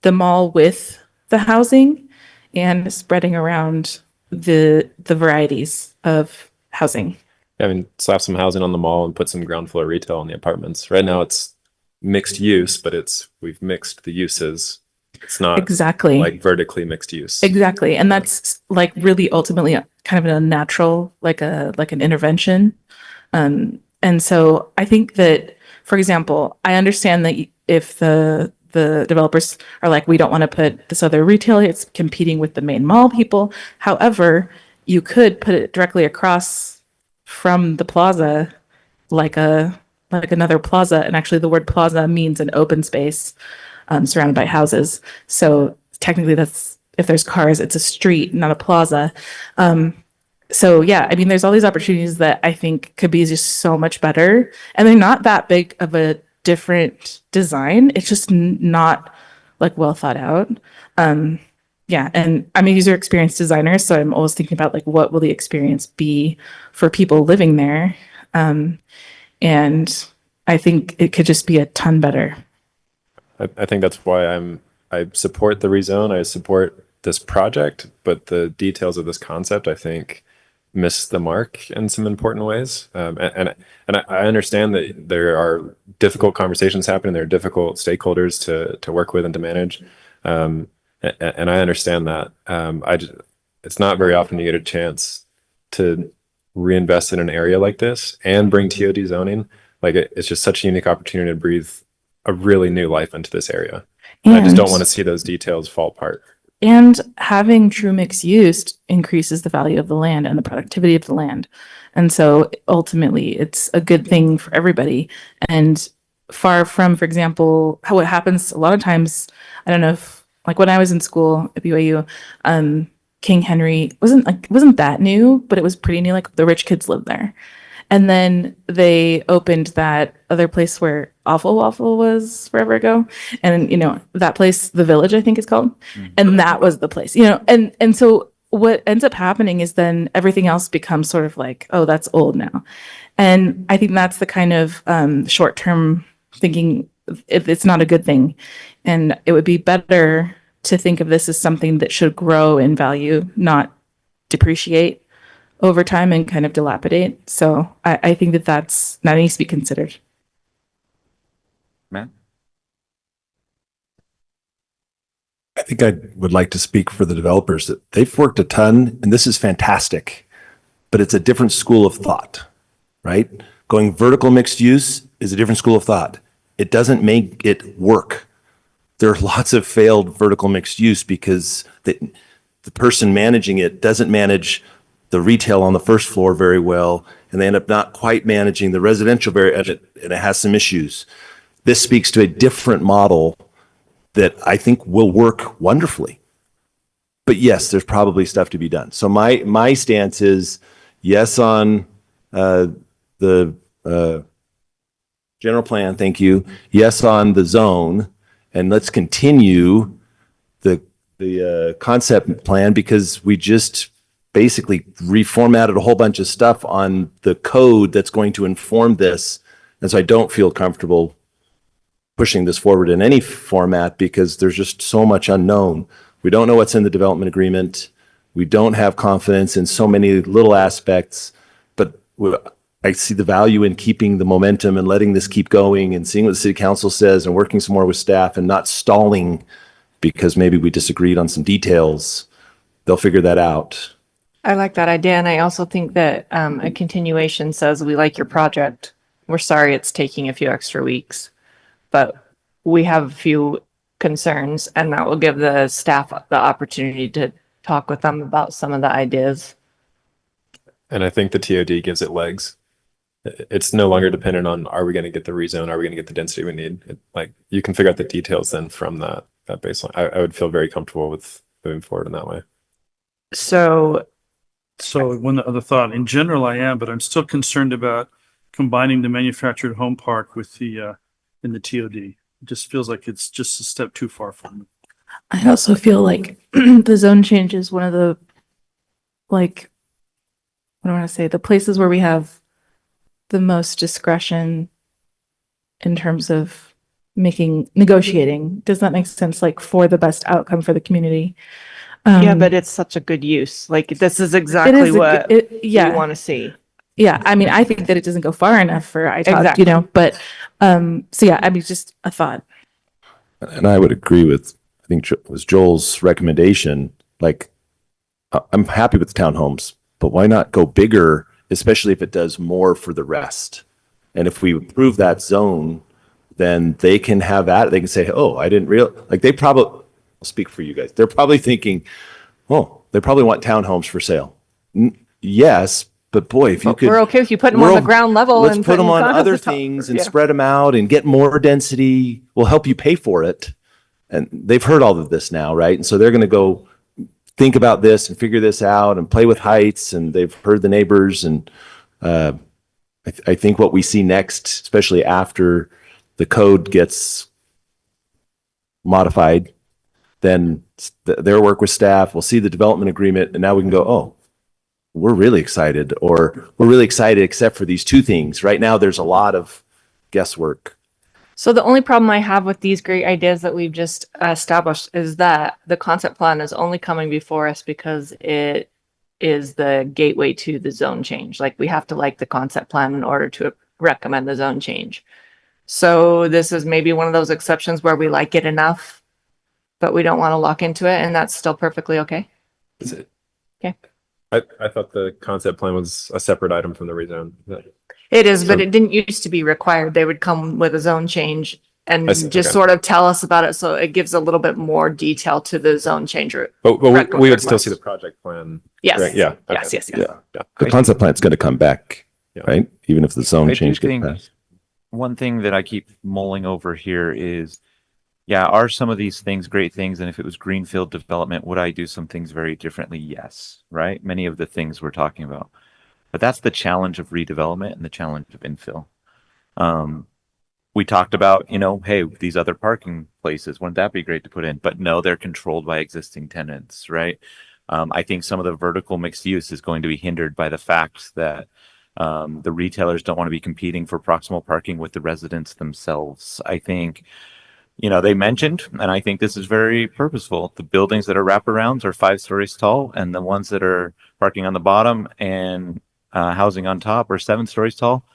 the mall with the housing and spreading around the varieties of housing. I mean, slap some housing on the mall and put some ground floor retail in the apartments. Right now it's mixed use, but we've mixed the uses. It's not exactly like vertically mixed use. Exactly. And that's like really ultimately kind of a natural, like an intervention. And so I think that, for example, I understand that if the the developers are like, we don't want to put this other retail, it's competing with the main mall people. However, you could put it directly across from the plaza, like another plaza. And actually the word plaza means an open space surrounded by houses. So technically that's, if there's cars, it's a street, not a plaza. So yeah, I mean, there's all these opportunities that I think could be just so much better. And they're not that big of a different design. It's just not like well thought out. Yeah, and I'm a user experience designer, so I'm always thinking about like what will the experience be for people living there. And I think it could just be a ton better. I think that's why I support the rezone. I support this project, but the details of this concept, I think, miss the mark in some important ways. And I understand that there are difficult conversations happening. There are difficult stakeholders to work with and to manage. And I understand that. It's not very often you get a chance to reinvest in an area like this and bring TOD zoning. Like it's just such a unique opportunity to breathe a really new life into this area. And I just don't want to see those details fall apart. And having true mixed use increases the value of the land and the productivity of the land. And so ultimately it's a good thing for everybody. And far from, for example, how it happens a lot of times, I don't know if, like when I was in school at BYU, King Henry wasn't that new, but it was pretty new. Like the rich kids lived there. And then they opened that other place where Awful Waffle was forever ago. And, you know, that place, The Village, I think it's called. And that was the place, you know, and so what ends up happening is then everything else becomes sort of like, oh, that's old now. And I think that's the kind of short-term thinking, if it's not a good thing. And it would be better to think of this as something that should grow in value, not depreciate over time and kind of dilapidate. So I think that needs to be considered. Matt? I think I would like to speak for the developers that they've worked a ton, and this is fantastic, but it's a different school of thought, right? Going vertical mixed use is a different school of thought. It doesn't make it work. There are lots of failed vertical mixed use because the person managing it doesn't manage the retail on the first floor very well, and they end up not quite managing the residential and it has some issues. This speaks to a different model that I think will work wonderfully. But yes, there's probably stuff to be done. So my stance is yes on the general plan, thank you. Yes on the zone, and let's continue the concept plan because we just basically reformatted a whole bunch of stuff on the code that's going to inform this. And so I don't feel comfortable pushing this forward in any format because there's just so much unknown. We don't know what's in the development agreement. We don't have confidence in so many little aspects, but I see the value in keeping the momentum and letting this keep going and seeing what the city council says and working some more with staff and not stalling because maybe we disagreed on some details. They'll figure that out. I like that idea. And I also think that a continuation says, we like your project. We're sorry it's taking a few extra weeks, but we have a few concerns, and that will give the staff the opportunity to talk with them about some of the ideas. And I think the TOD gives it legs. It's no longer dependent on, are we going to get the rezone? Are we going to get the density we need? Like you can figure out the details then from that baseline. I would feel very comfortable with moving forward in that way. So one other thought, in general, I am, but I'm still concerned about combining the manufactured home park with the in the TOD. It just feels like it's just a step too far from me. I also feel like the zone change is one of the, like, what do I want to say, the places where we have the most discretion in terms of negotiating. Does that make sense? Like for the best outcome for the community. Yeah, but it's such a good use. Like this is exactly what we want to see. Yeah, I mean, I think that it doesn't go far enough for ITOD, Exactly. you know, but so yeah, I mean, just a thought. And I would agree with, I think it was Joel's recommendation. Like, I'm happy with the townhomes, but why not go bigger, especially if it does more for the rest? And if we improve that zone, then they can have that. They can say, oh, I didn't like they probably, I'll speak for you guys. They're probably thinking, oh, they probably want townhomes for sale. Yes, but boy, if you But could. we're okay if you put them on the ground level Let's and put them on condos other on top. things and Yeah. spread them out and get more density. We'll help you pay for it. And they've heard all of this now, right? And so they're going to go think about this and figure this out and play with heights. And they've heard the neighbors. And I think what we see next, especially after the code gets modified, then their work with staff, we'll see the development agreement, and now we can go, oh, we're really excited, or we're really excited except for these two things. Right now, there's a lot of guesswork. So the only problem I have with these great ideas that we've just established is that the concept plan is only coming before us because it is the gateway to the zone change. Like, we have to like the concept plan in order to recommend the zone change. So this is maybe one of those exceptions where we like it enough, but we don't want to lock into it, and that's still perfectly okay. Is it? Okay. I thought the concept plan was a separate item from the rezone. It is, but it didn't used to be required. They would come with a zone change and I see, just okay. sort of tell us about it. So it gives a little bit more detail to the zone change route. But we would still see the project plan. Yes. Right? Yeah. Yes, okay. yes, yes. Yeah. The concept plan's going to come back, right? Even if the zone I do change gets think passed. one thing that I keep mulling over here is, yeah, are some of these things great things? And if it was greenfield development, would I do some things very differently? Yes, right? Many of the things we're talking about. But that's the challenge of redevelopment and the challenge of infill. We talked about, hey, these other parking places, wouldn't that be great to put in? But no, they're controlled by existing tenants, right? I think some of the vertical mixed use is going to be hindered by the fact that the retailers don't want to be competing for proximal parking with the residents themselves. I think, they mentioned, and I think this is very purposeful, the buildings that are wraparounds are 5 stories tall, and the ones that are parking on the bottom and housing on top are 7 stories tall.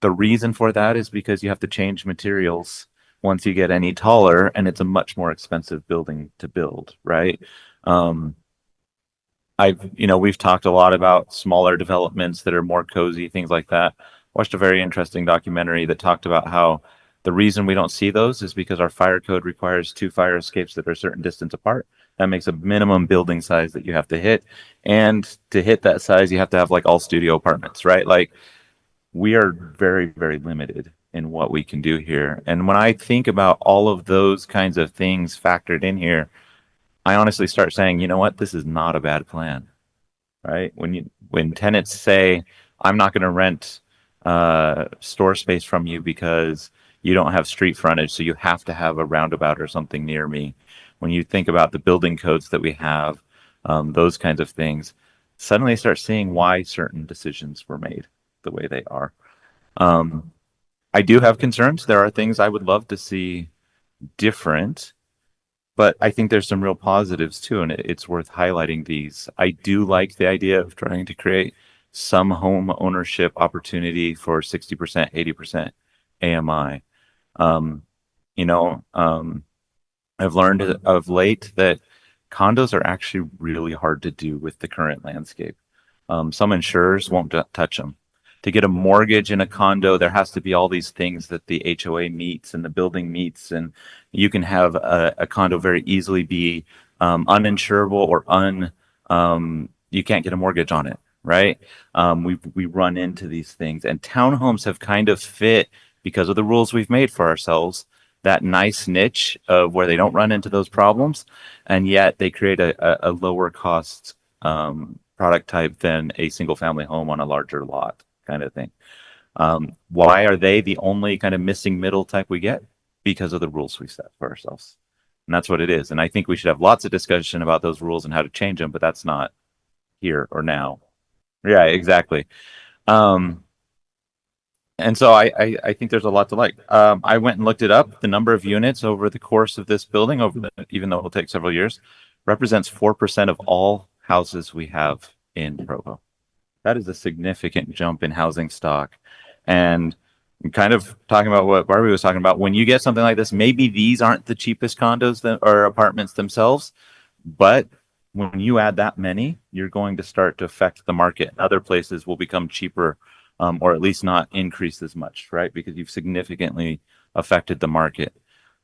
The reason for that is because you have to change materials once you get any taller, and it's a much more expensive building to build, right? We've talked a lot about smaller developments that are more cozy, things like that. Watched a very interesting documentary that talked about how the reason we don't see those is because our fire code requires 2 fire escapes that are a certain distance apart. That makes a minimum building size that you have to hit. And to hit that size, you have to have like all studio apartments, right? Like, we are very, very limited in what we can do here. And when I think about all of those kinds of things factored in here, I honestly start saying, you know what, this is not a bad plan, right? When tenants say, I'm not going to rent store space from you because you don't have street frontage, so you have to have a roundabout or something near me. When you think about the building codes that we have, those kinds of things, suddenly I start seeing why certain decisions were made the way they are. I do have concerns. There are things I would love to see different, but I think there's some real positives too, and it's worth highlighting these. I do like the idea of trying to create some home ownership opportunity for 60%, 80% AMI. I've learned of late that condos are actually really hard to do with the current landscape. Some insurers won't touch them. To get a mortgage in a condo, there has to be all these things that the HOA meets and the building meets, and you can have a condo very easily be uninsurable or you can't get a mortgage on it, right? We run into these things, and townhomes have kind of fit, because of the rules we've made for ourselves, that nice niche of where they don't run into those problems, and yet they create a lower cost product type than a single family home on a larger lot kind of thing. Why are they the only kind of missing middle type we get? Because of the rules we set for ourselves. And that's what it is. And I think we should have lots of discussion about those rules and how to change them, but that's not here or now. Yeah, exactly. And so I think there's a lot to like. I went and looked it up. The number of units over the course of this building, even though it will take several years, represents 4% of all houses we have in Provo. That is a significant jump in housing stock. And I'm kind of talking about what Barbie was talking about. When you get something like this, maybe these aren't the cheapest condos or apartments themselves, but when you add that many, you're going to start to affect the market. Other places will become cheaper, or at least not increase as much, right? Because you've significantly affected the market.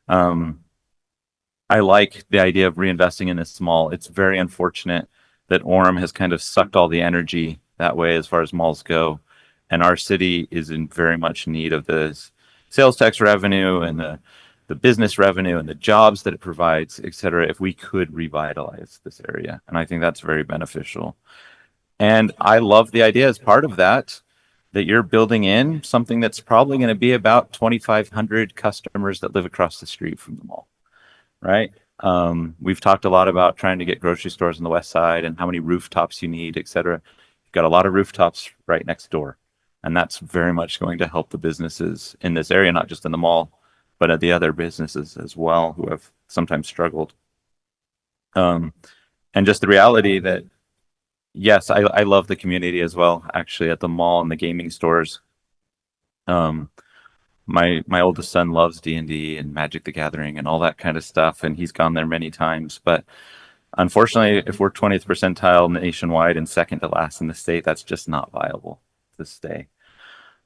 I like the idea of reinvesting in this mall. It's very unfortunate that Orem has kind of sucked all the energy that way as far as malls go. And our city is in very much need of this sales tax revenue and the business revenue and the jobs that it provides, et cetera, if we could revitalize this area. And I think that's very beneficial. And I love the idea as part of that you're building in something that's probably going to be about 2,500 customers that live across the street from the mall, right? We've talked a lot about trying to get grocery stores on the west side and how many rooftops you need, et cetera. You've got a lot of rooftops right next door. And that's very much going to help the businesses in this area, not just in the mall, but at the other businesses as well who have sometimes struggled. And just the reality that, yes, I love the community as well, actually, at the mall and the gaming stores. My oldest son loves D&D and Magic the Gathering and all that kind of stuff, and he's gone there many times. But unfortunately, if we're 20th percentile nationwide and second to last in the state, that's just not viable to stay.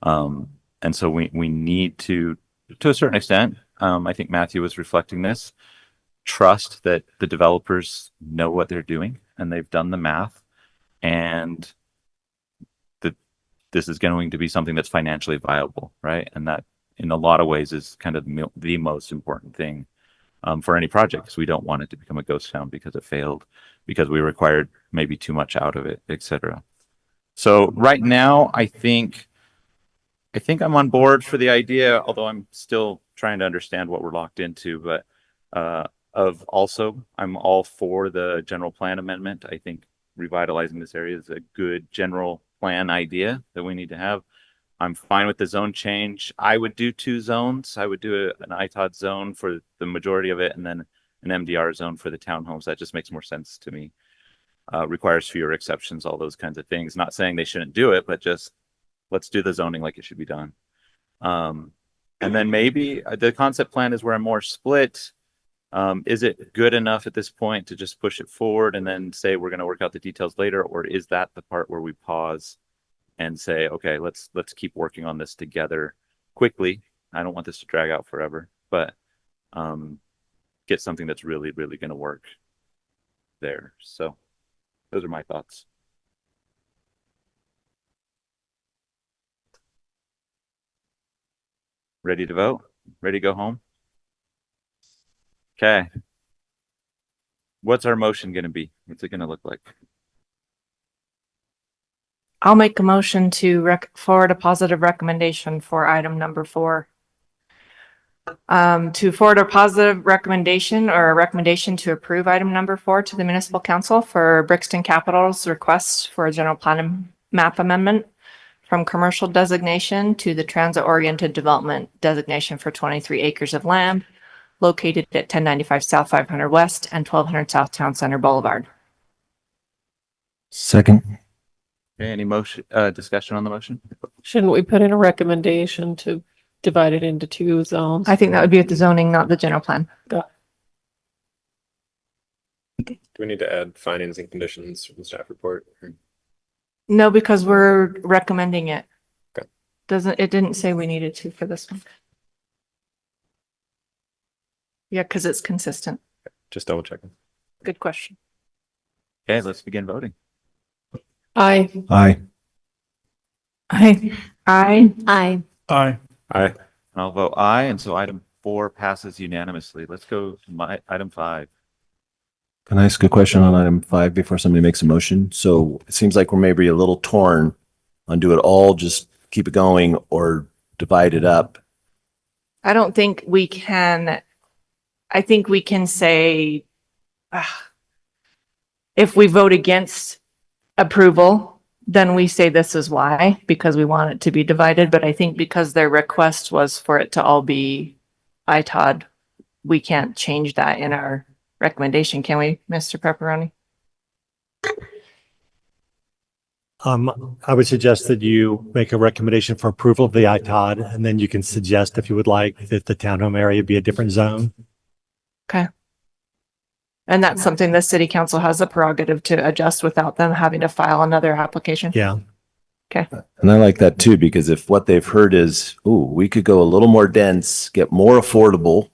And so we need to a certain extent, I think Matthew was reflecting this, trust that the developers know what they're doing and they've done the math, and that this is going to be something that's financially viable, right? And that in a lot of ways is kind of the most important thing for any project, because we don't want it to become a ghost town because it failed, because we required maybe too much out of it, etc. So right now, I think I'm on board for the idea, although I'm still trying to understand what we're locked into. But I'm all for the general plan amendment. I think revitalizing this area is a good general plan idea that we need to have. I'm fine with the zone change. I would do 2 zones. I would do an ITOD zone for the majority of it, and then an MDR zone for the townhomes. That just makes more sense to me. Requires fewer exceptions, all those kinds of things. Not saying they shouldn't do it, but just let's do the zoning like it should be done. And then maybe the concept plan is where I'm more split. Is it good enough at this point to just push it forward and then say we're going to work out the details later? Or is that the part where we pause and say, okay, let's keep working on this together quickly? I don't want this to drag out forever, but get something that's really, really going to work there. So those are my thoughts. Ready to vote? Ready to go home? Okay. What's our motion going to be? What's it going to look like? I'll make a motion to forward a positive recommendation for item number 4. To forward a positive recommendation or a recommendation to approve item number 4 to the municipal council for Brixton Capital's request for a general plan map amendment from commercial designation to the transit oriented development designation for 23 acres of land located at 1095 South 500 West and 1200 South Towne Centre Boulevard. Second. Okay, any discussion on the motion? Shouldn't we put in a recommendation to divide it into 2 zones? I think that would be with the zoning, not the general plan. Do we need to add findings and conditions from the staff report? No, because we're recommending it. Okay. It didn't say we needed to for this one. Yeah, because it's consistent. Just double checking. Good question. Okay, let's begin voting. Aye. Aye. Aye. Aye. Aye. I'll vote aye, and so item 4 passes unanimously. Let's go to item 5. Can I ask a question on item 5 before somebody makes a motion? So it seems like we're maybe a little torn on do it all, just keep it going, or divide it up. I don't think we can. I think we can say if we vote against approval, then we say this is why, because we want it to be divided. But I think because their request was for it to all be ITOD, we can't change that in our recommendation, can we, Mr. Pepperoni? I would suggest that you make a recommendation for approval of the ITOD, and then you can suggest if you would like that the townhome area be a different zone. Okay. And that's something the city council has a prerogative to adjust without them having to file another application? Yeah. Okay. And I like that too, because if what they've heard is, ooh, we could go a little more dense, get more affordable,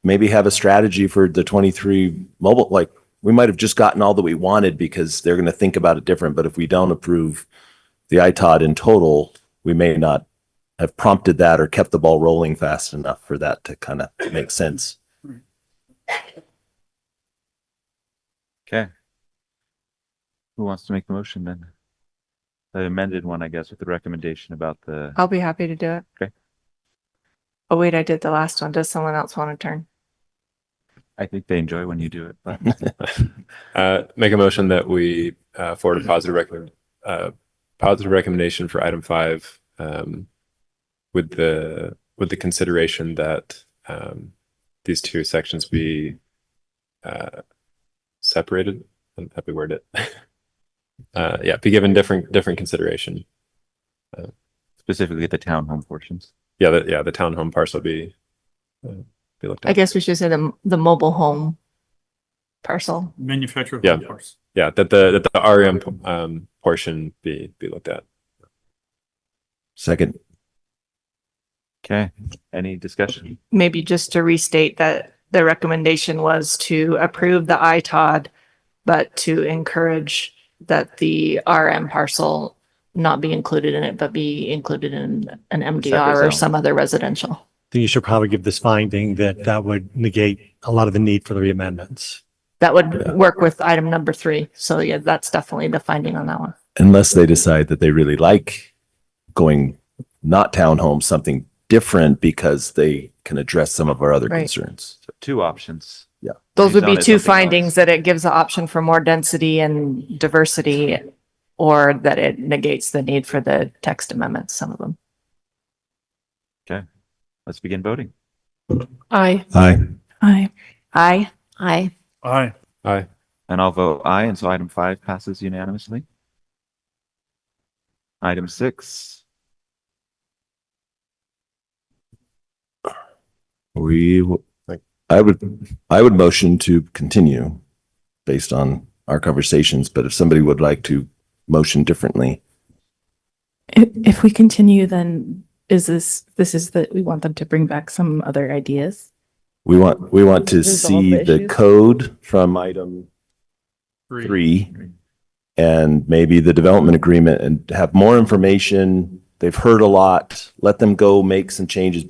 maybe have a strategy for the 23 mobile, like we might have just gotten all that we wanted because they're going to think about it different. But if we don't approve the ITOD in total, we may not have prompted that or kept the ball rolling fast enough for that to kind of make sense. Okay. Who wants to make the motion then? The amended one, I guess, with the recommendation about the. I'll be happy to do it. Okay. Oh, wait, I did the last one. Does someone else want to turn? I think they enjoy when you do it, but. Make a motion that we forward a positive recommendation for item 5 with the consideration that these two sections be separated. How we word it? Yeah, be given different consideration. Specifically the townhome portions. Yeah, the townhome parcel be looked at. I guess we should say the mobile home parcel. Manufactured Yeah. home parts. Yeah, that the RM portion be looked at. Second. Okay. Any discussion? Maybe just to restate that the recommendation was to approve the ITOD, but to encourage that the RM parcel not be included in it, but be included in an MDR or zone. some other residential. Then you should probably give this finding that would negate a lot of the need for the reamendments. That would work with item number 3. So yeah, that's definitely the finding on that one. Unless they decide that they really like going not townhome, something different because they can address some of our other Right. concerns. So 2 options. Yeah. Those would be Rezone it 2 something else. findings, that it gives the option for more density and diversity, or that it negates the need for the text amendments, some of them. Okay. Let's begin voting. Aye. Aye. Aye. Aye. Aye. Aye. Aye. And I'll vote aye. And so item 5 passes unanimously. Item 6. I would motion to continue based on our conversations, but if somebody would like to motion differently, If we continue, then this is that we want them to bring back some other ideas? we want to Resolve see the the issues. code from item 3 and maybe the development agreement and have more information. They've heard a lot. Let them go make some changes,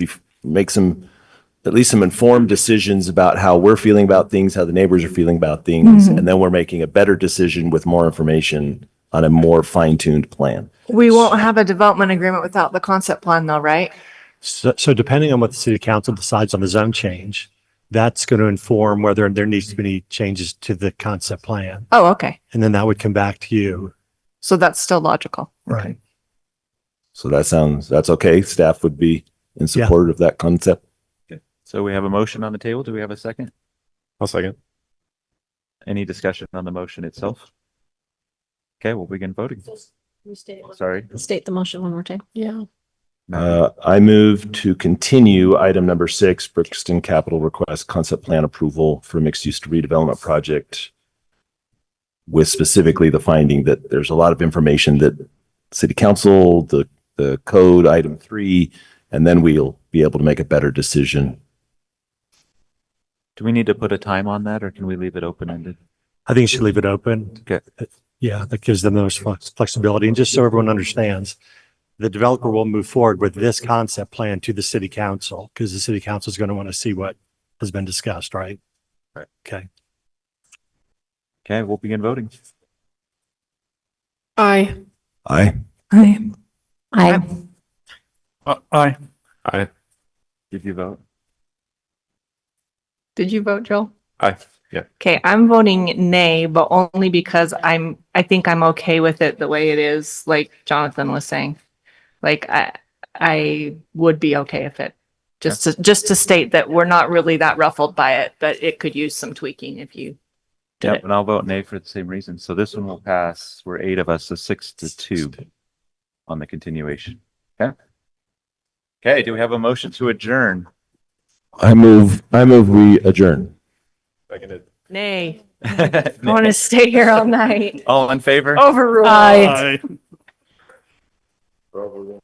make some, at least some informed decisions about how we're feeling about things, how the neighbors are feeling about things. Mhm. And then we're making a better decision with more information on a more fine-tuned plan. We won't have a development agreement without the concept plan though, right? So depending on what the city council decides on the zone change, that's going to inform whether there needs to be any changes to the concept plan. Oh, okay. And then that would come back to you. So that's still logical. Right. So that's okay. Staff would be in support of that concept. So we have a motion on the table. Do we have a second? I'll second. Any discussion on the motion itself? Okay, we'll begin voting. Sorry. State the motion one more time. Yeah. I move to continue item number 6, Brixton Capital request concept plan approval for mixed-use redevelopment project with specifically the finding that there's a lot of information that city council, the code, item 3, and then we'll be able to make a better decision. Do we need to put a time on that or can we leave it open-ended? I think you should leave it open. Okay. Yeah, that gives them those flexibility. And just so everyone understands, the developer will move forward with this concept plan to the city council because the city council is going to want to see what has been discussed, right? Right. Okay. Okay, we'll begin voting. Aye. Aye. Aye. Aye. Aye. Aye. Did you vote? Did you vote, Joel? Aye. Yeah. Okay, I'm voting nay, but only because I think I'm okay with it the way it is, like Jonathan was saying. Like I would be okay if it, just to state that we're not really that ruffled by it, but it could use some tweaking if you did Yep, it. and I'll vote nay for the same reason. So this one will pass. We're 8 of us, so 6-2 on the continuation. Okay. Okay, do we have a motion to adjourn? I move we adjourn. Seconded. Nay. I want to stay here all night. All in favor? Overruled. Aye. Provo.